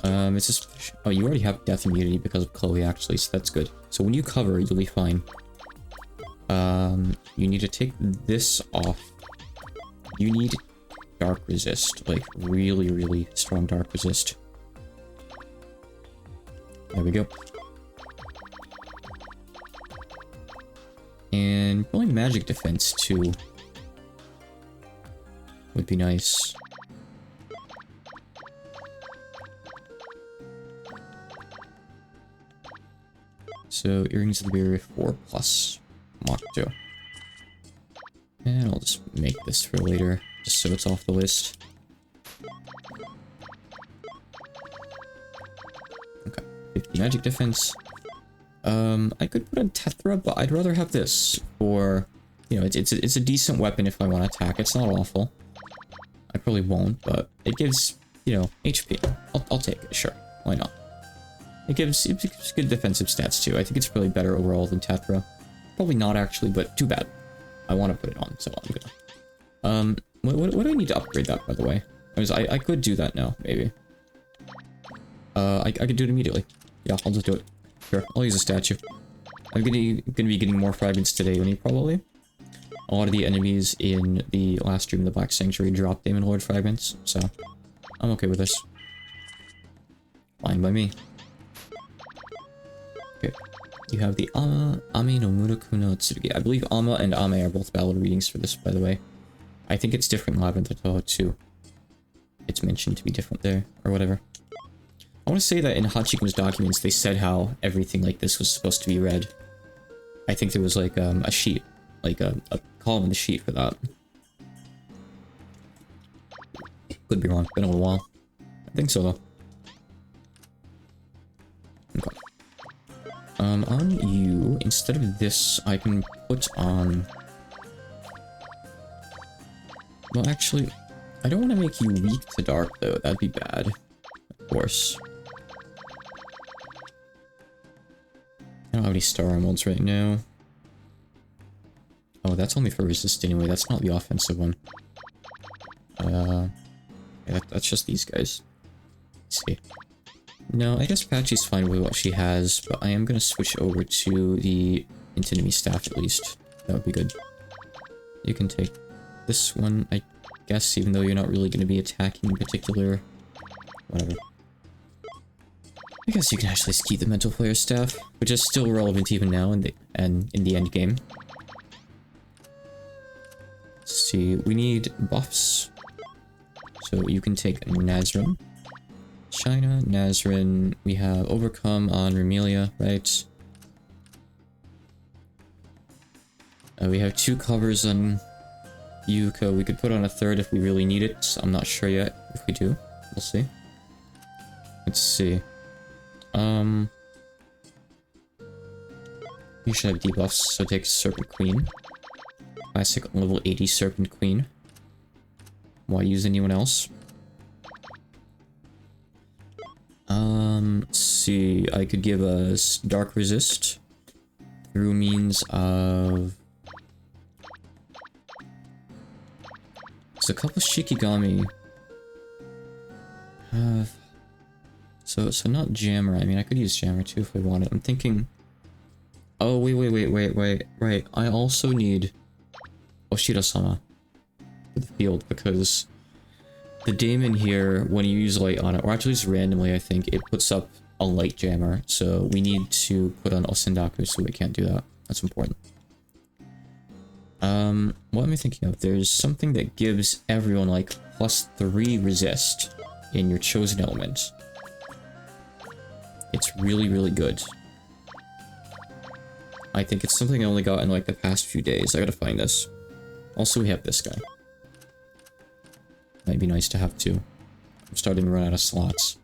It's just... Oh, you already have death immunity because of Chloe, actually, so that's good. So when you cover, you'll be fine. You need to take this off. You need dark resist, like really, really strong dark resist. There we go. And probably magic defense too would be nice. So earrings of the barrier 4+. Mach 2. And I'll just make this for later, just so it's off the list. Okay, 50 magic defense. I could put on Tetra, but I'd rather have this for, you know, it's a decent weapon if I want to attack. It's not awful. I probably won't, but it gives, you know, HP. I'll take it, sure. Why not? It gives good defensive stats too. I think it's probably better overall than Tetra. Probably not actually, but too bad. I want to put it on, so I'm gonna. What do I need to upgrade that, by the way? I could do that now, maybe. I could do it immediately. Yeah, I'll just do it. Sure, I'll use a statue. I'm gonna be getting more fragments today, probably. A lot of the enemies in the last stream, the Black Sanctuary, dropped Demon Lord fragments, so I'm okay with this. Fine by me. Okay. You have the Ame no Muraku no Tsurugi. I believe Ama and Ame are both ballad readings for this, by the way. I think it's different in Labyrinth of Toho too. It's mentioned to be different there, or whatever. I want to say that in Hachiko's documents, they said how everything like this was supposed to be read. I think there was like a sheet, like a column in the sheet for that. Could be wrong, been a little while. I think so though. Okay. On you, instead of this, I can put on... Well, actually, I don't want to make you weak to dark, though. That'd be bad. Of course. I don't have any star emeralds right now. Oh, that's only for resist anyway. That's not the offensive one. Yeah, that's just these guys. Let's see. No, I guess Patchy's fine with what she has, but I am going to switch over to the Antinomy Staff at least. That would be good. You can take this one, I guess, even though you're not really going to be attacking in particular. Whatever. I guess you can actually keep the Mental Flare Staff, which is still relevant even now in the end game. Let's see, we need buffs. So you can take Nazrin. China, Nazrin, we have Overcome on Remelia, right? We have 2 covers on Yuko. We could put on a 3rd if we really need it. I'm not sure yet. If we do, we'll see. Let's see. You should have debuffs, so take Serpent Queen. Classic level 80 Serpent Queen. Why use anyone else? Let's see, I could give us Dark Resist through means of... There's a couple of Shikigami. So not Jammer. I mean, I could use Jammer too if I wanted. I'm thinking... Oh, wait. Right, I also need Oshira-sama for the field, because the daemon here, when you use light on it, or actually just randomly, I think, it puts up a light jammer. So we need to put on Osendaku, so we can't do that. That's important. What am I thinking of? There's something that gives everyone, like, +3 resist in your chosen element. It's really, really good. I think it's something I only got in, like, the past few days. I gotta find this. Also, we have this guy. Might be nice to have too. I'm starting to run out of slots.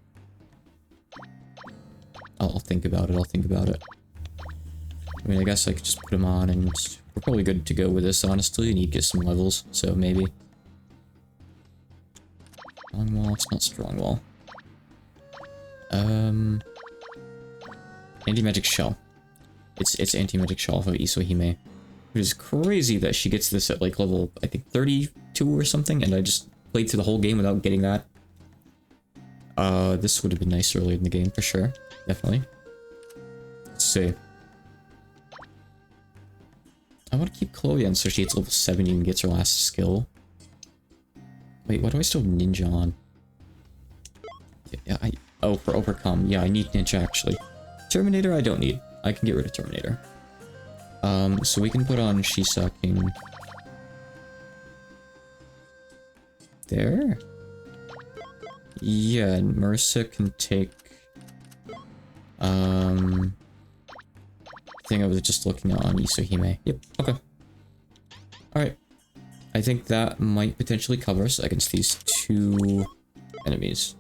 I'll think about it. I mean, I guess I could just put him on, and we're probably good to go with this, honestly. You need to get some levels, so maybe. Strong wall, it's not strong wall. Anti-magic shell. It's anti-magic shell for Isohime. Which is crazy that she gets this at like level, I think 32 or something, and I just played through the whole game without getting that. This would have been nice earlier in the game, for sure. Definitely. Let's see. I want to keep Chloe on so she hits level 70 and gets her last skill. Wait, why do I still have Ninja on? Yeah, oh, for Overcome. Yeah, I need Ninja, actually. Terminator, I don't need. I can get rid of Terminator. So we can put on Shisaking. There? Yeah, and Marissa can take... thing I was just looking at on Isohime. Yep, okay. Alright. I think that might potentially cover us against these 2 enemies.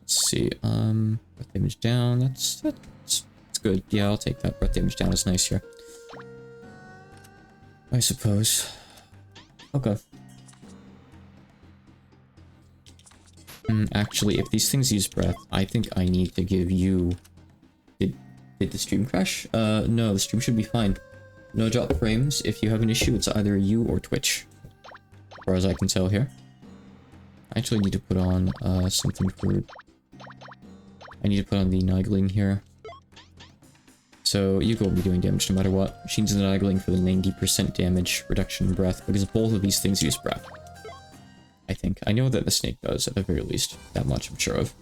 Let's see, breath damage down, that's good. Yeah, I'll take that. Breath damage down is nice here. I suppose. Okay. Actually, if these things use breath, I think I need to give you... Did the stream crash? No, the stream should be fine. No drop frames. If you have an issue, it's either you or Twitch. As far as I can tell here. I actually need to put on, something for... I need to put on the Nightling here. So Yuka will be doing damage no matter what. Machines and Nightling for the 90% damage reduction in breath, because both of these things use breath. I think. I know that the snake does, at the very least. That much I'm sure of.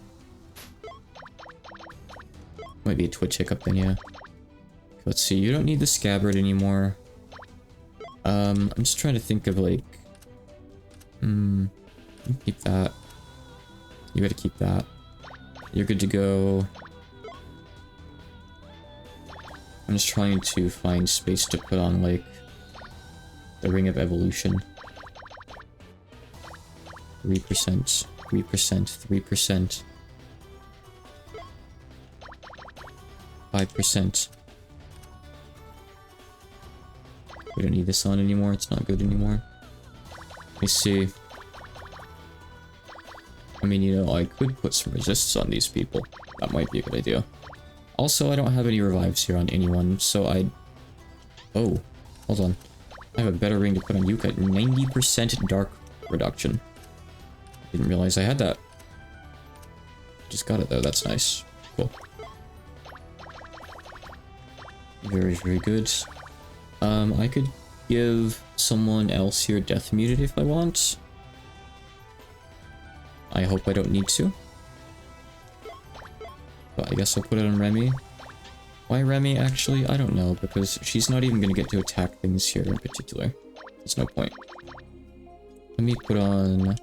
Might be a Twitch hiccup then, yeah. Let's see, you don't need the scabbard anymore. I'm just trying to think of like... keep that. You gotta keep that. You're good to go. I'm just trying to find space to put on, like, the Ring of Evolution. 3%, 3%, 3%. 5%. We don't need this on anymore, it's not good anymore. Let me see. I mean, you know, I could put some resists on these people. That might be a good idea. Also, I don't have any revives here on anyone, so I... Oh, hold on. I have a better ring to put on Yuka. 90% dark reduction. Didn't realize I had that. Just got it though, that's nice. Cool. Very, very good. I could give someone else here Death Muted if I want. I hope I don't need to. But I guess I'll put it on Remy. Why Remy, actually? I don't know, because she's not even going to get to attack things here in particular. There's no point. Let me put on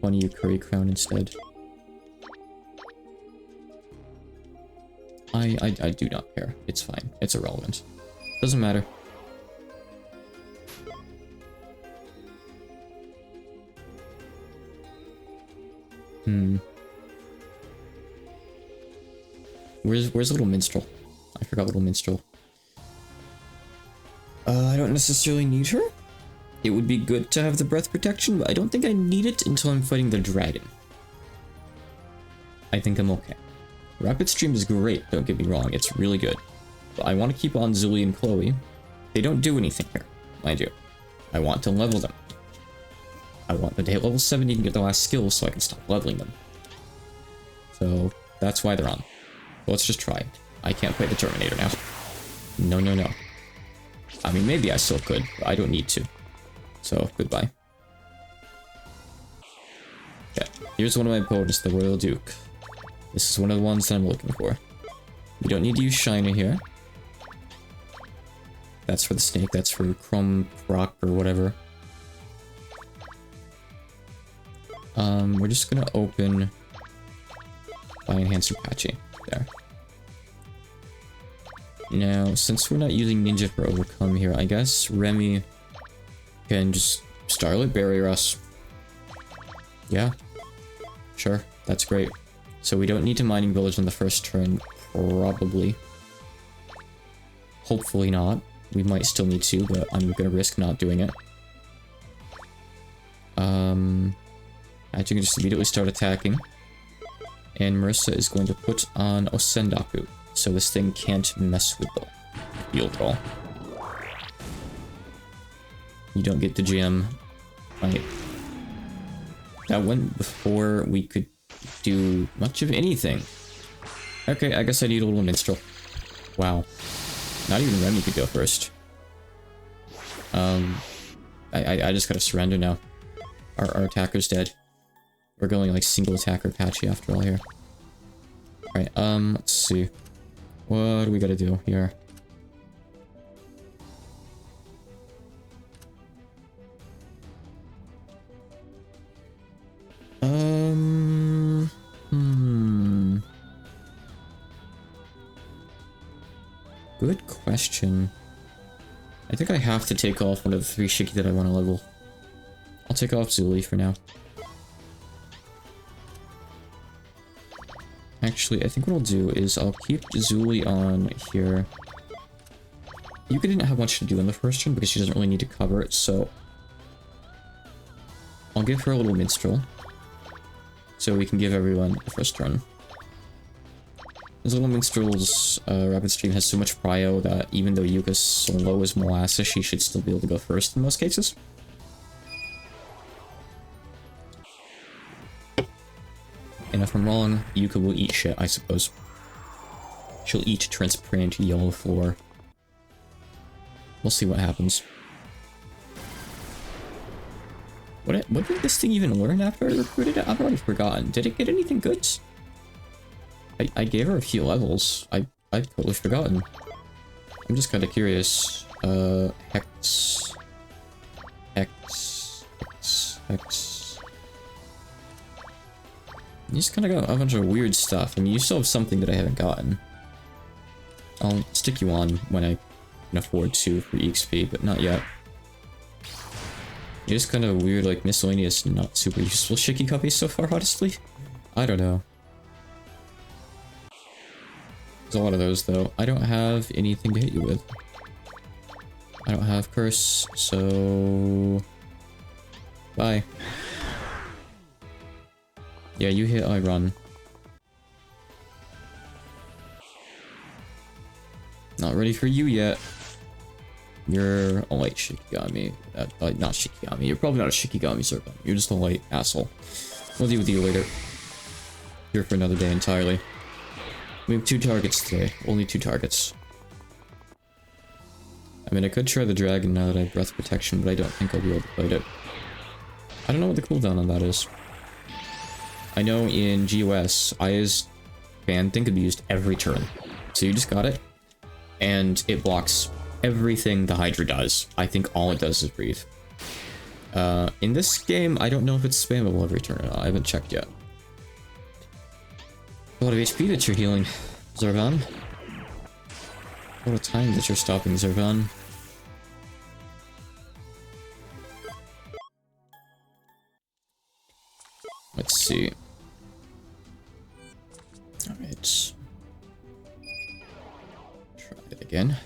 Bunny Curry Crown instead. I do not care. It's fine. It's irrelevant. Doesn't matter. Where's Little Minstrel? I forgot Little Minstrel. I don't necessarily need her. It would be good to have the breath protection, but I don't think I need it until I'm fighting the dragon. I think I'm okay. Rapid Stream is great, don't get me wrong, it's really good. But I want to keep on Zuli and Chloe. They don't do anything here, mind you. I want to level them. I want them to hit level 70 and get the last skills so I can stop leveling them. So, that's why they're on. But let's just try. I can't play the Terminator now. No, no, no. I mean, maybe I still could, but I don't need to. So, goodbye. Okay, here's one of my opponents, the Royal Duke. This is one of the ones that I'm looking for. You don't need to use Shiner here. That's for the snake, that's for Chrome Rock or whatever. We're just gonna open by Enhancer Patchy. There. Now, since we're not using Ninja for Overcome here, I guess Remy can just Starlight Barrier us. Yeah. Sure, that's great. So we don't need to Mining Village on the first turn, probably. Hopefully not. We might still need to, but I'm gonna risk not doing it. I can just immediately start attacking. And Marissa is going to put on Osendaku, so this thing can't mess with the field roll. You don't get the gem. Right. That went before we could do much of anything. Okay, I guess I need a little minstrel. Wow. Not even Remy could go first. I just gotta surrender now. Our attacker's dead. We're going like single attacker patchy after all here. Alright, let's see. What do we gotta do here? Good question. I think I have to take off one of the 3 Shiki that I want to level. I'll take off Zuli for now. Actually, I think what I'll do is I'll keep Zuli on here. Yuka didn't have much to do in the first turn because she doesn't really need to cover it, so... I'll give her a little minstrel. So we can give everyone the first turn. This little minstrel's rapid stream has so much prio that even though Yuka's so low as molasses, she should still be able to go first in most cases. And if I'm wrong, Yuka will eat shit, I suppose. She'll eat transparent yellow floor. We'll see what happens. What did this thing even learn after I recruited it? I've already forgotten. Did it get anything good? I gave her a few levels. I've totally forgotten. I'm just kind of curious. Hex. You just kind of got a bunch of weird stuff. I mean, you still have something that I haven't gotten. I'll stick you on when I can afford to for EXP, but not yet. You're just kind of weird, like, miscellaneous, not super useful Shiki copies so far, honestly. I don't know. There's a lot of those, though. I don't have anything to hit you with. I don't have curse, so... Bye. Yeah, you hit, I run. Not ready for you yet. You're a light Shikigami. Not Shikigami. You're probably not a Shikigami, Zervan. You're just a light asshole. We'll deal with you later. Here for another day entirely. We have 2 targets today. Only 2 targets. I mean, I could try the dragon now that I have breath protection, but I don't think I'll be able to fight it. I don't know what the cooldown on that is. I know in GOS, Aya's fan thing could be used every turn. So you just got it, and it blocks everything the Hydra does. I think all it does is breathe. In this game, I don't know if it's spammable every turn or not. I haven't checked yet. A lot of HP that you're healing, Zervan. A lot of time that you're stopping, Zervan. Let's see. Alright. Try it again.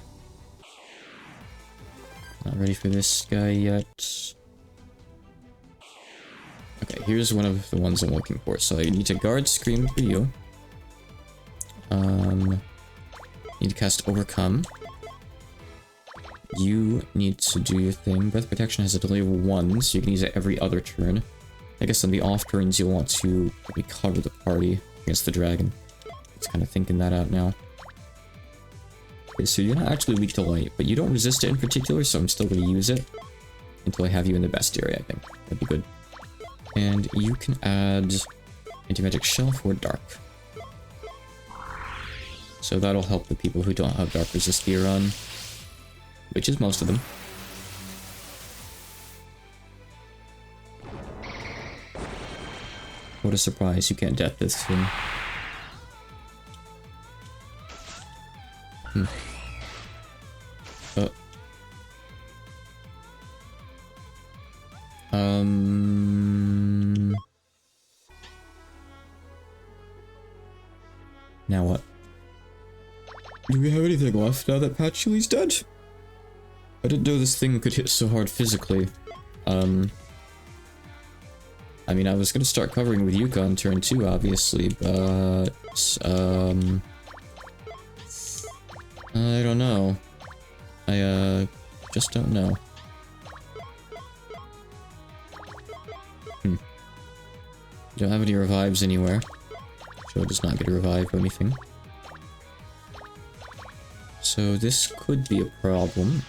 Not ready for this guy yet. Okay, here's one of the ones I'm looking for. So I need to guard scream for you. Need to cast overcome. You need to do your thing. Breath protection has a delay of 1, so you can use it every other turn. I guess on the off turns you'll want to recover the party against the dragon. It's kind of thinking that out now. Okay, so you're not actually weak to light, but you don't resist it in particular, so I'm still going to use it until I have you in the best area, I think. That'd be good. And you can add anti-magic shell for dark. So that'll help the people who don't have dark resist gear on, which is most of them. What a surprise, you can't death this thing. Now what? Do we have anything left now that Patchouli's dead? I didn't know this thing could hit so hard physically. I mean, I was gonna start covering with Yuka on turn 2, obviously, but... I don't know. I, just don't know. Don't have any revives anywhere. So it does not get a revive or anything. So this could be a problem.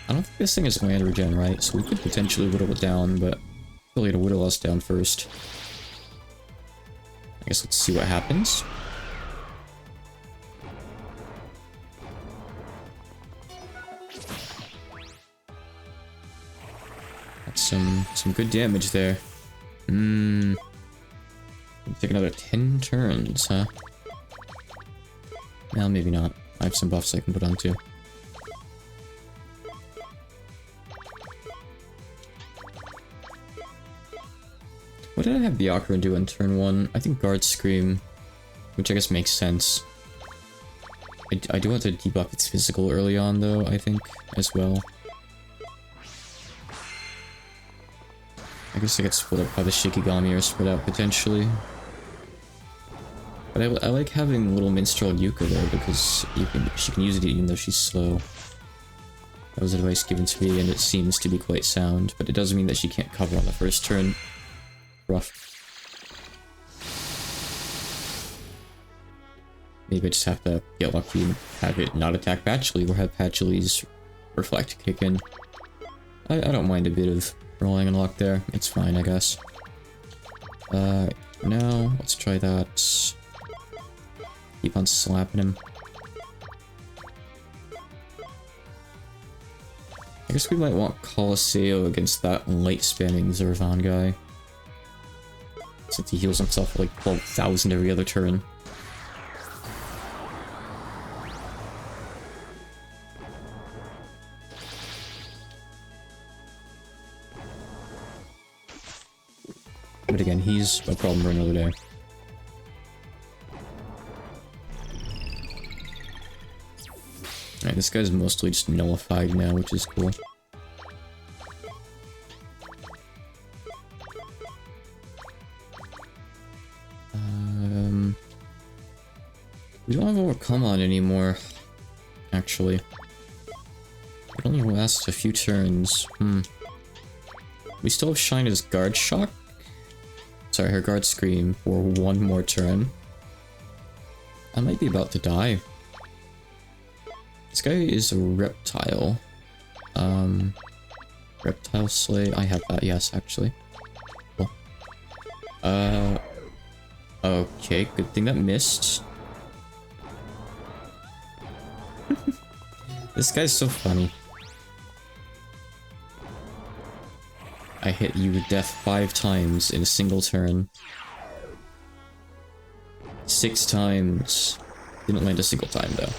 I don't think this thing is land regen, right? So we could potentially whittle it down, but probably gonna whittle us down first. I guess let's see what happens. That's some good damage there. Take another 10 turns, huh? Well, maybe not. I have some buffs I can put on too. What did I have Byakuya do in turn 1? I think Guard Scream, which I guess makes sense. I do want to debuff its physical early on though, I think, as well. I guess I get split up by the Shikigami or spread out potentially. But I like having little minstrel Yuka there because she can use it even though she's slow. That was advice given to me and it seems to be quite sound, but it doesn't mean that she can't cover on the first turn. Rough. Maybe I just have to get lucky and have it not attack Patchouli, or have Patchouli's Reflect kick in. I don't mind a bit of relying on luck there. It's fine, I guess. Now, let's try that. Keep on slapping him. I guess we might want Coliseo against that light spamming Zervan guy, since he heals himself for like 12,000 every other turn. But again, he's a problem for another day. Alright, this guy's mostly just nullified now, which is cool. We don't have Overcome on anymore, actually. It only lasts a few turns. We still have Shina's Guard Shock? Sorry, her Guard Scream for one more turn. I might be about to die. This guy is a reptile. Reptile Slay. I have that, yes, actually. Cool. Okay, good thing that missed. This guy's so funny. I hit you with death 5 times in a single turn. 6 times. Didn't land a single time, though.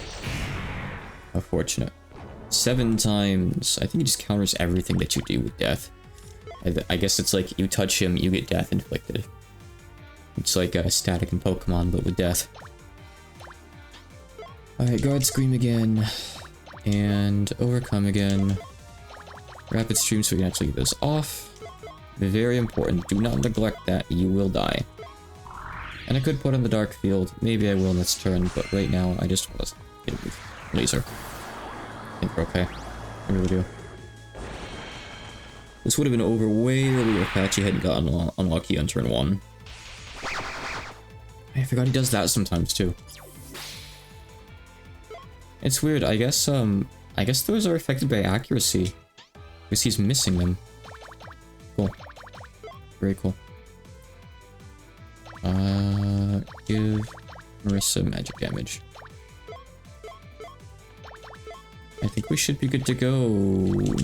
How fortunate. 7 times. I think he just counters everything that you do with death. I guess it's like you touch him, you get death inflicted. It's like static in Pokemon, but with death. Alright, Guard Scream again. And Overcome again. Rapid Stream so we can actually get this off. Very important. Do not neglect that. You will die. And I could put on the Dark Field. Maybe I will next turn, but right now I just want to hit it with Laser. I think we're okay. I really do. This would have been over way earlier if Patchy hadn't gotten unlucky on turn 1. I forgot he does that sometimes too. It's weird, I guess those are affected by accuracy. Because he's missing them. Cool. Very cool. Give Marissa magic damage. I think we should be good to go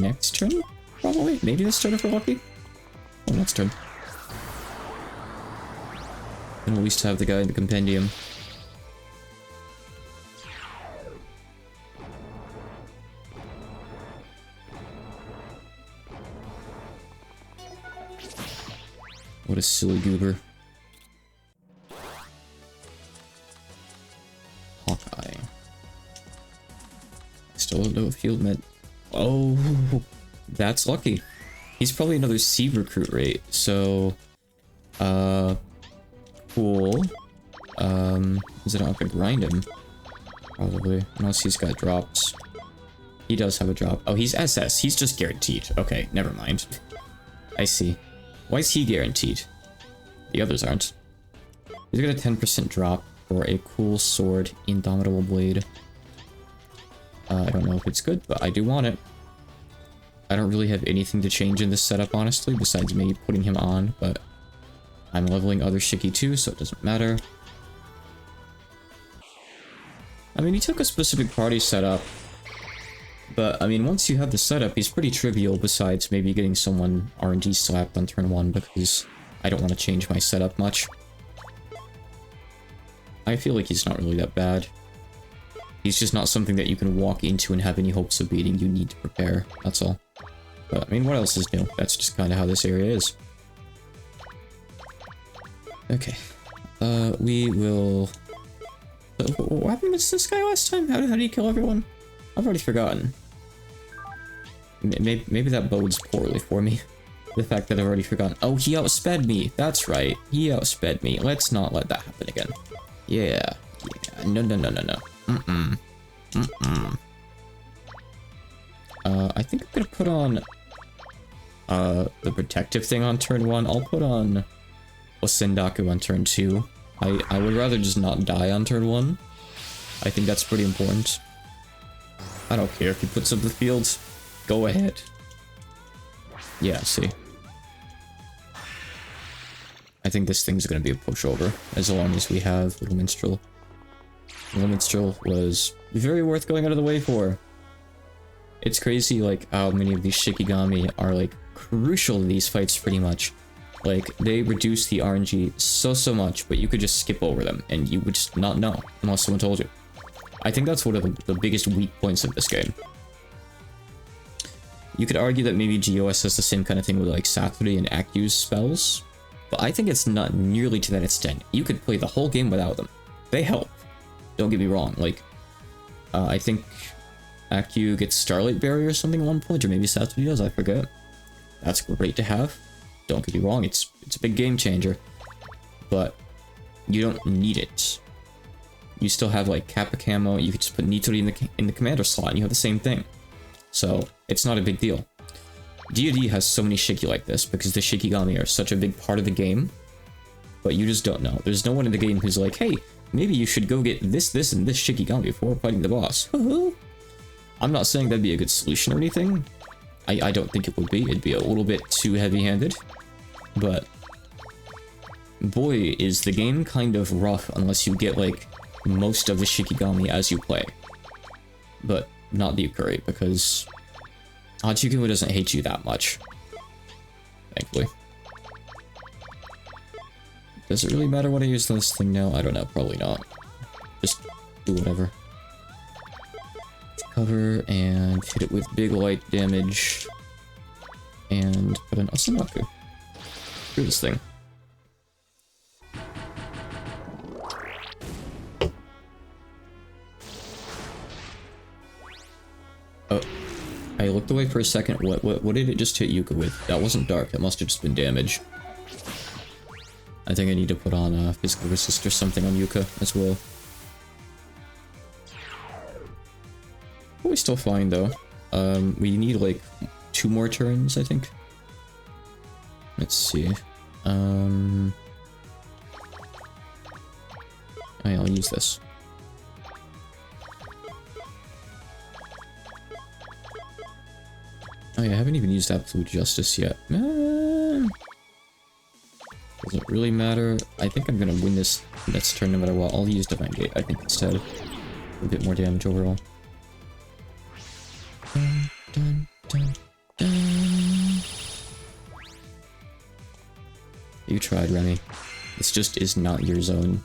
next turn? Probably? Maybe this turn if we're lucky? Oh, next turn. And at least have the guy in the compendium. What a silly goober. Hawkeye. Still don't know what field meant. Oh, that's lucky. He's probably another C recruit rate, so... cool. Is it not gonna grind him? Probably. Unless he's got drops. He does have a drop. Oh, he's SS. He's just guaranteed. Okay, never mind. I see. Why is he guaranteed? The others aren't. He's got a 10% drop for a cool sword, Indomitable Blade. I don't know if it's good, but I do want it. I don't really have anything to change in this setup, honestly, besides maybe putting him on, but I'm leveling other Shiki too, so it doesn't matter. I mean, he took a specific party setup, but I mean, once you have the setup, he's pretty trivial besides maybe getting someone RNG slapped on turn 1 because I don't want to change my setup much. I feel like he's not really that bad. He's just not something that you can walk into and have any hopes of beating. You need to prepare, that's all. But I mean, what else is new? That's just kind of how this area is. Okay. We will... What happened to this guy last time? How did he kill everyone? I've already forgotten. Maybe that bodes poorly for me. The fact that I've already forgotten. Oh, he outsped me. That's right. He outsped me. Let's not let that happen again. Yeah. Yeah. No. I think I'm gonna put on the protective thing on turn 1. I'll put on Osendaku on turn 2. I would rather just not die on turn 1. I think that's pretty important. I don't care if he puts up the field. Go ahead. Yeah, see. I think this thing's gonna be a pushover, as long as we have Little Minstrel. Little Minstrel was very worth going out of the way for. It's crazy, like, how many of these Shikigami are, like, crucial to these fights, pretty much. Like, they reduce the RNG so much, but you could just skip over them, and you would just not know, unless someone told you. I think that's one of the biggest weak points of this game. You could argue that maybe GOS has the same kind of thing with, like, Saturday and Aku's spells, but I think it's not nearly to that extent. You could play the whole game without them. They help. Don't get me wrong, like, I think Aku gets Starlight Barrier or something at one point, or maybe Saturday does, I forget. That's great to have. Don't get me wrong, it's a big game changer, but you don't need it. You still have, like, Kappa Camo, you could just put Nitori in the commander slot, and you have the same thing. So, it's not a big deal. D&D has so many Shiki like this, because the Shikigami are such a big part of the game, but you just don't know. There's no one in the game who's like, hey, maybe you should go get this, and this Shikigami before fighting the boss. I'm not saying that'd be a good solution or anything. I don't think it would be. It'd be a little bit too heavy-handed. But boy, is the game kind of rough unless you get, like, most of the Shikigami as you play. But not the Ukuri, because Hachikumo doesn't hate you that much. Thankfully. Does it really matter what I use this thing now? I don't know, probably not. Just do whatever. Cover and hit it with big light damage. And put an Osamaku. Screw this thing. Oh, I looked away for a second. What did it just hit Yuka with? That wasn't dark. That must have just been damage. I think I need to put on a physical resist or something on Yuka as well. We're still fine though. We need like 2 more turns, I think. Let's see. Oh yeah, I'll use this. Oh yeah, I haven't even used Absolute Justice yet. Doesn't really matter. I think I'm gonna win this next turn no matter what. I'll use Divine Gate, I think, instead. A bit more damage overall. Dun, dun, dun, dun. You tried, Remy. This just is not your zone.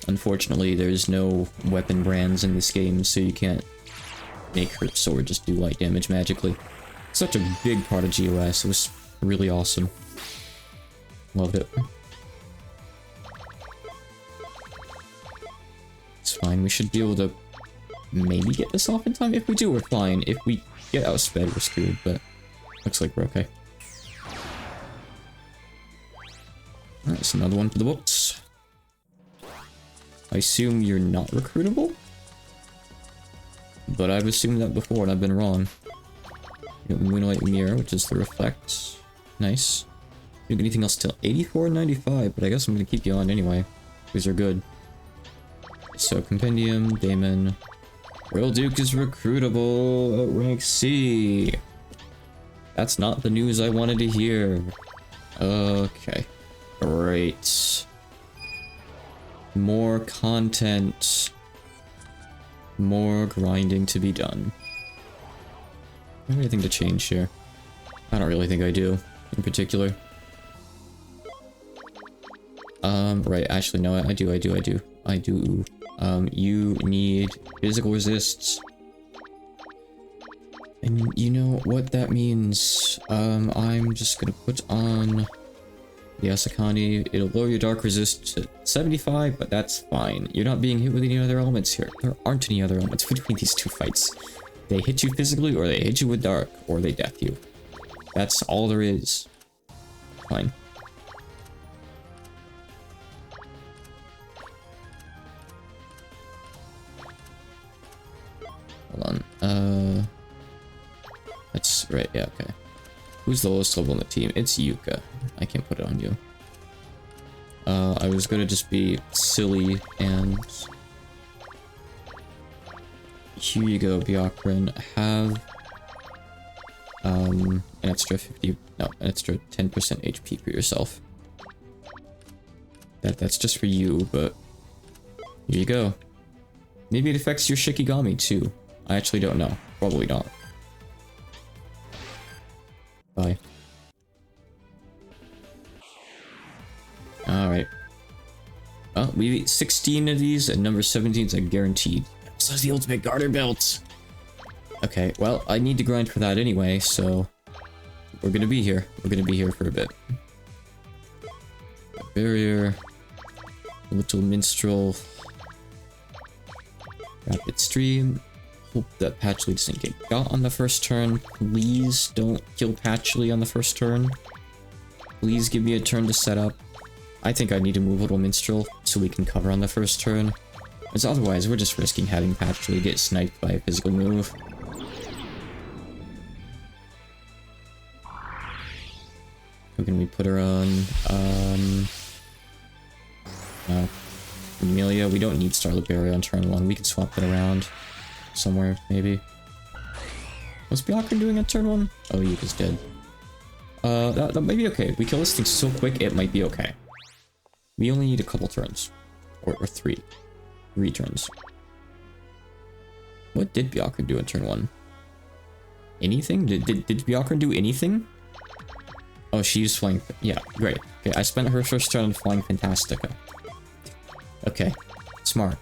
Unfortunately, there's no weapon brands in this game, so you can't make her sword just do light damage magically. Such a big part of GOS. It was really awesome. Loved it. It's fine. We should be able to maybe get this off in time. If we do, we're fine. If we get outsped, we're screwed, but looks like we're okay. That's another one for the books. I assume you're not recruitable? But I've assumed that before and I've been wrong. You got Moonlight Mirror, which is the Reflect. Nice. You get anything else till 84 and 95, but I guess I'm gonna keep you on anyway. These are good. So, Compendium, Daemon. Royal Duke is recruitable at rank C. That's not the news I wanted to hear. Okay. Great. More content. More grinding to be done. Do I have anything to change here? I don't really think I do, in particular. Right, actually, no, I do. You need physical resists. And you know what that means. I'm just gonna put on the Asakani. It'll lower your dark resist to 75, but that's fine. You're not being hit with any other elements here. There aren't any other elements between these two fights. They hit you physically, or they hit you with dark, or they death you. That's all there is. Fine. Hold on. That's right, yeah, okay. Who's the lowest level in the team? It's Yuka. I can't put it on you. I was gonna just be silly and... Here you go, Bjorkren. Have... an extra 50... No, an extra 10% HP for yourself. That's just for you, but... Here you go. Maybe it affects your Shikigami, too. I actually don't know. Probably not. Bye. Alright. Well, we beat 16 of these, and number 17 is a guaranteed. So is the ultimate garter belt! Okay, well, I need to grind for that anyway, so... We're gonna be here. We're gonna be here for a bit. Barrier... Little minstrel... Rapid stream... Hope that Patchley doesn't get got on the first turn. Please don't kill Patchley on the first turn. Please give me a turn to set up. I think I need to move Little Minstrel so we can cover on the first turn. As otherwise, we're just risking having Patchley get sniped by a physical move. Who can we put her on? No. Amelia, we don't need Starlit Barrier on turn 1. We can swap it around somewhere, maybe. What's Bjorkren doing on turn 1? Oh, Yuka's dead. That might be okay. We kill this thing so quick, it might be okay. We only need a couple turns. Or 3. 3 turns. What did Bjorkren do on turn 1? Anything? Did Bjorkren do anything? Oh, she used Flying... Yeah, great. Okay, I spent her first turn on Flying Fantastica. Okay, smart.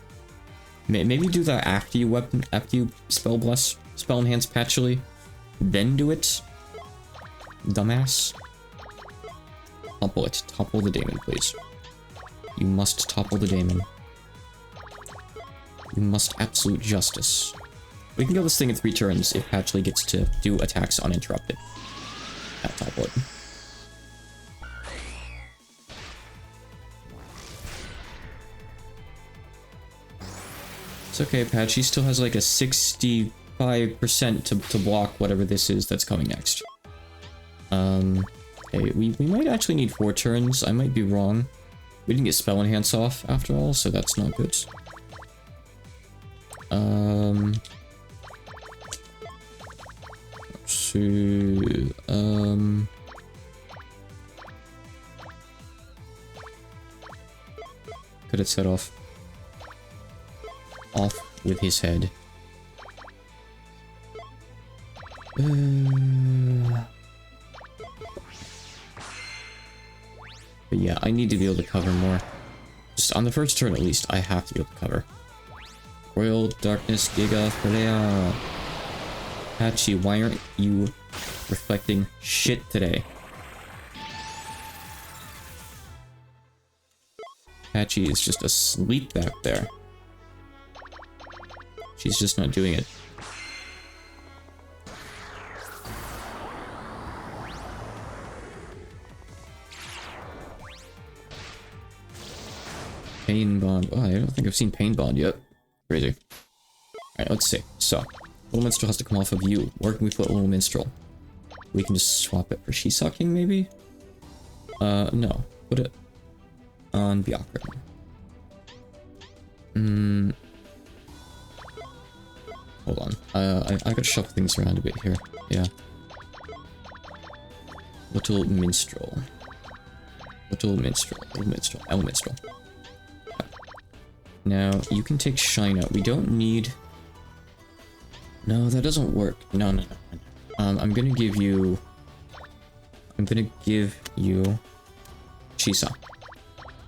Maybe do that after you Spell Enhance Patchley. Then do it. Dumbass. Topple it. Topple the Daemon, please. You must topple the Daemon. You must absolute justice. We can kill this thing in 3 turns if Patchley gets to do attacks uninterrupted. Topple it. It's okay, Patch. He still has like a 65% to block whatever this is that's coming next. Okay, we might actually need 4 turns. I might be wrong. We didn't get Spell Enhance off after all, so that's not good. Let's see. Could it set off with his head? But yeah, I need to be able to cover more. Just on the first turn at least, I have to be able to cover. Royal Darkness Giga Filea. Patchy, why aren't you reflecting shit today? Patchy is just asleep back there. She's just not doing it. Pain Bond. Oh, I don't think I've seen Pain Bond yet. Crazy. Alright, let's see. So, Little Minstrel has to come off of you. Where can we put Little Minstrel? We can just swap it for Shisaki, maybe? No. Put it on Bjorkren. Hold on. I gotta shuffle things around a bit here. Yeah. Little Minstrel. Little Minstrel. Little Minstrel. El Minstrel. Now, you can take Shina. We don't need... No, that doesn't work. No. I'm gonna give you... Shisa.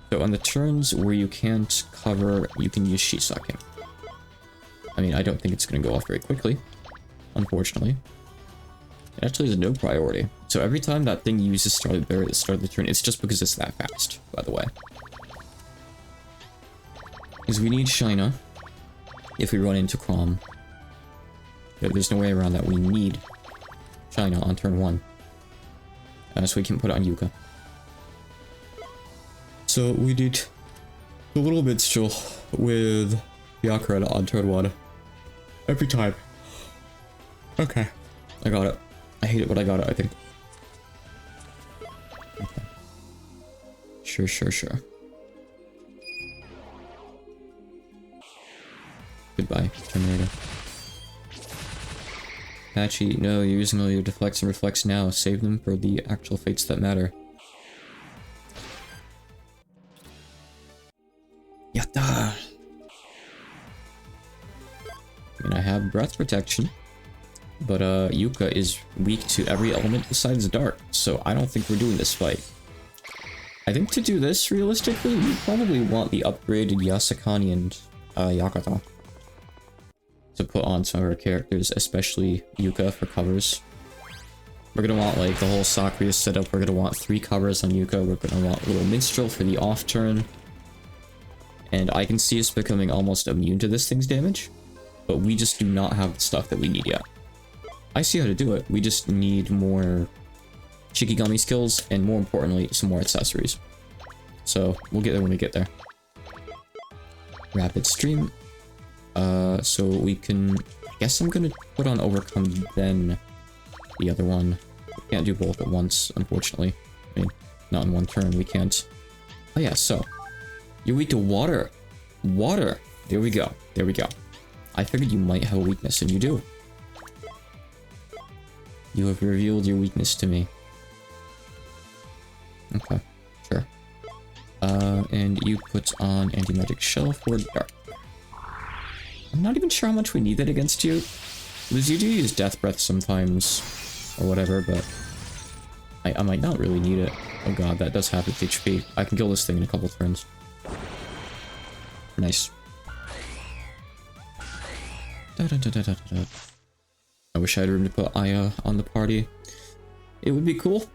So on the turns where you can't cover, you can use Shisaking. I mean, I don't think it's gonna go off very quickly. Unfortunately. It actually is no priority. So every time that thing uses Starlit Barrier at the start of the turn, it's just because it's that fast, by the way. Because we need Shina if we run into Crom. There's no way around that. We need Shina on turn 1. So we can put it on Yuka. So we need the Little Minstrel with Bjorkren on turn 1. Every time. Okay. I got it. I hate it, but I got it, I think. Okay. Sure. Goodbye, Terminator. Patchy, no, you're using all your deflects and reflects now. Save them for the actual fates that matter. Yatta! I mean, I have breath protection, but Yuka is weak to every element besides dark, so I don't think we're doing this fight. I think to do this, realistically, you probably want the upgraded Yasakani and Yakata to put on some of our characters, especially Yuka for covers. We're gonna want like the whole Sakria setup, we're gonna want 3 covers on Yuka, we're gonna want Little Minstrel for the off turn. And I can see us becoming almost immune to this thing's damage, but we just do not have the stuff that we need yet. I see how to do it, we just need more Shikigami skills, and more importantly, some more accessories. So, we'll get there when we get there. Rapid stream. So we can... I guess I'm gonna put on Overcome, then the other one. We can't do both at once, unfortunately. I mean, not in one turn, we can't. Oh yeah, so... You're weak to water. Water! There we go. There we go. I figured you might have a weakness, and you do. You have revealed your weakness to me. Okay, sure. And you put on Anti-Magic Shell for Dark. I'm not even sure how much we need that against you. Because you do use Death Breath sometimes, or whatever, but... I might not really need it. Oh god, that does have its HP. I can kill this thing in a couple turns. Nice. I wish I had room to put Aya on the party. It would be cool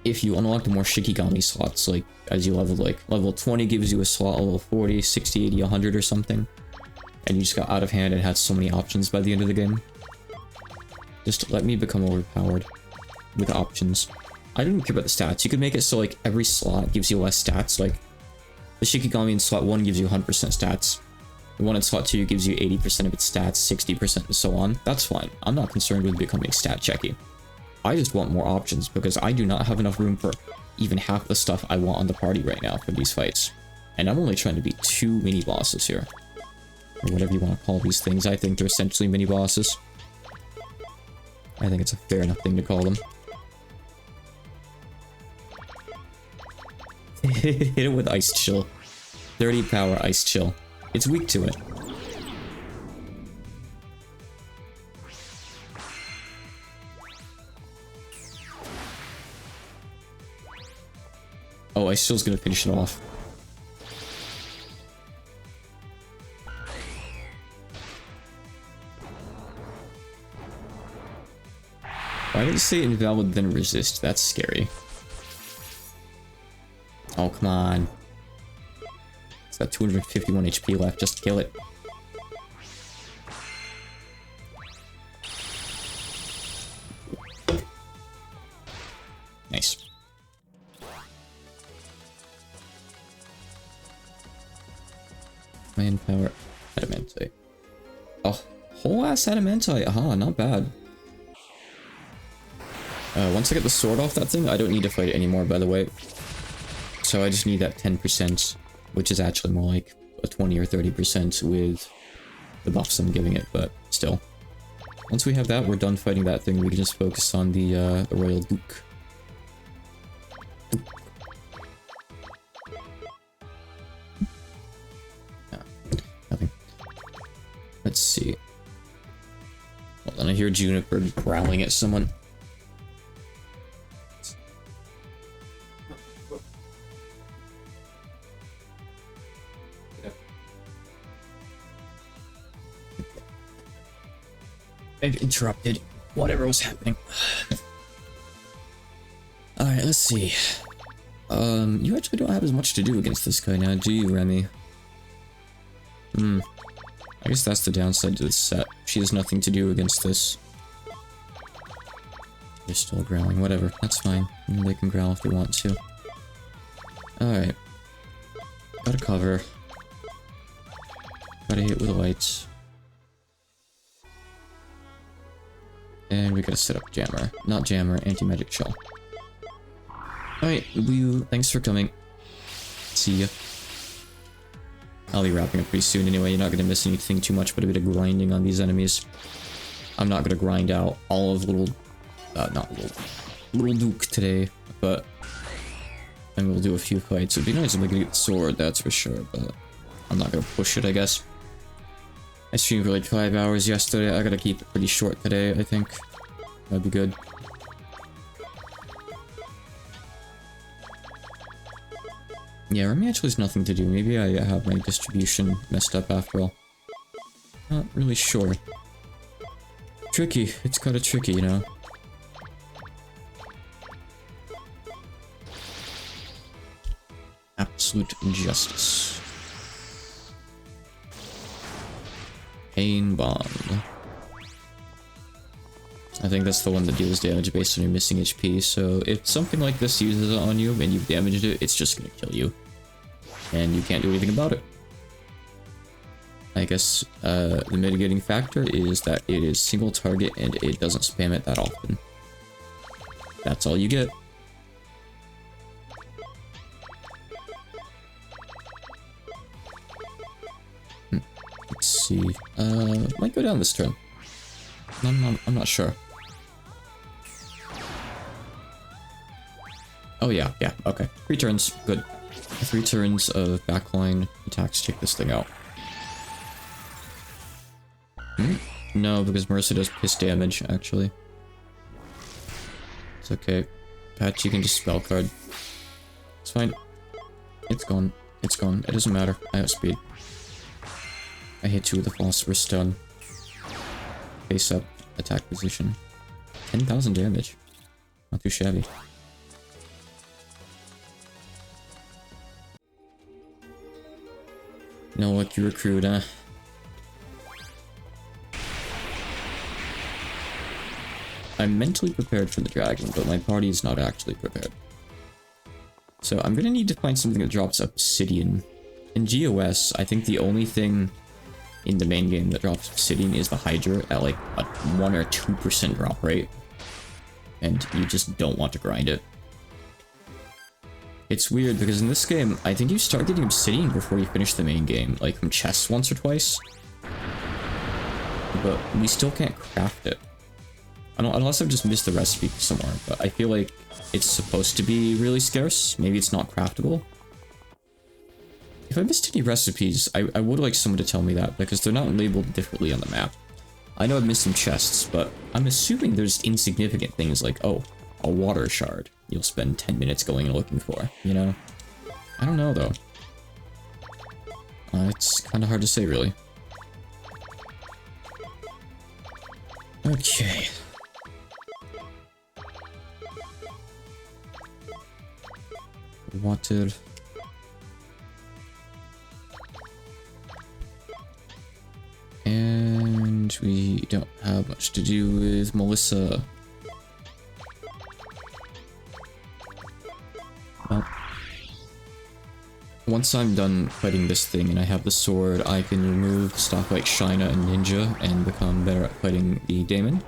if you unlocked more Shikigami slots, like, as you level, like, level 20 gives you a slot, level 40, 60, 80, 100 or something. And you just got out of hand and had so many options by the end of the game. Just let me become overpowered with options. I don't care about the stats. You could make it so, like, every slot gives you less stats, like, the Shikigami in slot 1 gives you 100% stats. The one in slot 2 gives you 80% of its stats, 60% and so on. That's fine. I'm not concerned with becoming stat checky. I just want more options because I do not have enough room for even half the stuff I want on the party right now for these fights. And I'm only trying to beat 2 mini-bosses here. Or whatever you want to call these things. I think they're essentially mini-bosses. I think it's a fair enough thing to call them. Hit it with Ice Chill. 30 power Ice Chill. It's weak to it. Oh, Ice Chill's gonna finish it off. Why did it say invalid then resist? That's scary. Oh, come on. It's got 251 HP left. Just kill it. Nice. Manpower. Adamantite. Oh, whole ass Adamantite. Aha, not bad. Once I get the sword off that thing, I don't need to fight it anymore, by the way. So I just need that 10%, which is actually more like a 20 or 30% with the buffs I'm giving it, but still. Once we have that, we're done fighting that thing. We can just focus on the Royal Duke. No, nothing. Let's see. Hold on, I hear Juniper growling at someone. I've interrupted whatever was happening. Alright, let's see. You actually don't have as much to do against this guy now, do you, Remy? I guess that's the downside to this set. She has nothing to do against this. They're still growling, whatever, that's fine. They can growl if they want to. Alright. Gotta cover. Gotta hit with lights. And we gotta set up Jammer. Not Jammer, Anti-Magic Shell. Alright, thanks for coming. See ya. I'll be wrapping up pretty soon anyway. You're not going to miss anything too much, but a bit of grinding on these enemies. I'm not going to grind out all of little Duke today, but and we'll do a few fights. It'd be nice if I could get the sword, that's for sure, but I'm not going to push it, I guess. I streamed for like 5 hours yesterday. I got to keep it pretty short today, I think. That'd be good. Yeah, rematch has nothing to do. Maybe I have my distribution messed up after all. Not really sure. Tricky. It's kind of tricky, you know? Absolute justice. Pain Bomb. I think that's the one that deals damage based on your missing HP, so if something like this uses it on you and you've damaged it, it's just gonna kill you. And you can't do anything about it. I guess the mitigating factor is that it is single target and it doesn't spam it that often. That's all you get. Let's see. Might go down this turn. I'm not sure. Oh yeah, okay. 3 turns, good. 3 turns of backline attacks take this thing out. No, because Marissa does piss damage, actually. It's okay. Patch, you can just spell card. It's fine. It's gone. It's gone. It doesn't matter. I have speed. I hit 2 with the Philosopher's Stone. Face up, attack position. 10,000 damage. Not too shabby. No lucky recruit, huh? I'm mentally prepared for the dragon, but my party is not actually prepared. So I'm gonna need to find something that drops obsidian. In GOS, I think the only thing in the main game that drops obsidian is the Hydra at like a 1 or 2% drop rate. And you just don't want to grind it. It's weird because in this game, I think you start getting obsidian before you finish the main game, like from chests once or twice. But we still can't craft it. Unless I've just missed the recipe somewhere, but I feel like it's supposed to be really scarce. Maybe it's not craftable. If I missed any recipes, I would like someone to tell me that, because they're not labeled differently on the map. I know I've missed some chests, but I'm assuming there's insignificant things like, oh, a water shard you'll spend 10 minutes going and looking for, you know? I don't know, though. It's kind of hard to say, really. Okay. Water. And we don't have much to do with Melissa. Well, once I'm done fighting this thing and I have the sword, I can remove stuff like Shina and Ninja and become better at fighting the Daemon.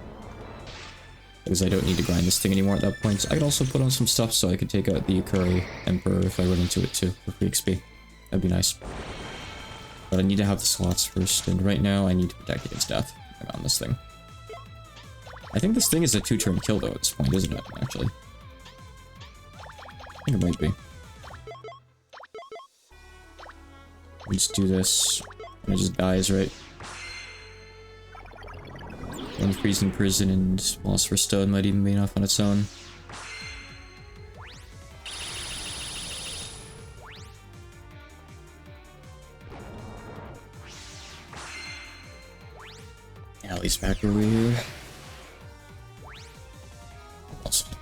Because I don't need to grind this thing anymore at that point. I could also put on some stuff so I could take out the Ikari Emperor if I run into it too, for free XP. That'd be nice. But I need to have the slots first, and right now I need to protect against death on this thing. I think this thing is a 2-turn kill though at this point, isn't it, actually? I think it might be. We just do this, and it just dies, right? One freezing prison and Philosopher's Stone might even be enough on its own. Alley's back over here. Awesome.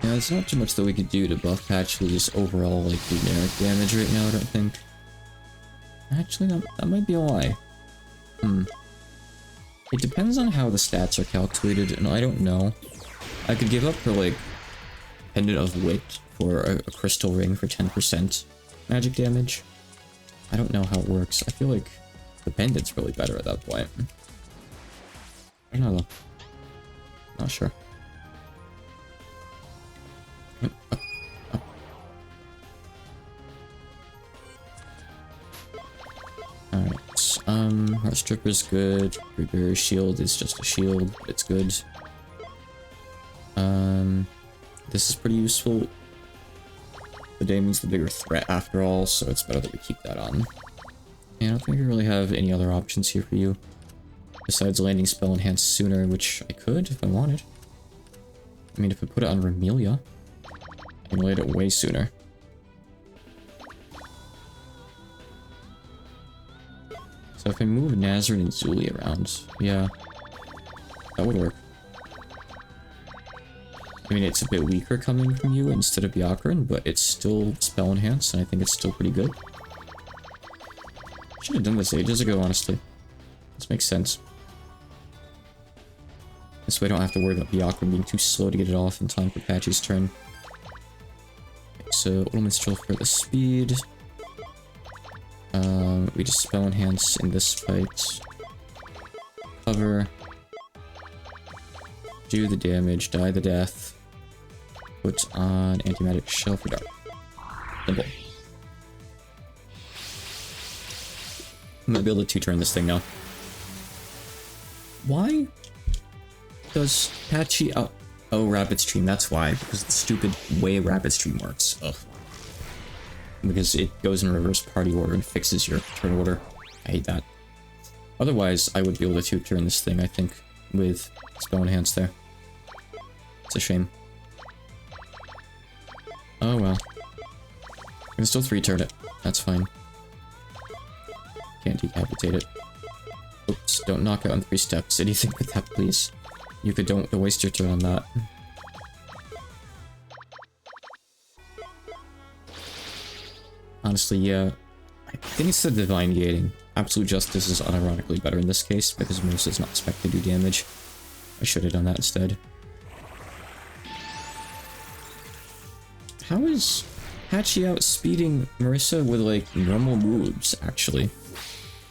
Yeah, there's not too much that we could do to buff Patchley's overall, like, numeric damage right now, I don't think. Actually, that might be a lie. It depends on how the stats are calculated, and I don't know. I could give up her, like, Pendant of Wit for a crystal ring for 10% magic damage. I don't know how it works. I feel like the pendant's really better at that point. I don't know though. Not sure. Alright, Heart Stripper's good. Repair Shield is just a shield, but it's good. This is pretty useful. The Damon's the bigger threat after all, so it's better that we keep that on. Yeah, I don't think I really have any other options here for you. Besides landing spell enhance sooner, which I could if I wanted. I mean, if I put it on Remelia, I can land it way sooner. So if I move Nazarene and Zuli around, yeah, that would work. I mean, it's a bit weaker coming from you instead of Byakuran, but it's still spell enhanced, and I think it's still pretty good. Should have done this ages ago, honestly. This makes sense. This way I don't have to worry about Byakuran being too slow to get it off in time for Patchy's turn. Okay, so Little Minstrel for the speed. We just spell enhance in this fight. Cover. Do the damage, die the death. Put on antimatic shell for dark. Simple. I might be able to two-turn this thing now. Why does Patchy... Oh, Rapid Stream, that's why. Because the stupid way Rapid Stream works. Ugh. Because it goes in reverse party order and fixes your turn order. I hate that. Otherwise, I would be able to two-turn this thing, I think, with spell enhance there. It's a shame. Oh well. I can still three-turn it. That's fine. Can't decapitate it. Oops, don't knock out on 3 steps. Anything with that, please. You could don't waste your turn on that. Honestly, yeah. I think it's the Divine Gating. Absolute Justice is unironically better in this case, because Marissa's not expected to do damage. I should have done that instead. How is Patchy outspeeding Marissa with, like, normal moves, actually?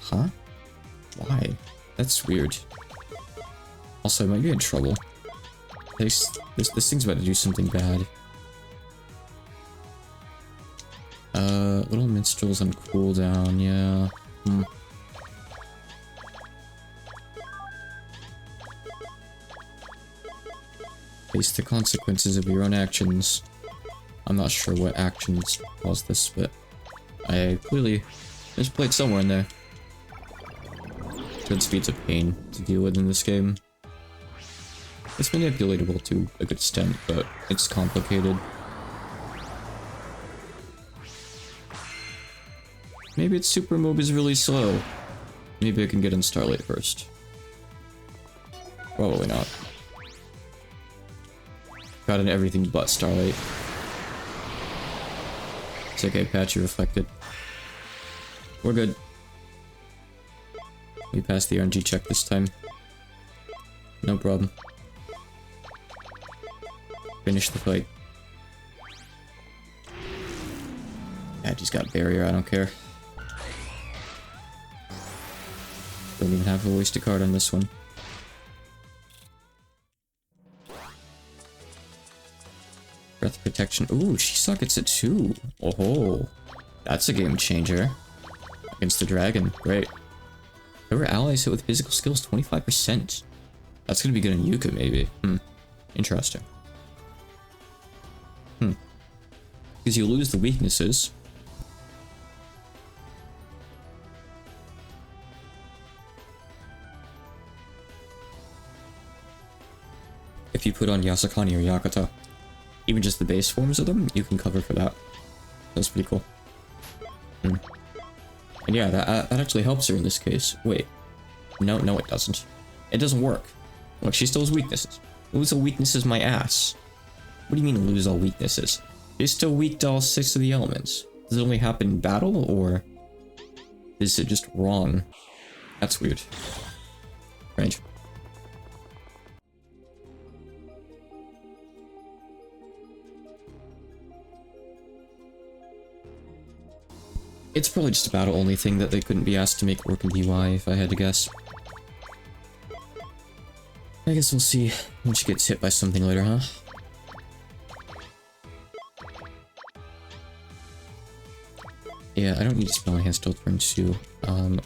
Huh? Why? That's weird. Also, I might be in trouble. This thing's about to do something bad. Little Minstrel's on cooldown, yeah. Face the consequences of your own actions. I'm not sure what actions caused this, but there's a plate somewhere in there. Turn speed's a pain to deal with in this game. It's manipulatable to a good extent, but it's complicated. Maybe its super move is really slow. Maybe I can get in Starlight first. Probably not. Got in everything but Starlight. It's okay, Patchy reflected. We're good. We passed the RNG check this time. No problem. Finish the fight. Patchy's got barrier, I don't care. Don't even have to waste a card on this one. Breath protection. Ooh, she gets it too. Oh, that's a game changer. Against the dragon. Great. Whoever allies hit with physical skills, 25%. That's gonna be good in Yuka, maybe. Interesting. Because you lose the weaknesses. If you put on Yasakani or Yakuta, even just the base forms of them, you can cover for that. That's pretty cool. And yeah, that actually helps her in this case. Wait. No, it doesn't. It doesn't work. Look, she still has weaknesses. Lose all weaknesses, my ass. What do you mean lose all weaknesses? She's still weak to all 6 of the elements. Does it only happen in battle, or is it just wrong? That's weird. Strange. It's probably just a battle-only thing that they couldn't be asked to make work in DY, if I had to guess. I guess we'll see when she gets hit by something later, huh? Yeah, I don't need to spell enhanced till turn 2.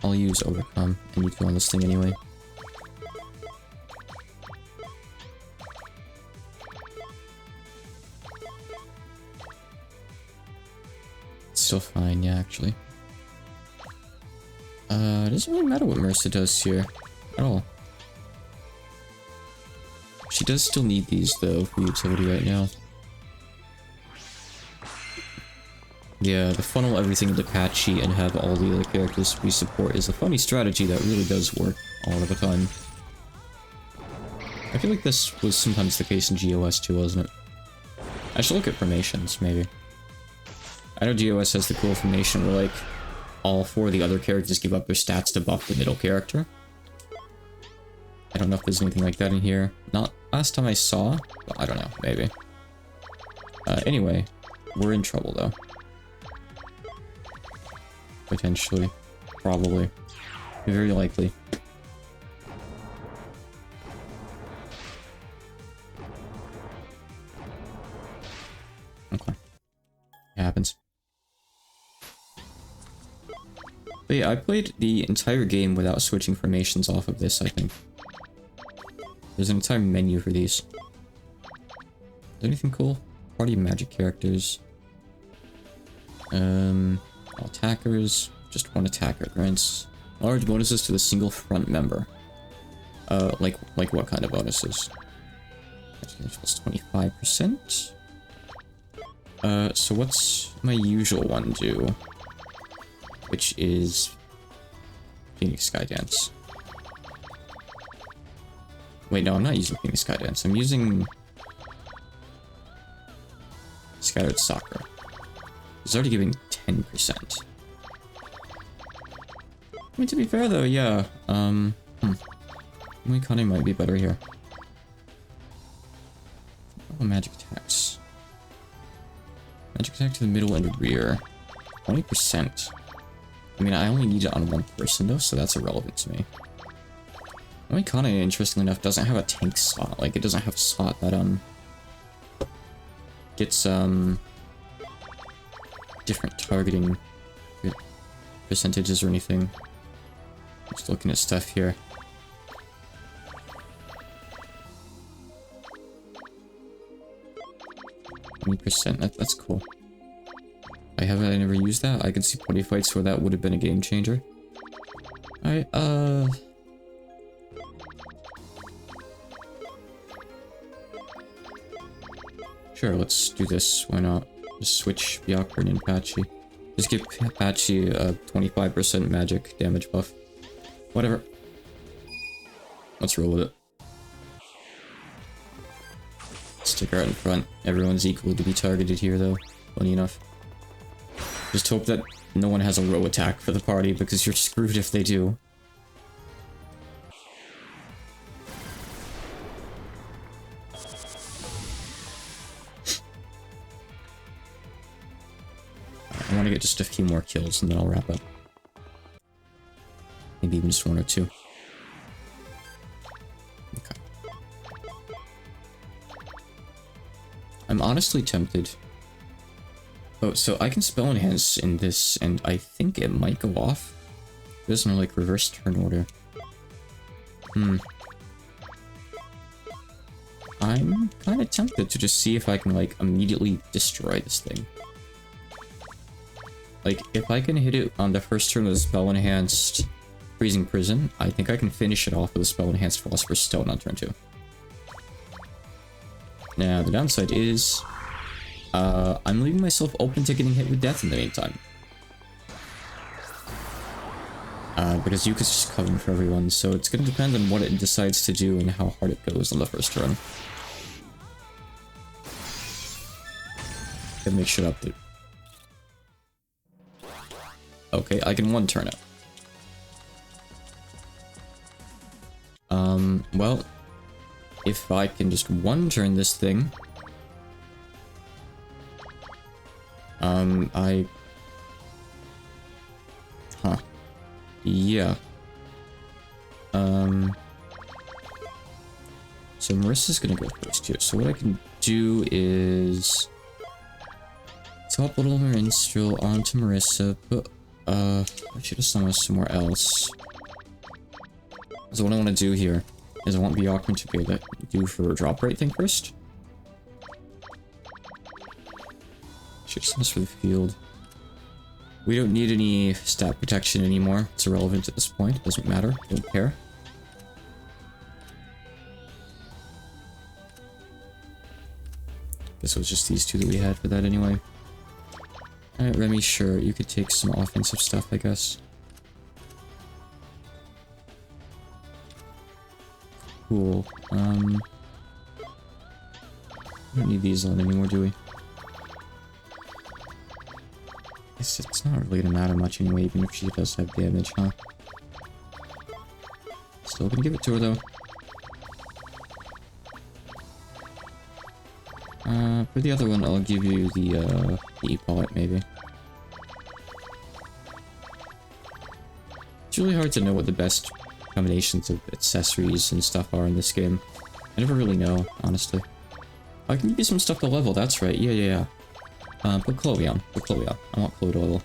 I'll use overcome and you kill on this thing anyway. It's still fine, yeah, actually. It doesn't really matter what Marissa does here at all. She does still need these though for utility right now. Yeah, the funnel everything into Patchy and have all the other characters we support is a funny strategy that really does work all of the time. I feel like this was sometimes the case in GOS too, wasn't it? I should look at formations, maybe. I know GOS has the cool formation where, like, all 4 of the other characters give up their stats to buff the middle character. I don't know if there's anything like that in here. Not last time I saw, but I don't know, maybe. Anyway, we're in trouble though. Potentially. Probably. Very likely. Okay. It happens. But yeah, I played the entire game without switching formations off of this, I think. There's an entire menu for these. Is there anything cool? Party magic characters. All attackers. Just 1 attacker. Grants large bonuses to the single front member. Like what kind of bonuses? Plus 25%. So what's my usual one do? Which is Phoenix Skydance. Wait, no, I'm not using Phoenix Skydance. I'm using Scattered Soccer. It's already giving 10%. I mean, to be fair though, yeah. Moikane might be better here. Oh, magic attacks. Magic attack to the middle and rear. 20%. I mean, I only need it on 1 person though, so that's irrelevant to me. Moikane, interestingly enough, doesn't have a tank slot. Like, it doesn't have a slot that, gets, different targeting percentages or anything. Just looking at stuff here. %, that's cool. I never used that. I could see party fights where that would have been a game changer. Alright, sure, let's do this. Why not? Just switch Byakurin and Patchy. Just give Patchy a 25% magic damage buff. Whatever. Let's roll with it. Stick her out in front. Everyone's equal to be targeted here, though. Funny enough. Just hope that no one has a row attack for the party, because you're screwed if they do. I want to get just a few more kills, and then I'll wrap up. Maybe even just 1 or 2. Okay. I'm honestly tempted. Oh, so I can spell enhance in this, and I think it might go off. There's no, like, reverse turn order. I'm kind of tempted to just see if I can, like, immediately destroy this thing. Like, if I can hit it on the first turn with a spell enhanced Freezing Prison, I think I can finish it off with a spell enhanced Philosopher's Stone on turn 2. Now, the downside is, I'm leaving myself open to getting hit with death in the meantime. Because Yuka's just covering for everyone, so it's gonna depend on what it decides to do and how hard it goes on the first turn. Gotta make shit up, dude. Okay, I can 1-turn it. Well, if I can just 1-turn this thing, yeah. So Marissa's gonna go first here. So what I can do is Top little Minstrel onto Marissa, but I should have summoned somewhere else. So what I want to do here is I want Bjorkman to be able to do for a drop rate thing first. Should send us for the field. We don't need any stat protection anymore. It's irrelevant at this point. It doesn't matter. Don't care. Guess it was just these two that we had for that anyway. Alright, Remy, sure. You could take some offensive stuff, I guess. Cool. We don't need these on anymore, do we? It's not really gonna matter much anyway, even if she does have damage, huh? Still gonna give it to her, though. For the other one, I'll give you the E-Pot, maybe. It's really hard to know what the best combinations of accessories and stuff are in this game. I never really know, honestly. I can give you some stuff to level, that's right. Yeah. Put Chloe on. Put Chloe on. I want Chloe to level.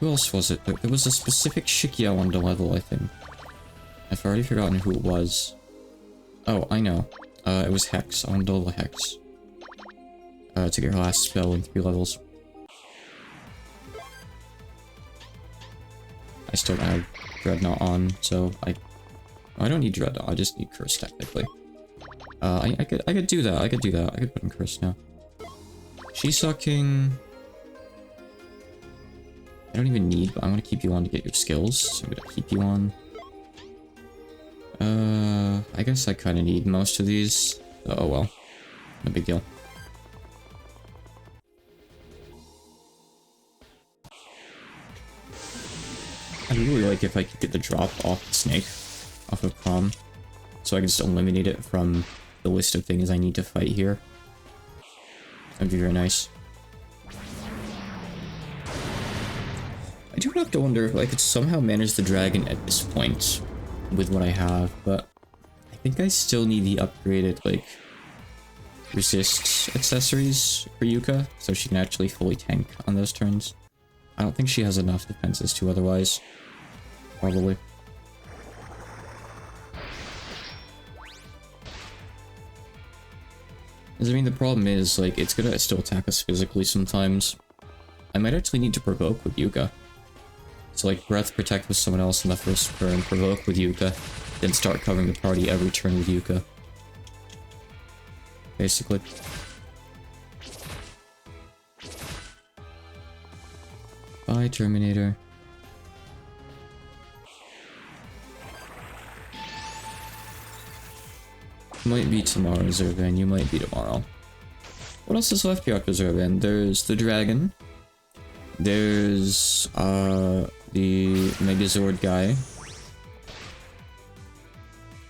Who else was it? There was a specific Shiki I wanted to level, I think. I've already forgotten who it was. Oh, I know. It was Hex. I wanted to level Hex. To get her last spell in 3 levels. I still don't have Dreadnought on, so I don't need Dreadnought, I just need Curse, technically. I could do that, I could put in Curse now. She's sucking. I don't even need, but I want to keep you on to get your skills, so I'm gonna keep you on. I guess I kind of need most of these. Oh well, no big deal. I'd really like if I could get the drop off the snake, off of Prom, so I can just eliminate it from the list of things I need to fight here. That'd be very nice. I do have to wonder if I could somehow manage the dragon at this point with what I have, but I think I still need the upgraded, like, resist accessories for Yuka, so she can actually fully tank on those turns. I don't think she has enough defenses to otherwise. Probably. Because, I mean, the problem is, like, it's gonna still attack us physically sometimes. I might actually need to provoke with Yuka. So, like, Breath Protect with someone else in the first turn, provoke with Yuka, then start covering the party every turn with Yuka. Basically. Bye, Terminator. Might be tomorrow's Zervan, you might be tomorrow. What else is left here after Zervan? There's the dragon. There's, the Megazord guy.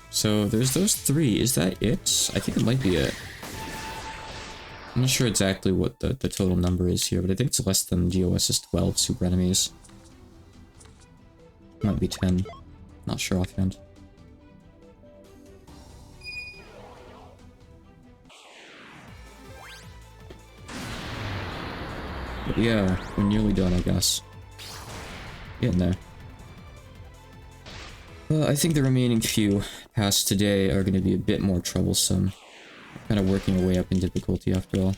So, there's those 3. Is that it? I think it might be it. I'm not sure exactly what the total number is here, but I think it's less than GOS's 12 super enemies. Might be 10. Not sure offhand. But yeah, we're nearly done, I guess. Getting there. I think the remaining few past today are going to be a bit more troublesome. Kind of working our way up in difficulty after all.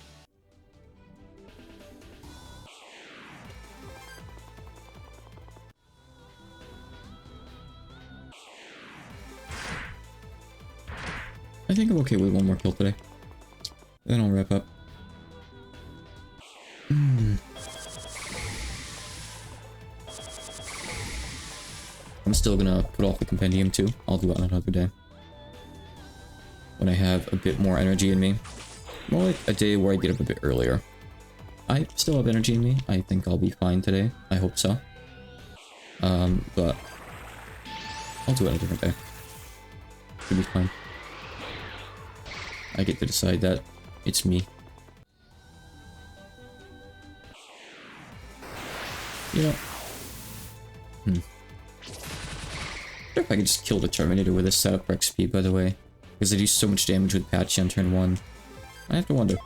I think I'm okay with one more kill today. Then I'll wrap up. I'm still gonna put off the compendium too. I'll do it on another day. When I have a bit more energy in me. More like a day where I get up a bit earlier. I still have energy in me. I think I'll be fine today. I hope so. But I'll do it on a different day. Should be fine. I get to decide that. It's me. You know. I wonder if I could just kill the Terminator with a setup for XP, by the way. Because they do so much damage with Patchy on turn 1. I have to wonder.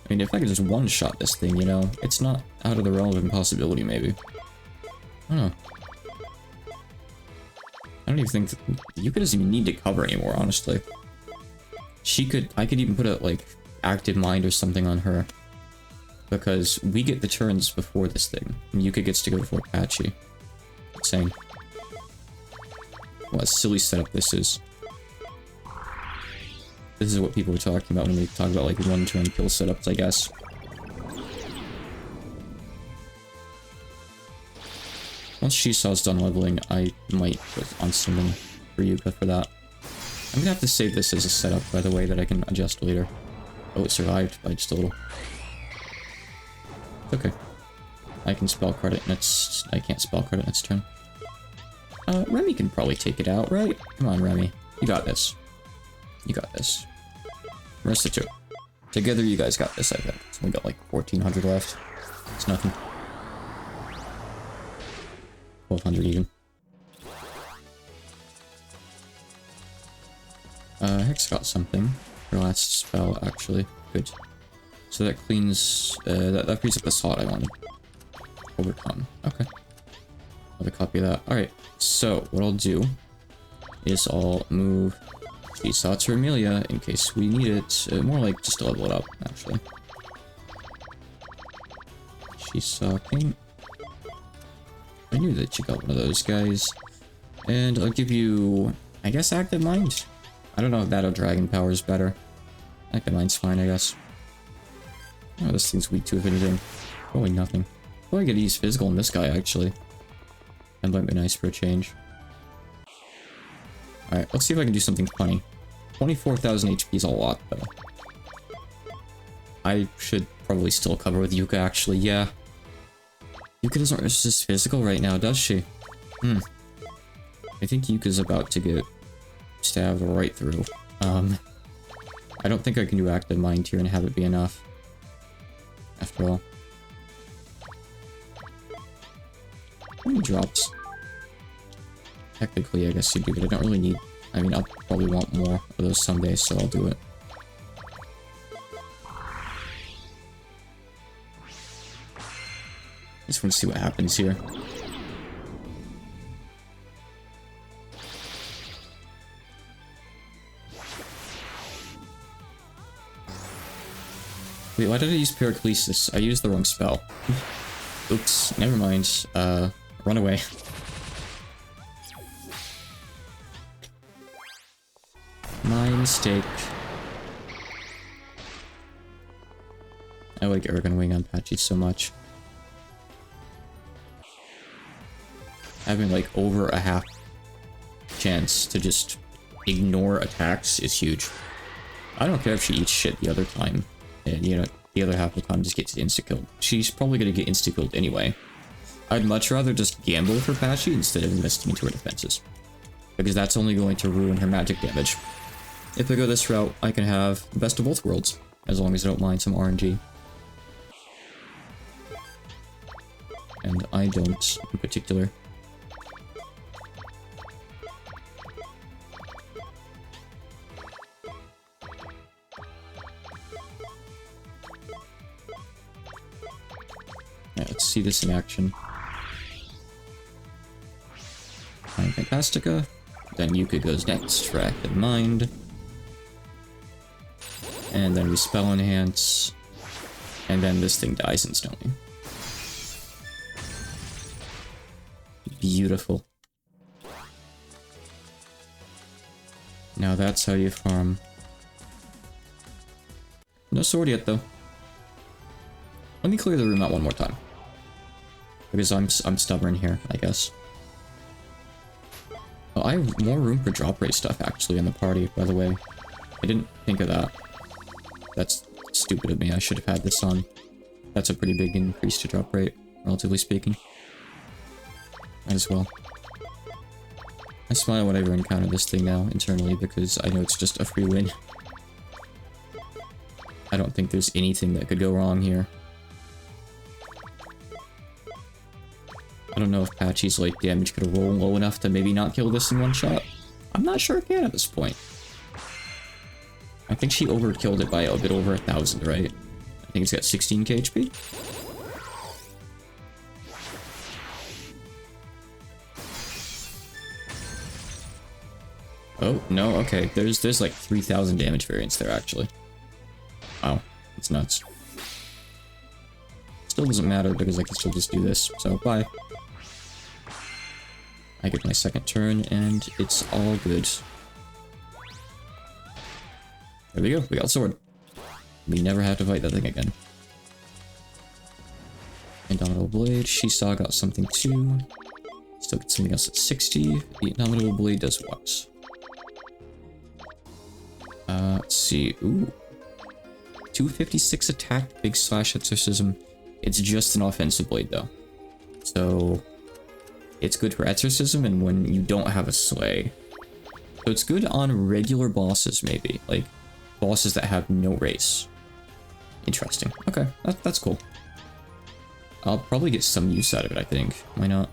I mean, if I could just one-shot this thing, you know, it's not out of the realm of impossibility, maybe. I don't know. I don't even think that Yuka doesn't even need to cover anymore, honestly. I could even put a, like, active mind or something on her. Because we get the turns before this thing, and Yuka gets to go before Patchy. Insane. What a silly setup this is. This is what people are talking about when they talk about, like, one-turn kill setups, I guess. Once Shisaw's done leveling, I might put on something for Yuka for that. I'm gonna have to save this as a setup, by the way, that I can adjust later. Oh, it survived by just a little. Okay. I can spell credit and I can't spell credit in its turn. Remy can probably take it out, right? Come on, Remy. You got this. You got this. Marissa too. Together you guys got this, I think. So we got like 1,400 left. It's nothing. 1,200 even. Hex got something. Her last spell, actually. Good. So that cleans, that frees up the slot I wanted. Overcome. Okay. I'll have a copy of that. Alright, so what I'll do is I'll move Seesaw to Amelia in case we need it. More like just to level it up, actually. Seesaw King. I knew that you got one of those guys. And I'll give you, I guess, Active Mind? I don't know if that or Dragon Power is better. Active Mind's fine, I guess. Oh, this thing's weak to if anything. Probably nothing. Probably could use physical on this guy, actually. That might be nice for a change. Alright, let's see if I can do something funny. 24,000 HP is a lot, though. I should probably still cover with Yuka, actually, yeah. Yuka doesn't resist physical right now, does she? I think Yuka's about to get stabbed right through. I don't think I can do Active Mind here and have it be enough. After all. How many drops? Technically, I guess you do, but I don't really need... I mean, I'll probably want more of those someday, so I'll do it. Just want to see what happens here. Wait, why did I use Pyrokinesis? I used the wrong spell. Oops, never mind. Run away. My mistake. I like Ergon Wing on Patchy so much. Having like over a half chance to just ignore attacks is huge. I don't care if she eats shit the other time. And, you know, the other half of the time just gets insta-killed. She's probably gonna get insta-killed anyway. I'd much rather just gamble for Patchy instead of investing into her defenses. Because that's only going to ruin her magic damage. If I go this route, I can have the best of both worlds. As long as I don't mind some RNG. And I don't, in particular. Let's see this in action. Mind Fantastica. Then Yuka goes next for Active Mind. And then we Spell Enhance. And then this thing dies instantly. Beautiful. Now that's how you farm. No sword yet, though. Let me clear the room out one more time. Because I'm stubborn here, I guess. Oh, I have more room for drop rate stuff, actually, in the party, by the way. I didn't think of that. That's stupid of me. I should have had this on. That's a pretty big increase to drop rate, relatively speaking. Might as well. I smile whenever I encounter this thing now, internally, because I know it's just a free win. I don't think there's anything that could go wrong here. I don't know if Patchy's like damage could roll low enough to maybe not kill this in one shot. I'm not sure it can at this point. I think she overkilled it by a bit over 1,000, right? I think it's got 16k HP. Oh, no, okay. There's like 3,000 damage variance there, actually. Wow, that's nuts. Still doesn't matter because I can still just do this, so bye. I get my second turn, and it's all good. There we go, we got a sword. We never have to fight that thing again. Indomitable Blade, Shisaw got something too. Still get something else at 60. The Indomitable Blade does what? Let's see. Ooh. 256 attack, big slash exorcism. It's just an offensive blade though. So it's good for exorcism and when you don't have a slay. So it's good on regular bosses maybe. Like bosses that have no race. Interesting. Okay, that's cool. I'll probably get some use out of it, I think. Why not?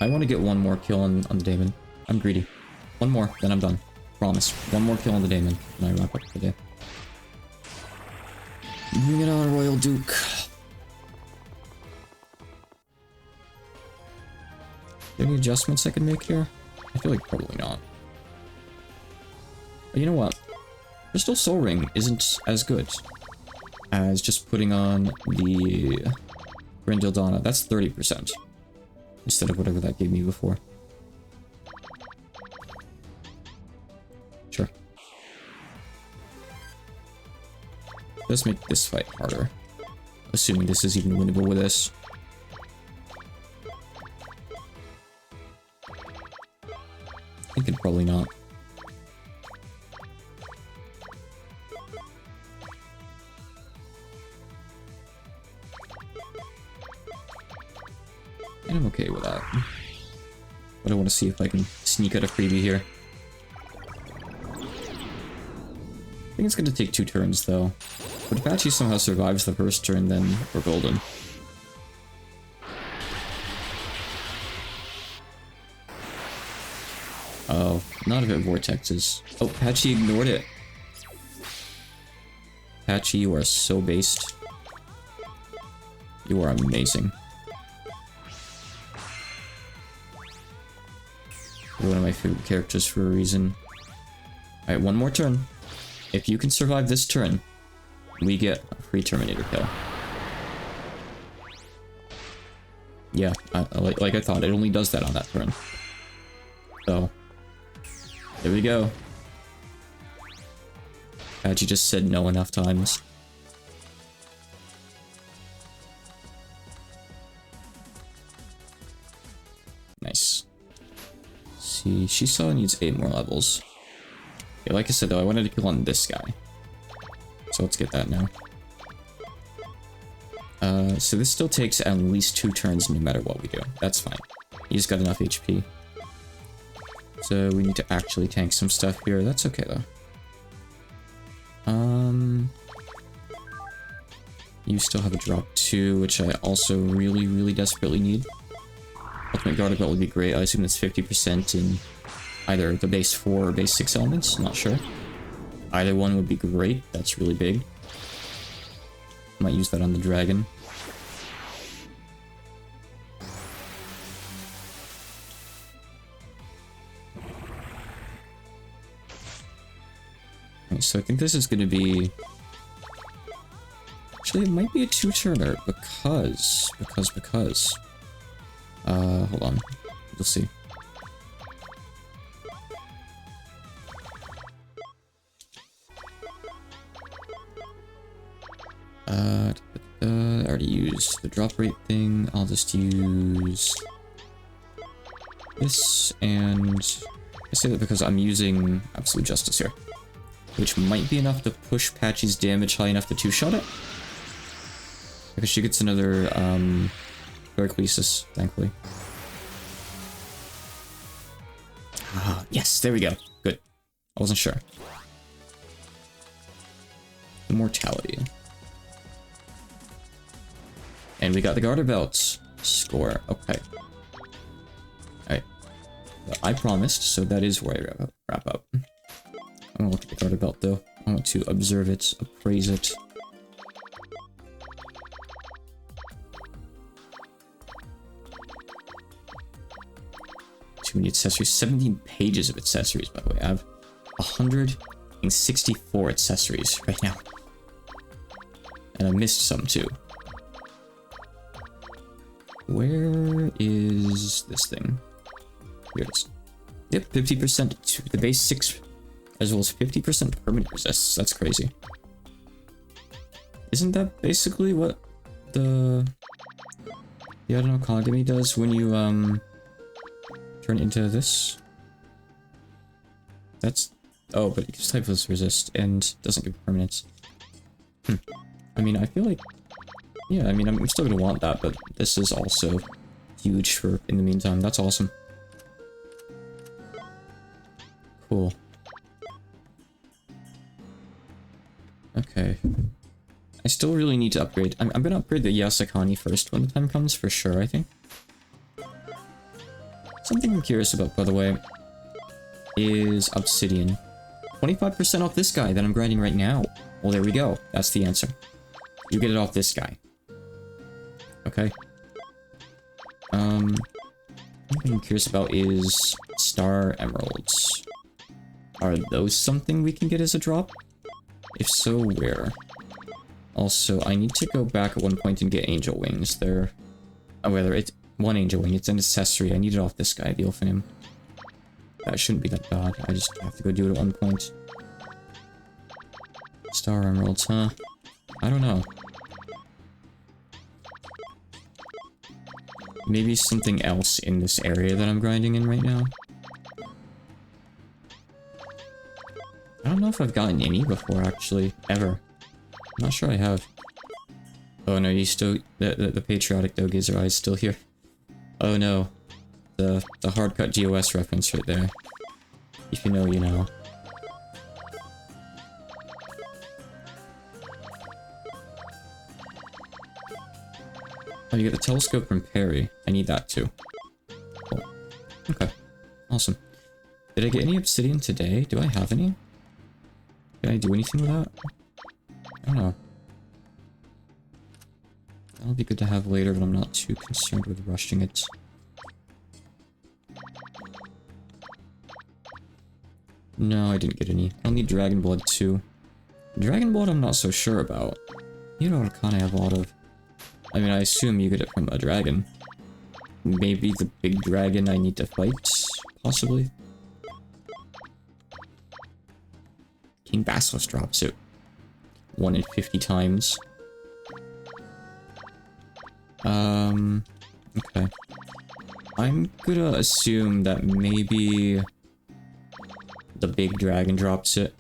I want to get one more kill on the Daemon. I'm greedy. One more, then I'm done. Promise. One more kill on the Daemon, and I wrap up the day. Bring it on, Royal Duke. Any adjustments I can make here? I feel like probably not. But you know what? Crystal Soul Ring isn't as good as just putting on the Grindildana. That's 30%. Instead of whatever that gave me before. Sure. Let's make this fight harder. Assuming this is even winnable with this. Thinking probably not. And I'm okay with that. But I want to see if I can sneak out a freebie here. I think it's going to take 2 turns, though. But if Apache somehow survives the first turn, then we're golden. Oh, not if it vortexes. Oh, Apache ignored it. Apache, you are so based. You are amazing. You're one of my favorite characters for a reason. Alright, one more turn. If you can survive this turn, we get a free Terminator kill. Yeah, like I thought, it only does that on that turn. So, there we go. Apache just said no enough times. Nice. See, Shisaw needs 8 more levels. Okay, like I said though, I wanted to kill on this guy. So let's get that now. So this still takes at least 2 turns no matter what we do. That's fine. He's got enough HP. So we need to actually tank some stuff here. That's okay though. You still have a drop 2, which I also really desperately need. Ultimate Guard Belt would be great. I assume it's 50% in either the base 4 or base 6 elements. Not sure. Either one would be great. That's really big. Might use that on the dragon. Okay, so I think this is going to be... Actually, it might be a 2-turner because... hold on. We'll see. I already used the drop rate thing. I'll just use this, and I say that because I'm using Absolute Justice here, which might be enough to push Patchy's damage high enough to 2-shot it. Because she gets another Parakinesis, thankfully. Ah, yes, there we go. Good. I wasn't sure. Immortality. And we got the Garter Belt. Score. Okay. Alright. Well, I promised, so that is where I wrap up. wrap up. I want to look at the garter belt though. I want to observe it, appraise it. Too many accessories. 17 pages of accessories, by the way. I have 164 accessories right now. And I missed some too. Where is this thing? Here it is. Yep, 50% to the base 6, as well as 50% permanent resists. That's crazy. Isn't that basically what the I don't know, Kagami does when you turn into this? That's oh, but it gives typeless resist and doesn't give permanence. I mean, I feel like yeah, I mean, I'm still gonna want that, but this is also huge for in the meantime. That's awesome. Cool. Okay. I still really need to upgrade. I'm gonna upgrade the Yasakani first when the time comes, for sure, I think. Something I'm curious about, by the way, is Obsidian. 25% off this guy that I'm grinding right now. Well, there we go. That's the answer. You get it off this guy. Okay. One thing I'm curious about is Star Emeralds. Are those something we can get as a drop? If so, where? Also, I need to go back at one point and get Angel Wings. They're... oh, whether it's one Angel Wing. It's an accessory. I need it off this guy, the Ilphanim. That shouldn't be that bad. I just have to go do it at one point. Star Emeralds, huh? I don't know. Maybe something else in this area that I'm grinding in right now. I don't know if I've gotten any before, actually. Ever. I'm not sure I have. Oh no, you still... The patriotic Doge's eyes still here. Oh no. The hard-cut GOS reference right there. If you know, you know. Oh, you get the telescope from Perry. I need that too. Cool. Okay. Awesome. Did I get any obsidian today? Do I have any? Can I do anything with that? I don't know. That'll be good to have later, but I'm not too concerned with rushing it. No, I didn't get any. I'll need Dragon Blood too. Dragon Blood I'm not so sure about. You know what kind I have a lot of. I mean, I assume you get it from a dragon. Maybe the big dragon I need to fight? Possibly? King Basilisk drops it. 1 in 50 times. Okay. I'm gonna assume that maybe the big dragon drops it,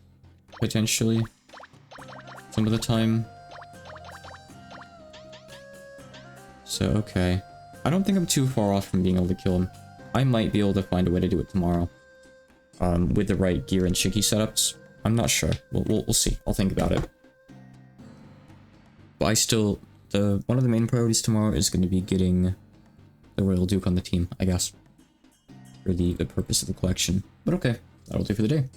potentially. Some of the time. So, okay. I don't think I'm too far off from being able to kill him. I might be able to find a way to do it tomorrow. With the right gear and Shiki setups. I'm not sure. We'll see. I'll think about it. But I still... one of the main priorities tomorrow is going to be getting the Royal Duke on the team, I guess. For the purpose of the collection. But okay. That'll do for the day.